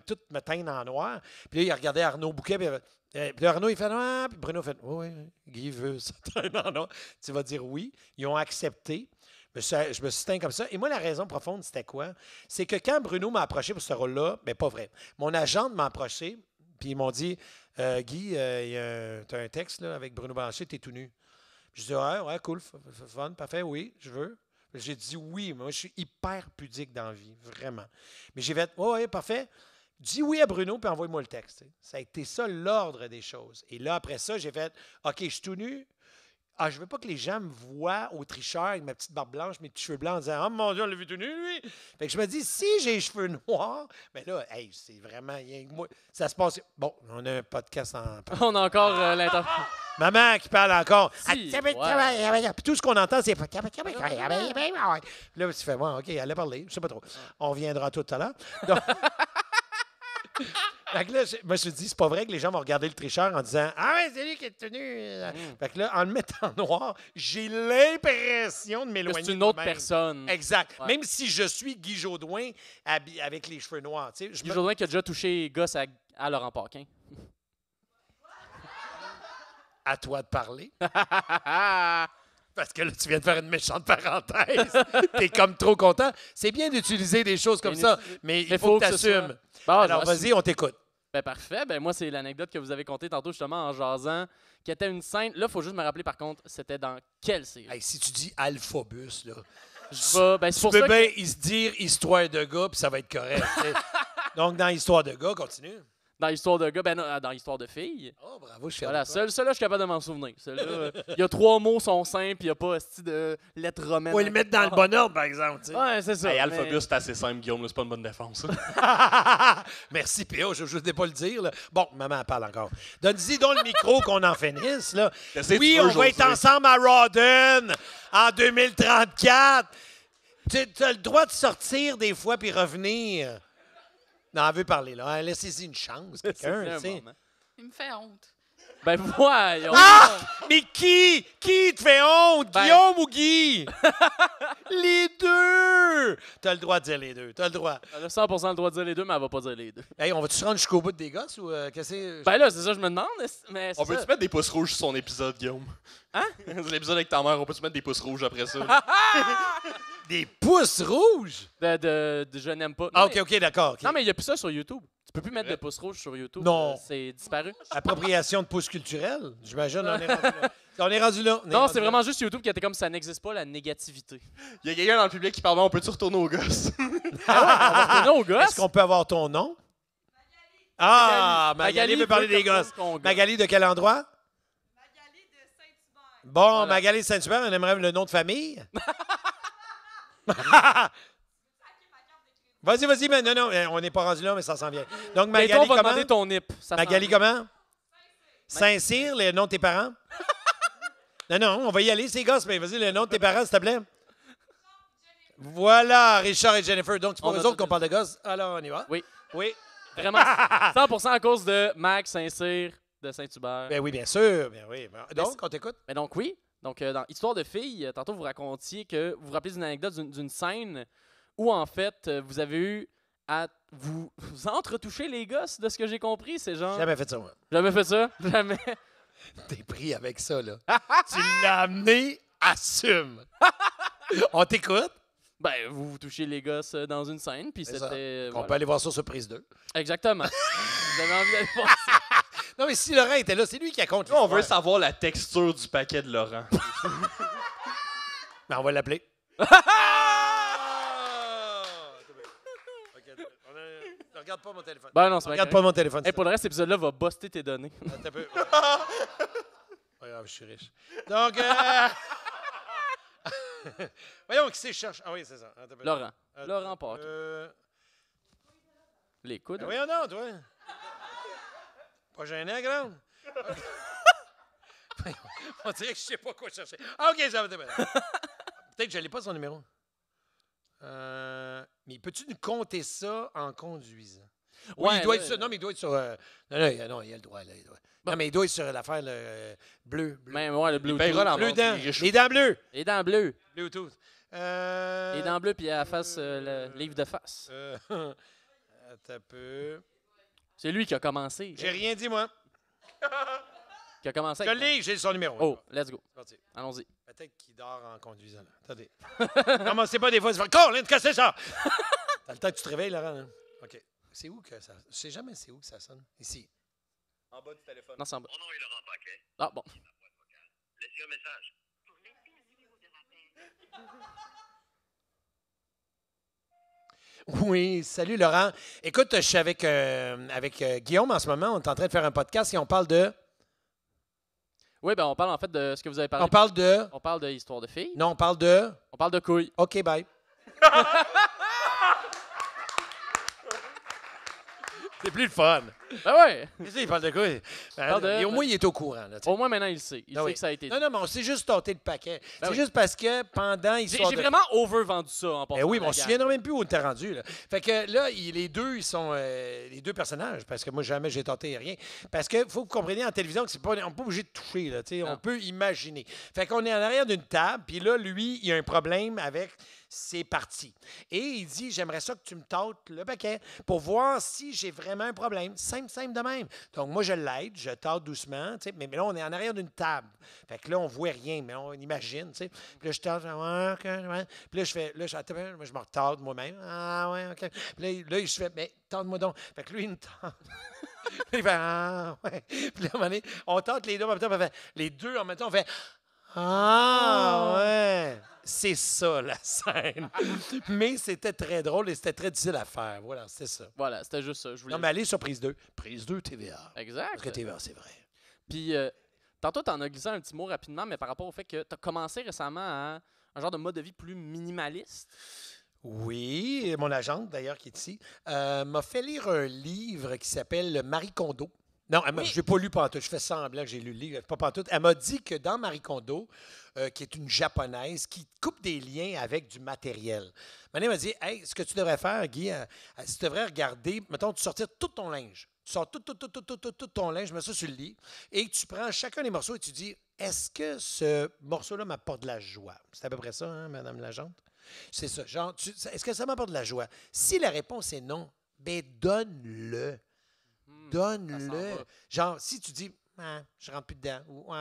tout me teindre en noir. » Puis là, il regardait Arnaud Bouquet, puis là, Arnaud, il fait « Ah! » Puis Bruno fait « Oui, Guy veut se teindre en noir. » Tu vas dire oui. Ils ont accepté. Je me suis teint comme ça. Et moi, la raison profonde, c'était quoi? C'est que quand Bruno m'a approché pour ce rôle-là, bien, pas vrai. Mon agente m'a approché, puis ils m'ont dit Guy, tu as un texte là, avec Bruno Blanchet, tu es tout nu. Je dis ouais, cool, fun, parfait, oui, je veux. J'ai dit oui, moi, je suis hyper pudique dans la vie, vraiment. Mais j'ai fait ouais, parfait. Dis oui à Bruno, puis envoie-moi le texte. T'sais. Ça a été ça l'ordre des choses. Et là, après ça, j'ai fait OK, je suis tout nu. Ah, je veux pas que les gens me voient au tricheur avec ma petite barbe blanche, mes petits cheveux blancs en disant « Oh mon Dieu, on l'a vu tout nu, lui! » Fait que je me dis, si j'ai les cheveux noirs, bien là, hey, c'est vraiment... Ça se passe... Bon, on a un podcast en... On a encore l'interview. Maman qui parle encore. Si, Puis tout ce qu'on entend, c'est... Puis là, tu fais, OK, elle a parlé, je sais pas trop. On reviendra tout à l'heure. Donc... Fait que là, je me suis dit, c'est pas vrai que les gens vont regarder le tricheur en disant « Ah ouais, c'est lui qui est tenu. » Fait que là, en le mettant noir, j'ai l'impression de m'éloigner. C'est une autre personne. Exact. Ouais. Même si je suis Guy Jodoin avec les cheveux noirs. Tu sais, Guy Jodoin qui a déjà touché les gosses à Laurent Paquin. À toi de parler. Parce que là, tu viens de faire une méchante parenthèse. T'es comme trop content. C'est bien d'utiliser des choses comme ça, mais il faut que tu assumes. Bon, alors, vas-y, on t'écoute. Ben parfait. Ben moi, c'est l'anecdote que vous avez contée tantôt justement en jasant, qui était une scène. Là, il faut juste me rappeler par contre, c'était dans quelle série? Hey, si tu dis Alphobus, là, ben, tu peux bien se dire Histoire de gars, puis ça va être correct. Donc, dans Histoire de gars, continue. Dans Histoire de gars, ben non, dans Histoire de filles. Oh, bravo, je suis Voilà, celle-là, je suis capable de m'en souvenir. Il y a 3 mots sont simples, puis il n'y a pas de lettres romaines. Faut le mettre dans le bon ordre, par exemple. T'sais. Ouais, c'est ça. Hey, Alphobus, c'est assez simple, Guillaume. C'est pas une bonne défense. Merci, P.O. Je n'osais pas le dire. Là. Bon, maman elle parle encore. Donne-y donc le micro qu'on en finisse. Là. Oui, on va être ensemble à Rawdon en 2034. Tu as le droit de sortir des fois puis revenir. Non, elle veut parler, là. Laissez-y une chance, quelqu'un. Il me fait honte. Ben voyons. Ah! Mais qui? Qui te fait honte? Ben- Guillaume ou Guy? Les deux! T'as le droit de dire les deux. T'as le droit. Elle a 100% le droit de dire les deux, mais elle va pas dire les deux. Hey, on va-tu se rendre jusqu'au bout des gosses ou qu'est-ce que c'est? Ben là, c'est ça que je me demande. Mais On c'est peut-tu ça. mettre des pouces rouges sur son épisode, Guillaume? Hein? C'est l'épisode avec ta mère, on peut-tu mettre des pouces rouges après ça? là? Des pouces rouges? De je n'aime pas. Ah, Non, OK, d'accord. Non, mais il n'y a plus ça sur YouTube. Tu peux plus mettre de pouces rouges sur YouTube. Non. C'est disparu. Appropriation de pouces culturels? J'imagine, on est rendu là. On est rendu là. Non, c'est vraiment juste YouTube qui était comme ça n'existe pas, la négativité. Il y a quelqu'un dans le public qui parle, on peut-tu retourner aux gosses? Non, aux gosses. Est-ce qu'on peut avoir ton nom? Ah, Magali peut parler des gosses. Magali, de quel endroit? Magali de Saint-Hubert. Bon, Voilà. Magali de Saint-Hubert, on aimerait le nom de famille. Vas-y, mais non, on n'est pas rendu là, mais ça s'en vient. Donc, Bientôt, Magali, on va comment? demander ton NIP. Ça Magali, s'en- comment? Saint-Cyr, le nom de tes parents? Non, on va y aller, ces gosses, mais vas-y, le nom de tes parents, s'il te plaît. Voilà, Richard et Jennifer. Donc, c'est pour On a eux autres tout qu'on parle de gosses. Alors, on y va? Oui. Oui. Vraiment 100% à cause de Max Saint-Cyr de Saint-Hubert. Ben oui, bien sûr. Ben oui. Donc, on t'écoute. Mais donc oui. Donc dans Histoire de filles, tantôt vous racontiez que vous vous rappelez d'une anecdote d'une scène où en fait vous avez eu à vous entretoucher les gosses de ce que j'ai compris, c'est genre Jamais fait ça, moi. jamais fait ça, jamais. T'es pris avec ça, là. Tu l'as amené, assume. On t'écoute. Ben vous vous touchez les gosses dans une scène puis C'est ça. c'était On voilà. peut aller voir ça sur prise 2. Exactement. Vous avez envie d'aller voir ça. Non, mais si Laurent était là, c'est lui qui raconte. Nous, on veut l'histoire. savoir la texture du paquet de Laurent. Ben, on va l'appeler. Regarde pas mon téléphone. Ben non, c'est pas Regarde correct. pas mon téléphone. Hey, pour le reste, cet épisode-là va buster tes données. Attends un peu. Pas grave, je suis riche. Donc, voyons qui c'est que je cherche. Ah oui, c'est ça. Attends un peu. Laurent. Attends. Laurent Paquin. Les coudes. Ben voyons donc, toi. Pas gênant, grande. On dirait que je sais pas quoi chercher. Ah, OK, ça va. Peut-être que je n'ai pas son numéro. Mais peux-tu nous compter ça en conduisant? Oui, Ouais, il doit là, être sur. Non, mais il doit être sur. Non, il a le droit, là. Non, mais il doit être sur l'affaire bleu. Même ouais, le Bluetooth. paiera la- Bleu montre, dents. il est riche. Les dents bleues. Les dents bleues. Bluetooth. Les dents bleues puis à la face le livre de face. Attends un peu. C'est lui qui a commencé. J'ai rien dit, moi. Qui a commencé. Je avec- l'ai, j'ai son numéro. Oh, let's go. C'est parti. Allons-y. Peut-être qu'il dort en conduisant. Là. Attendez. Commencez pas des fois. Colin, qu'est-ce que c'est ça? T'as le temps que tu te réveilles, Laurent? Hein? OK. C'est où que ça... Je sais jamais c'est où que ça sonne. Ici. En bas du téléphone. Non, c'est en bas. Mon nom est Laurent Paquin. Ah, bon. Laissez un message. Pour laisser un numéro de rappel. Oui, salut Laurent. Écoute, je suis avec Guillaume en ce moment. On est en train de faire un podcast et on parle de... Oui, ben on parle en fait de ce que vous avez parlé. On parle de... On parle de histoire de filles. Non, on parle de... On parle de couilles. OK, bye. C'est plus le fun. Ben ouais. Qu'est-ce qu'il parle de quoi? Parle de- Et au moins, il est au courant. Là, tu sais. Au moins maintenant il sait. Il Ah sait oui. que ça a été dit. Non, mais on s'est juste tâté le paquet. C'est oui. juste parce que pendant... J'ai vraiment overvendu ça en passant. Ben oui, mais la on se gang. souviendra même plus où on était rendu. Là. Fait que là, les deux, ils sont les deux personnages, parce que moi, jamais j'ai tenté rien. Parce que faut que vous compreniez en télévision que c'est pas, on n'est pas obligé de toucher. Là, tu sais, on Non. peut imaginer. Fait qu'on est en arrière d'une table, puis là, lui, il a un problème avec ses parties. Et il dit, j'aimerais ça que tu me tâtes le paquet pour voir si j'ai vraiment un problème. Simple de même. Donc, moi, je l'aide, je tâte doucement, tu sais, mais là, on est en arrière d'une table. Fait que là, on voit rien, mais on imagine, tu sais. Puis là, je tâte, ouais, OK, ouais. Puis là, je fais, là, attends, moi, je me retâte moi-même. Ah, ouais, OK. Puis là, je fais, mais tente-moi donc. Fait que lui, il me tente. Il fait, ah, ouais. Puis là, à un moment donné, on tente les deux en même temps. Puis on fait, les deux en même temps, on fait, ah, ouais. C'est ça, la scène. Mais c'était très drôle et c'était très difficile à faire. Voilà, c'est ça. Voilà, c'était juste ça. Je voulais... Non, mais allez sur prise 2. Prise 2 TVA. Exact. Parce que TVA, c'est vrai. Puis, tantôt, tu en as glissé un petit mot rapidement, mais par rapport au fait que tu as commencé récemment à un genre de mode de vie plus minimaliste. Oui, et mon agente, d'ailleurs, qui est ici, m'a fait lire un livre qui s'appelle Marie Kondo. Non, je n'ai pas lu pantoute. Je fais semblant que j'ai lu le livre, pas pantoute. Elle m'a dit que dans Marie Kondo, qui est une japonaise, qui coupe des liens avec du matériel. Elle m'a dit, hey, ce que tu devrais faire, Guy, tu devrais regarder, mettons, tu sortir tout ton linge. Tu sors tout ton linge, mets ça sur le lit, et tu prends chacun des morceaux et tu dis, est-ce que ce morceau-là m'apporte de la joie? C'est à peu près ça, hein, Madame l'agente? C'est ça. Genre, est-ce que ça m'apporte de la joie? Si la réponse est non, bien, donne-le. Donne-le. Genre, si tu dis, je rentre plus dedans, ou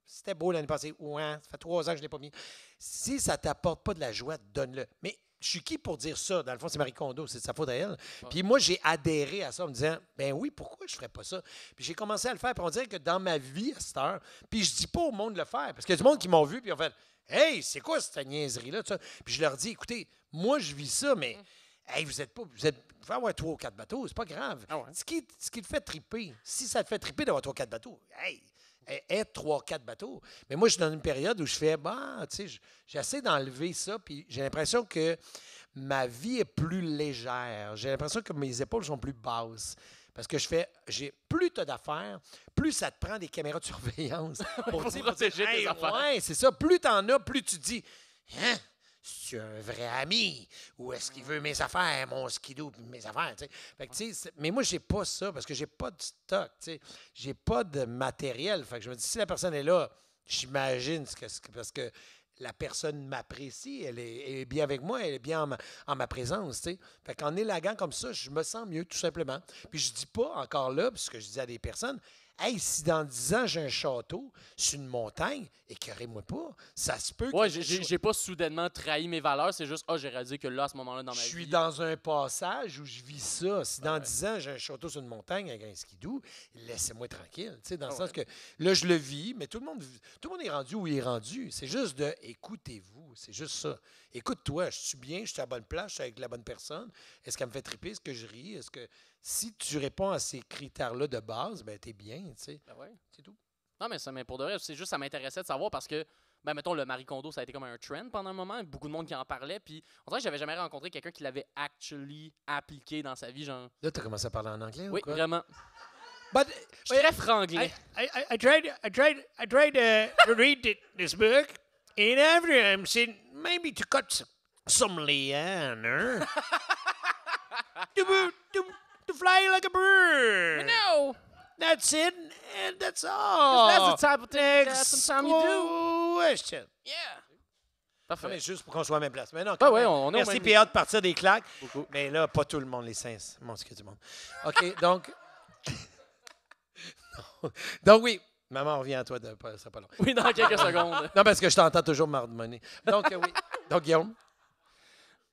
c'était beau l'année passée, ou ça fait 3 ans que je ne l'ai pas mis. Si ça ne t'apporte pas de la joie, donne-le. Mais je suis qui pour dire ça? Dans le fond, c'est Marie Kondo, c'est de sa faute à elle. Puis moi, j'ai adhéré à ça en me disant, ben oui, pourquoi je ne ferais pas ça? Puis j'ai commencé à le faire. Puis on dirait que dans ma vie, à cette heure, puis je dis pas au monde de le faire, parce qu'il y a du monde qui m'ont vu, puis ils ont fait, hey, c'est quoi cette niaiserie-là? Puis je leur dis, écoutez, moi, je vis ça, mais hey, vous pouvez avoir 3 ou 4 bateaux, c'est pas grave. Ah ouais. Ce qui te fait triper, si ça te fait triper d'avoir 3 ou 4 bateaux, hey, aie 3 ou 4 bateaux. Mais moi, je suis dans une période où je fais, tu sais, j'essaie d'enlever ça, puis j'ai l'impression que ma vie est plus légère. J'ai l'impression que mes épaules sont plus basses. Parce que j'ai plus t'as d'affaires, plus ça te prend des caméras de surveillance pour protéger tes affaires. Ouais, c'est ça. Plus t'en as, plus tu dis, hein? C'est un vrai ami ou est-ce qu'il veut mes affaires, mon skidoo, mes affaires, tu sais. Fait que, tu sais, mais moi, j'ai pas ça parce que j'ai pas de stock, tu sais. J'ai pas de matériel. Fait que je me dis, si la personne est là, j'imagine parce que la personne m'apprécie, elle est bien avec moi, elle est bien en ma présence, tu sais. Fait qu'en élagant comme ça, je me sens mieux, tout simplement. Puis je dis pas encore là, puisque je dis à des personnes, hey, si dans 10 ans, j'ai un château sur une montagne, écœurez-moi pas. Ça se peut que... Ouais, j'ai pas soudainement trahi mes valeurs. C'est juste, j'ai réalisé que là, à ce moment-là, dans ma vie... Je suis dans un passage où je vis ça. Si dans 10 ans, j'ai un château sur une montagne avec un skidoo, laissez-moi tranquille. Tu sais, dans le sens que là, je le vis, mais tout le monde est rendu où il est rendu. C'est juste de écoutez-vous. C'est juste ça. Écoute-toi. Je suis bien, je suis à la bonne place, je suis avec la bonne personne. Est-ce qu'elle me fait triper? Est-ce que je ris? Est-ce que... Si tu réponds à ces critères-là de base, ben t'es bien, tu sais. Ben ouais. C'est tout. Non, mais pour de vrai, c'est juste ça m'intéressait de savoir parce que, ben mettons, le Marie Kondo, ça a été comme un trend pendant un moment. Beaucoup de monde qui en parlait. Puis, on dirait que j'avais jamais rencontré quelqu'un qui l'avait actually appliqué dans sa vie. Genre... Là, t'as commencé à parler en anglais oui, ou quoi? vraiment. But, je suis très franglais. I tried to read this book, and after I'm saying maybe to cut some liane, to fly like a bird. No! That's it, and that's all. That's the type of thing that sometimes you do. Question. Yeah. Parfait. Mais juste pour qu'on soit à la même place. Mais non, ouais, on est merci, au même PA de partir des claques. Beaucoup. Mais là, pas tout le monde, les saints. Mon Dieu du monde. OK, donc... donc oui, maman, on revient à toi, ça sera pas long. Oui, dans quelques secondes. Non, parce que je t'entends toujours m'ardonner. Donc oui, donc Guillaume.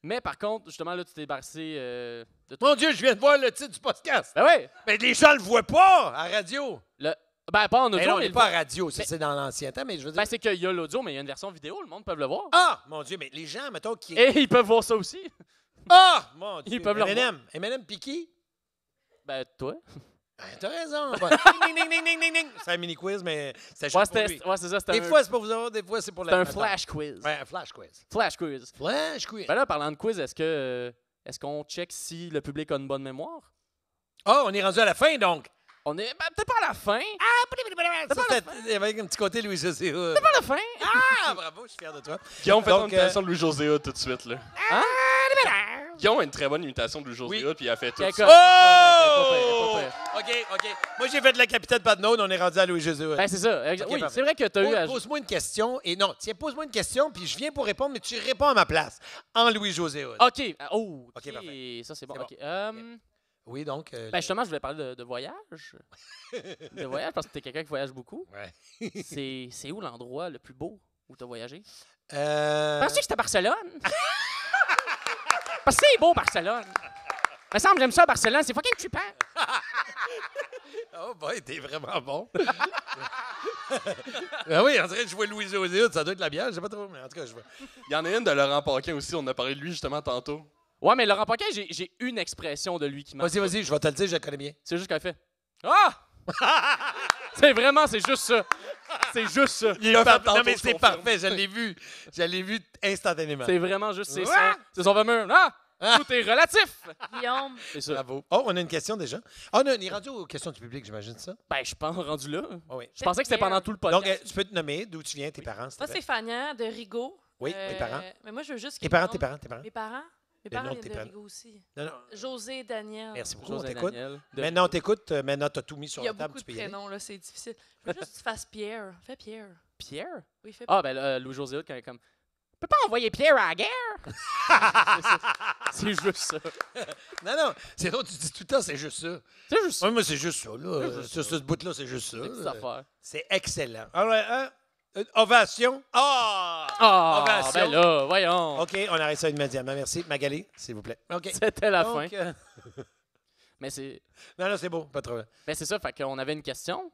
Mais par contre, justement, là, tu t'es barré de tout. Mon Dieu, je viens de voir le titre du podcast. Ben oui! Mais les gens le voient pas à radio. Ben, pas en audio, Mais non, il mais n'est pas à radio, ça, c'est dans l'ancien temps, mais je veux dire... Ben, c'est qu'il y a l'audio, mais il y a une version vidéo, le monde peut le voir. Ah, mon Dieu, mais les gens, mettons, qui... Et ils peuvent voir ça aussi. Ah, mon Dieu. Ils peuvent le revoir. M&M Piqué? Ben, toi. T'as raison. Ding, ding, ding, ding, ding, ding. C'est un mini-quiz, mais c'est juste pour lui. Ouais, c'est ça. Des fois, c'est pour vous avoir, des fois, c'est pour c'est un flash quiz. Ouais, un flash quiz. Flash quiz. Flash quiz. Ben là, parlant de quiz, est-ce qu'on check si le public a une bonne mémoire? Oh, on est rendu à la fin, donc. On est peut-être pas à la fin. Ça, c'était avec un petit côté Louis-José. C'est pas à la fin. Ah, bravo, je suis fier de toi. Guillaume, fais ton Donc, imitation de Louis-José Hood tout de suite. Là. Hein? Guillaume a une très bonne imitation de Louis-José Hood, puis il a fait tout ça. Oh! OK. Moi, j'ai fait de la capitaine Padnode, on est rendu à Louis-José. Ben, c'est ça. Oui, parfait. c'est vrai que tu as eu... Pose-moi une question. Et non, tiens, pose-moi une question, puis je viens pour répondre, mais tu réponds à ma place. En Louis-José Hood. OK. Oh, OK, parfait. Ça, c'est bon. C'est OK. Oui, donc... Ben, justement, je voulais parler de voyage. De voyage, parce que tu es quelqu'un qui voyage beaucoup. Ouais. C'est où l'endroit le plus beau où tu as voyagé? Euh... Penses-tu que c'était Barcelone? Parce que c'est beau, Barcelone. Il me semble que j'aime ça, Barcelone. C'est fucking trippant. Oh boy, t'es vraiment bon. Ben oui, on dirait que je vois Louis-José Hood, ça doit être la bière, je sais pas trop, mais en tout cas, je vois. Il y en a une de Laurent Paquin aussi, on a parlé de lui justement tantôt. Ouais, mais Laurent Paquin, j'ai une expression de lui qui m'a... Vas-y, je vais te le dire, je le connais bien. C'est juste qu'elle fait... Ah! C'est juste ça. C'est juste ça. Non, mais c'est parfait, je l'ai vu. Je l'ai vu instantanément. C'est vraiment juste, c'est son fameux... Ah! Tout est relatif. Guillaume, C'est ça. Bravo. Oh, on a une question déjà. Ah, on est rendu aux questions du public, j'imagine ça? Ben, je pense rendu là. Ah oui. Je pensais que c'était pendant tout le podcast. Donc, tu peux te nommer d'où tu viens, tes parents, s'il te moi, plaît. c'est Fania de Rigaud. Oui, tes parents. Mais moi, je veux juste. Tes qu'ils parents, me tes parents, tes parents. demandent- Mes parents? Mes Le parents nom de viennent tes de parents. Rigaud aussi. Non, non. José et Daniel. Merci beaucoup, on José t'écoute. Daniel, de- Maintenant, on t'écoute. Maintenant, tu as tout mis sur Il y a la table, beaucoup tu de peux y aller. prénoms, là, c'est difficile. Je veux juste que tu fasses Pierre. Fais Pierre. Pierre? Oui, fais Ah, ben là, Louis-José Hood, quand il est comme... On peut pas envoyer Pierre à la guerre? C'est juste ça. Non, non, c'est drôle, tu dis tout le temps, c'est juste ça. C'est juste ça. Oui, moi, c'est juste ça, là. C'est juste Sur ça. ce bout-là, c'est juste ça. Des petites affaires. C'est excellent. Alors, une ovation. Ah! Ah, Ovation. ben là, voyons. OK, on arrête ça immédiatement. Merci. Magali, s'il vous plaît. OK. C'était la Donc, fin. Mais c'est... non, non, c'est beau, pas trop. Ben c'est ça, fait qu'on avait une question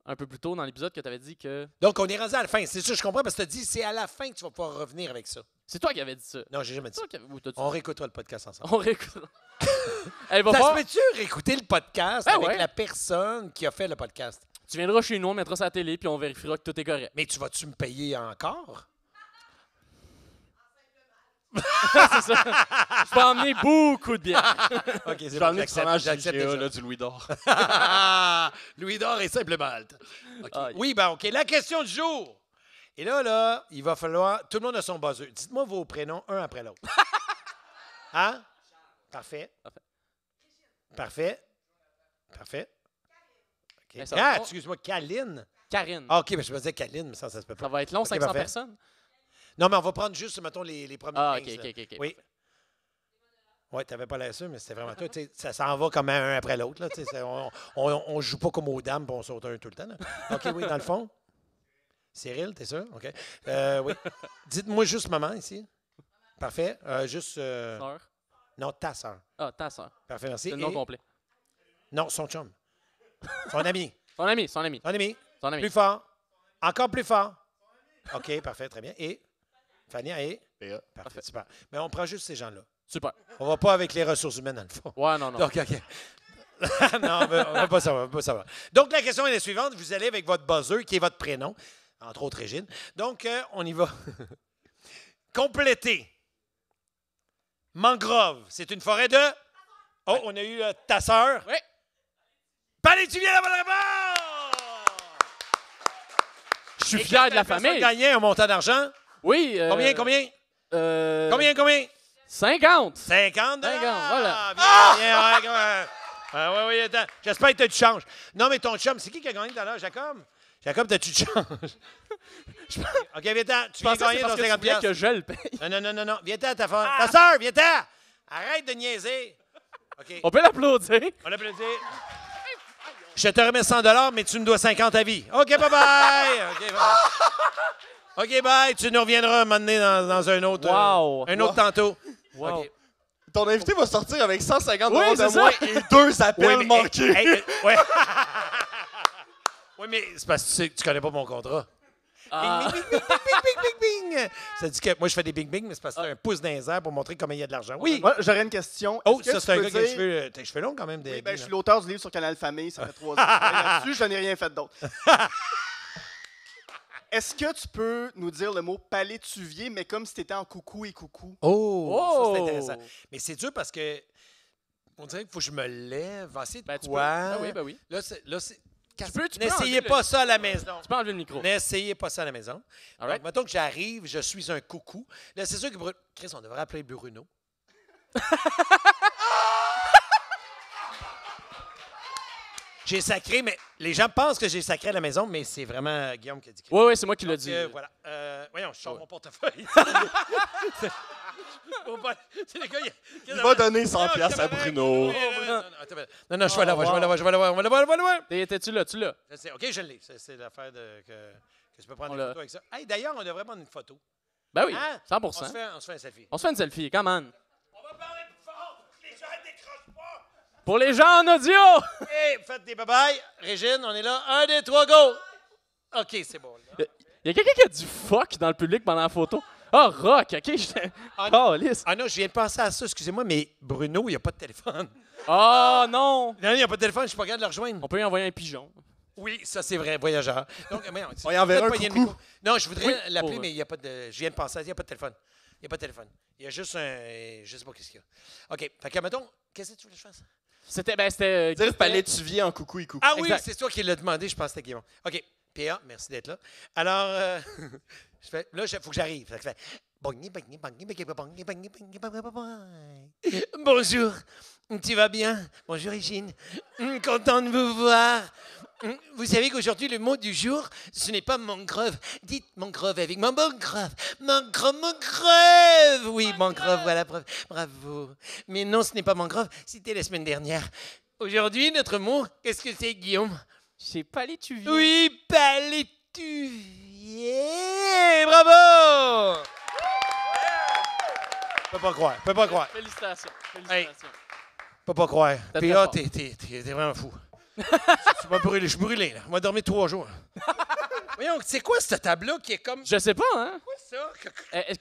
un peu plus tôt dans l'épisode que tu avais dit que... Donc, on est rendu à la fin. C'est ça, je comprends, parce que tu as dit, c'est à la fin que tu vas pouvoir revenir avec ça. C'est toi qui avais dit ça. Non, j'ai jamais dit ça. C'est toi qui avais... ou t'as-tu- On réécoutera le podcast ensemble. On réécoute. Elle va Ça voir. se peut-tu réécouter le podcast Ben avec ouais. la personne qui a fait le podcast? Tu viendras chez nous, on mettra ça à la télé, puis on vérifiera que tout est correct. Mais tu vas-tu me payer encore? C'est ça. Je peux emmener beaucoup de bière. OK, c'est Je vais emmener du fromage du j'accepte IGA, déjà. là, du Louis d'Or. Louis d'or et simple malte. OK. Ah, Oui, ben OK. La question du jour. Et là, il va falloir... Tout le monde a son buzzer. Dites-moi vos prénoms un après l'autre. Hein? Parfait. Parfait. Parfait. OK. Mais ça va Ah, pas. excuse-moi, Caline. Karine. Ah, OK, mais je me disais Caline, mais ça se peut pas. Ça va être long, Ok, 500 parfait. personnes? Non, mais on va prendre juste, mettons, les premiers Ah, 15, ok, là. ok, ok. Oui. Oui, tu n'avais pas l'air sûr, mais c'était vraiment toi. Tu sais, ça s'en va comme un après l'autre. Là, tu sais, on joue pas comme aux dames, puis on saute un tout le temps. Là. OK, oui, dans le fond. Cyril, t'es sûr? OK. Oui. Dites-moi juste maman ici. Parfait. Juste. Sœur. Non, ta soeur. Ah, ta sœur. Parfait, merci. C'est le nom Et- complet. Non, son chum. Son ami. Son ami, son ami. Son ami. Son ami. Plus fort. Encore plus fort. OK, parfait, très bien. Et Fania et. P.A. Parfait, super. Mais on prend juste ces gens-là. Super. On va pas avec les ressources humaines, dans le fond. Ouais, non, non. Donc, OK. Non, on va pas savoir, on va pas savoir. Donc, la question est la suivante. Vous allez avec votre buzzer, qui est votre prénom, entre autres Régine. Donc, on y va. Compléter. Mangrove, c'est une forêt de... Oh, on a eu ta sœur. Oui. Palais, tu viens la bonne réponse! Je suis fier de la famille. Gagner un montant d'argent. Oui. Combien? Combien? 50. 50 voilà. Oui, attends. J'espère que tu as du change. Non, mais ton chum, c'est qui a gagné tout à l'heure, Jacob? Jacob, t'as-tu du change? OK, viens-t'en. Tu Je viens pensais que c'est gagner parce ton que tu 50 voulais piastres. que je le paye. Non. Viens-t'en, ta soeur, viens-t'en. Arrête de niaiser. OK, On peut l'applaudir. on applaudit. Je te remets 100 $, mais tu me dois 50 à vie. OK, bye-bye. OK, bye. Tu nous reviendras un moment donné dans un autre, Wow. un autre tantôt. Wow. OK. Ton invité va sortir avec 150 Oui, $ c'est de moins ça. et 2 appels mais- manqués. ouais. Oui, mais c'est parce que tu connais pas mon contrat. Ah. Bing, bing, bing, bing, bing, bing, bing. Ça dit que moi, je fais des bing bing, mais c'est parce que c'est un pouce dans les airs pour montrer comment il y a de l'argent. Oui. Moi, j'aurais une question. Oh, Est-ce que ça, tu c'est un peux gars qui a les dire- cheveux, t'as les cheveux longs quand même. Oui, ben, je suis l'auteur du livre sur Canal Famille. Ça fait 3 ans que je travaille là-dessus. Je n'ai rien fait d'autre. Est-ce que tu peux nous dire le mot palétuvier, mais comme si tu étais en coucou et coucou? Oh, ça, c'est Oh. intéressant. Mais c'est dur parce que on dirait qu'il faut que je me lève, essayer de Ben, tu peux. quoi. Ben oui. Là, c'est... Tu peux N'essayez enlever pas le- ça à la maison. Tu peux enlever le micro. N'essayez pas ça à la maison. All right. Donc, mettons que j'arrive, je suis un coucou. Là, c'est sûr que Chris, on devrait appeler Bruno. J'ai sacré, mais les gens pensent que j'ai sacré à la maison, mais c'est vraiment Guillaume qui a dit. Oui, c'est moi qui l'ai Donc, dit. voilà. Voyons, je sors mon portefeuille. C'est le gars, Il va donner 100 piastres à Bruno. Non, je vais l'avoir, je vais l'avoir. T'es-tu là? Tu l'as? OK, je l'ai. C'est l'affaire que tu peux prendre On une l'a. photo avec ça. Hey, d'ailleurs, on devrait prendre une photo. Ben oui, Hein? 100 On se fait un selfie. On se fait une selfie, come on. On va parler plus fort pour que les gens ne décrochent pas. Pour les gens en audio! Hey, faites des bye-bye. Régine, on est là. 1, 2, 3, go! OK, c'est bon. Là. Il y a quelqu'un qui a du fuck dans le public pendant la photo. Ah, rock, ok, j'étais. Oh, lisse. Ah non, je viens de penser à ça, excusez-moi, mais Bruno, il n'y a pas de téléphone. Oh non! Non, il n'y a pas de téléphone, je suis pas capable de le rejoindre. On peut lui envoyer un pigeon. Oui, ça c'est vrai, voyageur. Donc, On y enverra un peut-être pas, il y a le coucou. micro. Non, je voudrais Oui, l'appeler, pour- mais il n'y a pas de. Je viens de penser à ça, il n'y a pas de téléphone. Il n'y a pas de téléphone. Il y a juste un... Je sais pas qu'est-ce qu'il y a. OK. Fait que, mettons, qu'est-ce que tu voulais que je fasse? Dire Guy palais Perret. tu viens en coucou et coucou. Ah oui, Exact. c'est toi qui l'as demandé, je pense que c'était Guillaume. OK. PA, merci d'être là. Alors, je fais, là, il faut que j'arrive. Fait que je fais, bonjour, tu vas bien? Bonjour, Régine. Content de vous voir. Vous savez qu'aujourd'hui, le mot du jour, ce n'est pas mangrove. Dites mangrove avec moi. Mangrove. Mangrove, mangrove. Oui, mangrove, voilà, bravo. Mais non, ce n'est pas mangrove, c'était la semaine dernière. Aujourd'hui, notre mot, qu'est-ce que c'est, Guillaume? C'est palétuvier. Oui, palétuvier. Bravo! Je peux pas croire. Félicitations. Peux pas croire. T'as très PA, fort. t'es vraiment fou. Tu m'as brûlé, je suis brûlé, là. On va dormir 3 jours. Voyons, c'est quoi cette table-là qui est comme... Je sais pas, hein? Quoi ça?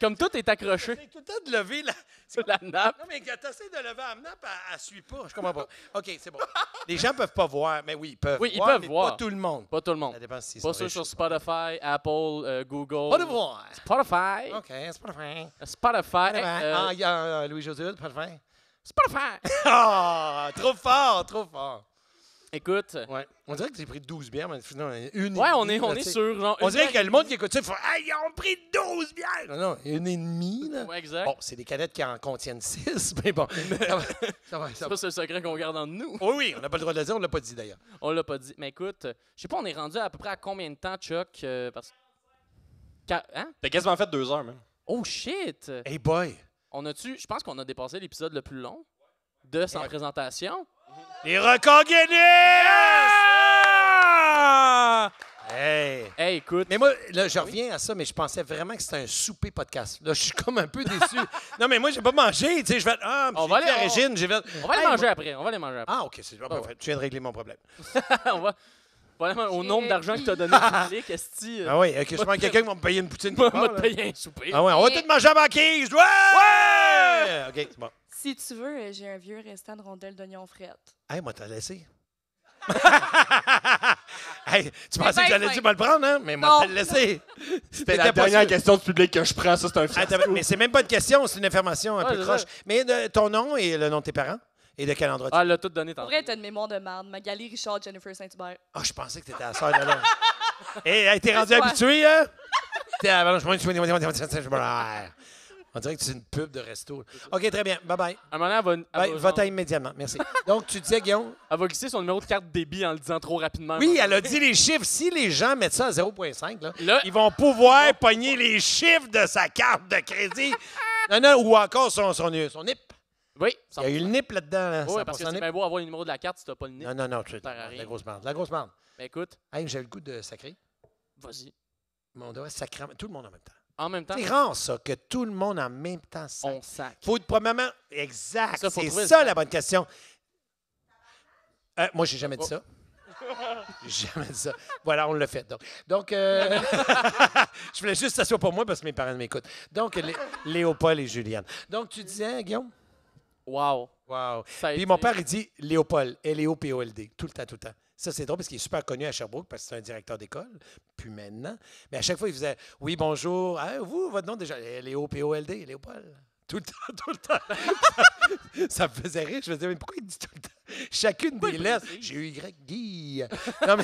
Comme tout est accroché C'est tout le temps de lever la... sur la nappe. Non, mais quand t'essaies de lever la nappe, elle suit pas. Je comprends pas. OK, c'est bon. Les gens peuvent pas voir, mais oui, ils peuvent Oui, ils voir, peuvent mais voir. pas tout le monde. Pas tout le monde. Ça dépend si Pas c'est ceux sur Spotify, Apple, Google. Pas de voir. Spotify. OK, c'est pas de fin. Spotify. Ah, il y a Louis-José, pas de fin. Spotify. Ah, trop fort, trop fort. Écoute. Ouais. On dirait que j'ai pris 12 bières, mais finalement, une. Ouais, et on demie, est, on là, est tu sais. sur genre. On une dirait bière que le et monde qui écoute ça, il fait hey, ils ont pris 12 bières! Non, non, une et demie, là. demie. Ouais, exact. Bon, c'est des canettes qui en contiennent 6, mais bon. Ça C'est va. pas ce secret qu'on garde en nous. Oui, oui, on n'a pas le droit de le dire, on l'a pas dit d'ailleurs. On l'a pas dit. Mais écoute, je sais pas, on est rendu à peu près à combien de temps, Chuck? Parce... Hein? T'as quasiment fait 2 heures, même. Oh shit! Hey boy! On a-tu. Je pense qu'on a dépassé l'épisode le plus long de Sans Ouais. présentation. Les records Guinness! Hey! Hey, écoute. Mais moi, là, je reviens à ça, mais je pensais vraiment que c'était un souper podcast. Là, je suis comme un peu déçu. Non, mais moi, j'ai pas mangé. Tu sais, je vais. Ah, On j'ai va dit à aller- Régine, j'ai fait. On va les Hey, manger moi- après. On va les manger après. Ah, OK, c'est parfait. Tu viens de régler mon problème. on va aller au nombre d'argent que tu as donné au public, esti. Ah oui, OK, je prends quelqu'un qui va me payer une poutine. On quelque va part, te là. payer un souper. Ah ouais, on va Mais- tout manger à banquise. Ouais! OK, c'est bon. Si tu veux, j'ai un vieux restant de rondelles d'oignons frettes. Hey, moi, t'as laissé. Hey, tu pensais ben que j'allais fin. dire me le prendre, hein? Mais moi, Non. t'as le laissé. C'était la T'étais pas dernière sûr. question du public que je prends. Ça, c'est un Attends, mais c'est même pas une question, c'est une information un Ouais, peu c'est croche. ça. Mais ton nom et le nom de tes parents? Et de quel endroit tu... Ah, elle l'a tout donné Pour tantôt. vrai, t'as une mémoire de marde. Magali, Richard, Jennifer, Saint-Hubert. Ah, je pensais que t'étais la sœur de là. Hey, t'es rendu quoi? habitué, hein? T'es à... On dirait que c'est une pub de resto. OK, très bien. Bye-bye. À un moment donné, elle va, Va-t'en immédiatement. Merci. Donc, tu disais, Guillaume? elle va glisser son numéro de carte débit en le disant trop rapidement. Oui, elle a dit les chiffres. Si les gens mettent ça à 0,5, là, Là- ils vont pouvoir pogner les chiffres de sa carte de crédit. Non, non, ou encore son NIP. Oui, Il y a eu le NIP là-dedans. Là, Oui, parce que 100% c'est NIP. bien beau avoir le numéro de la carte si t'as pas le nez. Non, non, non. Tu... sert à rien. La grosse bande. La grosse bande. Mais écoute, Hey, j'ai le goût de sacrer. vas-y. Mais on doit sacrer tout le monde en même temps. En même temps, C'est rare, ça, que tout le monde en même temps sacre. on sac. Faut premièrement... Exact. Ça, faut C'est trouver ça, le- la bonne question. Moi, j'ai jamais dit ça. J'ai jamais dit ça. Voilà, on l'a fait. Donc je voulais juste que ça soit pour moi parce que mes parents m'écoutent. Donc, Léopold et Juliane. Donc, tu disais, Guillaume? Wow. Wow. Ça a Puis été- mon père, il dit Léopold, L-E-O-P-O-L-D, tout le temps, tout le temps. Ça, c'est drôle parce qu'il est super connu à Sherbrooke parce que c'est un directeur d'école, puis maintenant. Mais à chaque fois, il faisait oui, bonjour. Ah, vous, votre nom déjà L-E-O-P-O-L-D, Léopold. Tout le temps, tout le temps. Ça me faisait rire. Je me disais, mais pourquoi il dit tout le temps? Chacune des il lettres. précise? J'ai eu Y, Guy. Non,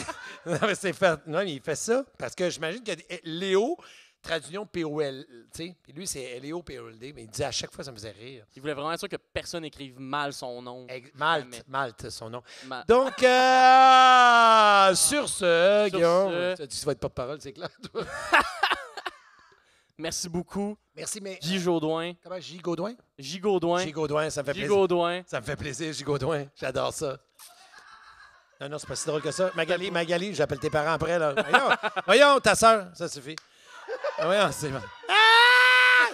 mais c'est fait. Non, mais il fait ça parce que j'imagine que Léo, traduction P-O-L, tu sais. Puis lui, c'est L-E-O-P-O-L-D, mais il disait à chaque fois, ça me faisait rire. Il voulait vraiment être sûr que personne n'écrive mal son nom. Malte, Jamais. Malte, son nom. Ma- Donc, sur ce, Sur Guillaume, ce- tu as dit que tu vas être porte-parole, c'est clair, toi. Merci beaucoup, Merci, mais Guy Jodoin. comment, J. Gaudouin? J. Gaudouin. J. Gaudouin, ça me fait J. plaisir. Gaudouin. Ça me fait plaisir, J. Gaudouin. J'adore ça. Non, non, c'est pas si drôle que ça. Magali, j'appelle tes parents après, là. Voyons, ta sœur, ça suffit. Voyons, c'est... Ah!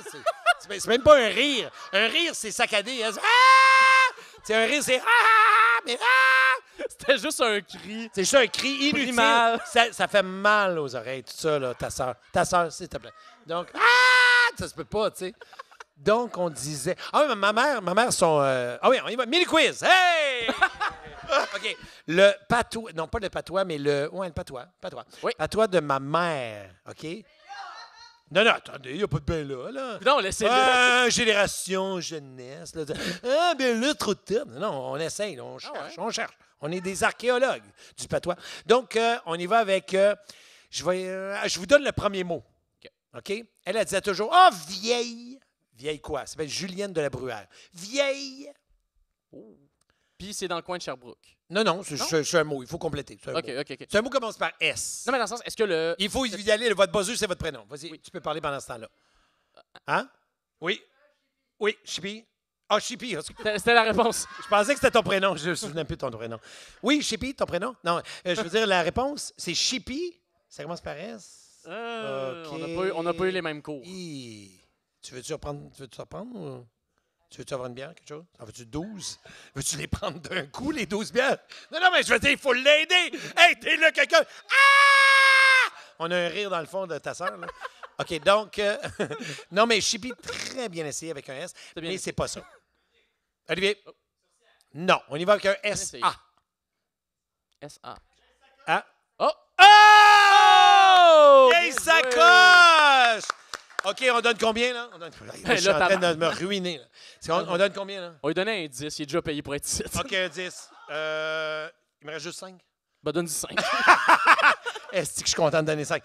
C'est même pas un rire. Un rire, c'est saccadé. Hein. Ah! C'est un rire, c'est... Ah! Mais... Ah! C'était juste un cri. C'est juste un cri inutile. Primal. Ça fait mal aux oreilles, tout ça, là, ta sœur. Ta sœur, s'il te plaît. Donc, ah! Ça se peut pas, tu sais. Donc, on disait... Ah oui, ma mère, son... Ah oui, on y va. Mini quiz! Hey! OK. Le patois... Non, pas le patois, mais le... Ouais, le patois. Patois. Oui. Patois de ma mère, OK? Non, attendez, il n'y a pas de ben là. Non, laissez-le. Génération jeunesse. Là, ben là, trop de temps. Non, on essaye, on cherche. On est des archéologues du patois. Donc, on y va avec... je vous donne le premier mot. OK? Elle disait toujours, « Ah, vieille! » Vieille quoi? Ça s'appelle Julienne de la Bruyère. Vieille! Puis c'est dans le coin de Sherbrooke. Non, c'est un mot. Il faut compléter. C'est un mot. OK. C'est un mot qui commence par S. Non, mais dans le sens, est-ce que le... Il faut y aller. Votre buzzer, c'est votre prénom. Vas-y, tu peux parler pendant ce temps-là. Hein? Oui. Oui, Chippy. Ah, Chippy. C'était la réponse. Je pensais que c'était ton prénom. Je ne me souvenais plus de ton prénom. Oui, Chippy, ton prénom? Non, je veux dire, la réponse, c'est Chippy. Ça commence par S. OK. On n'a pas eu les mêmes cours. Tu veux-tu reprendre? Ou... Tu veux-tu avoir une bière, quelque chose? En veux-tu 12? Veux-tu les prendre d'un coup, les 12 bières? Non, mais je veux dire, il faut l'aider! Hey, t'es là, quelqu'un! Ah! On a un rire dans le fond de ta sœur, là. OK, donc... non, mais Chippy, très bien essayé avec un S, mais c'est pas ça. Olivier? Non, on y va avec un S-A. S-A. Ah? Oh! Oh! Hey, ça coche! OK, on donne combien, là? Je suis en train de me ruiner. Là. On donne combien, là? On lui donnait un 10. Il est déjà payé pour être ici. OK, un 10. Il me reste juste 5. Ben, donne du 5. Est-ce que je suis content de donner 5?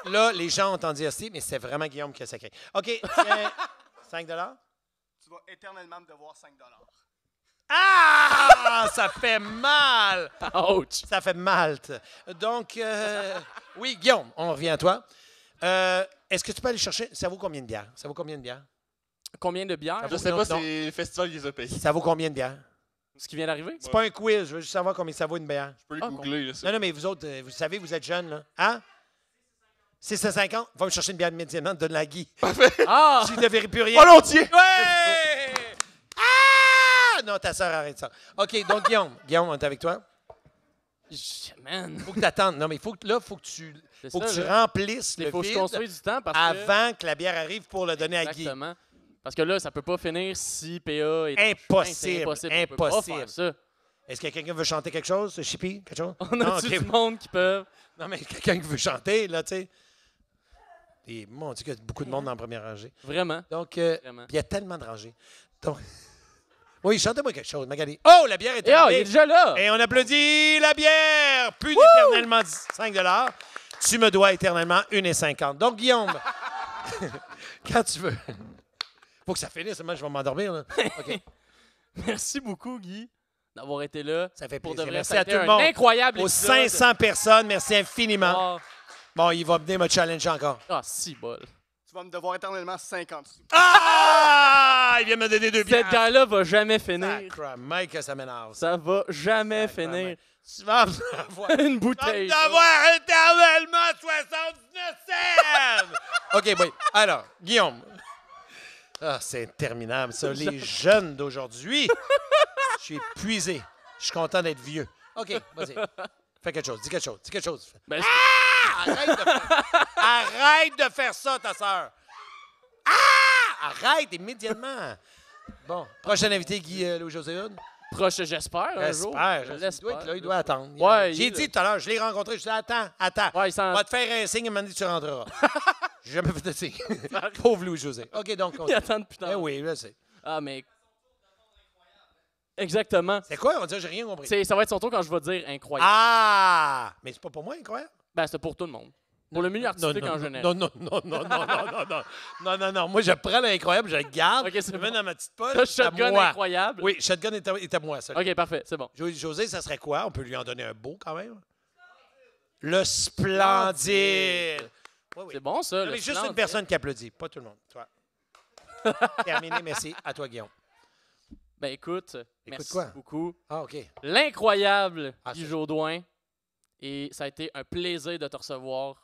Là, les gens ont entendu aussi, mais c'est vraiment Guillaume qui a sacré. OK, tiens, 5 $? Tu vas éternellement me devoir 5 $. Ah! Ça fait mal! Ouch! Ça fait mal. Donc, oui, Guillaume, on revient à toi. Est-ce que tu peux aller chercher... Ça vaut combien de bières? Combien de bières? Je sais pas, c'est le festival qui les a payés. Ça vaut combien de bières? Ce qui vient d'arriver? C'est pas un quiz, je veux juste savoir combien ça vaut une bière. Je peux le googler. Là, Non, mais vous autres, vous savez, vous êtes jeunes, là. Hein? 6,50 $? Va me chercher une bière immédiatement, donne-la à Guy. Ah! Tu ne verras plus rien. Volontiers! Ouais! Ah! Non, ta sœur arrête ça. OK, donc Guillaume, on est avec toi. Man! Faut que tu attendes. Non, mais faut que tu remplisses le Il faut que je vide construise du temps parce que... avant que la bière arrive pour le donner à Guy. Exactement. Parce que là, ça peut pas finir si PA est... Impossible. C'est impossible. On peut pas faire ça. Est-ce que quelqu'un veut chanter quelque chose? Chippy, quelque chose? On a-tu du monde qui peut... Non, mais quelqu'un qui veut chanter, là, tu sais. Et mon Dieu, il y a beaucoup de monde dans la première rangée. Vraiment. Donc, Vraiment. il y a tellement de rangées. Donc, oui, chantez-moi quelque chose, Magali. Oh, la bière est Et arrivée. il est déjà là! Et on applaudit la bière! Plus d'éternellement 5 $. Tu me dois éternellement 1,50 $. Donc, Guillaume, quand tu veux. Faut que ça finisse, moi, je vais m'endormir. Là. OK. Merci beaucoup, Guy, d'avoir été là. Ça fait Pour plaisir. de vrai, Merci ça a à été tout le un monde. incroyable Aux épisode. 500 personnes, merci infiniment. Ah, Bon, il va venir me challenger encore. si bol. Tu vas me devoir éternellement 50 sous. Ah! Il vient me donner 2 bières. Cette guerre-là va jamais finir. Mike, ça m'énerve. Ça va jamais finir. Tu vas avoir... Une bouteille. d'avoir éternellement 79 cents! OK, oui. Alors, Guillaume. Ah, c'est interminable, ça. Les jeunes d'aujourd'hui. Je suis épuisé. Je suis content d'être vieux. OK, vas-y. Fais quelque chose. Dis quelque chose. Ben, Arrête de faire ça, ta sœur. Ah! Arrête immédiatement. Bon, prochain invité, Guy Louis-José Hood. proche, j'espère, un jour. J'espère. Je Il l'espère. doit être là, il doit attendre. Ouais, J'ai il est dit là. tout à l'heure, je l'ai rencontré, je lui ai dit attends. Ouais, il sent... On va te faire un signe et m'a dit tu rentreras. J'ai jamais fait de signe. Pauvre Louis-José. OK, donc. Il attend depuis Eh tard. oui, je sais. Ah, mais... Exactement. C'est quoi? On va dire, j'ai rien compris. Ça va être son tour quand je vais dire incroyable. Ah! Mais c'est pas pour moi, incroyable? Ben, c'est pour tout le monde. Pour le milieu artistique en général. Non. Moi, je prends l'incroyable, je le garde, OK, c'est je le mets bon. dans ma petite poche. Le c'est à shotgun moi. incroyable. Oui, shotgun est à moi, ça. OK, parfait, c'est bon. José, ça serait quoi? On peut lui en donner un beau, quand même. Le splendide. Oui. C'est bon, ça. Non, le mais juste silence. une personne qui applaudit, pas tout le monde. Toi. Terminé, merci. À toi, Guillaume. Ben, écoute merci quoi? beaucoup. Ah, OK. L'incroyable Guy c'est- Jodoin. Et ça a été un plaisir de te recevoir.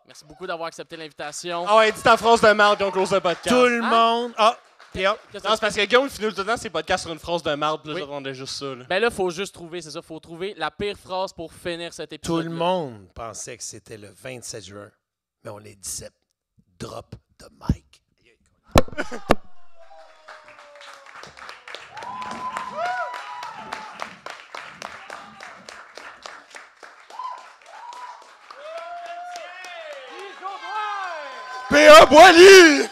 Merci beaucoup d'avoir accepté l'invitation. Ah ouais, dis ta phrase de marde qu'on close le podcast. Tout le monde. Ah, puis hop. Qu'est-ce que Non, c'est parce que Guillaume finit tout le temps ses podcasts sur une phrase de marde, puis là, Oui. j'attendais juste ça. Là. Ben là, faut juste trouver, c'est ça, faut trouver la pire phrase pour finir cet épisode. Tout le monde pensait que c'était le 27 juin, mais on est 17. Drop de Mike. P.A. Boily!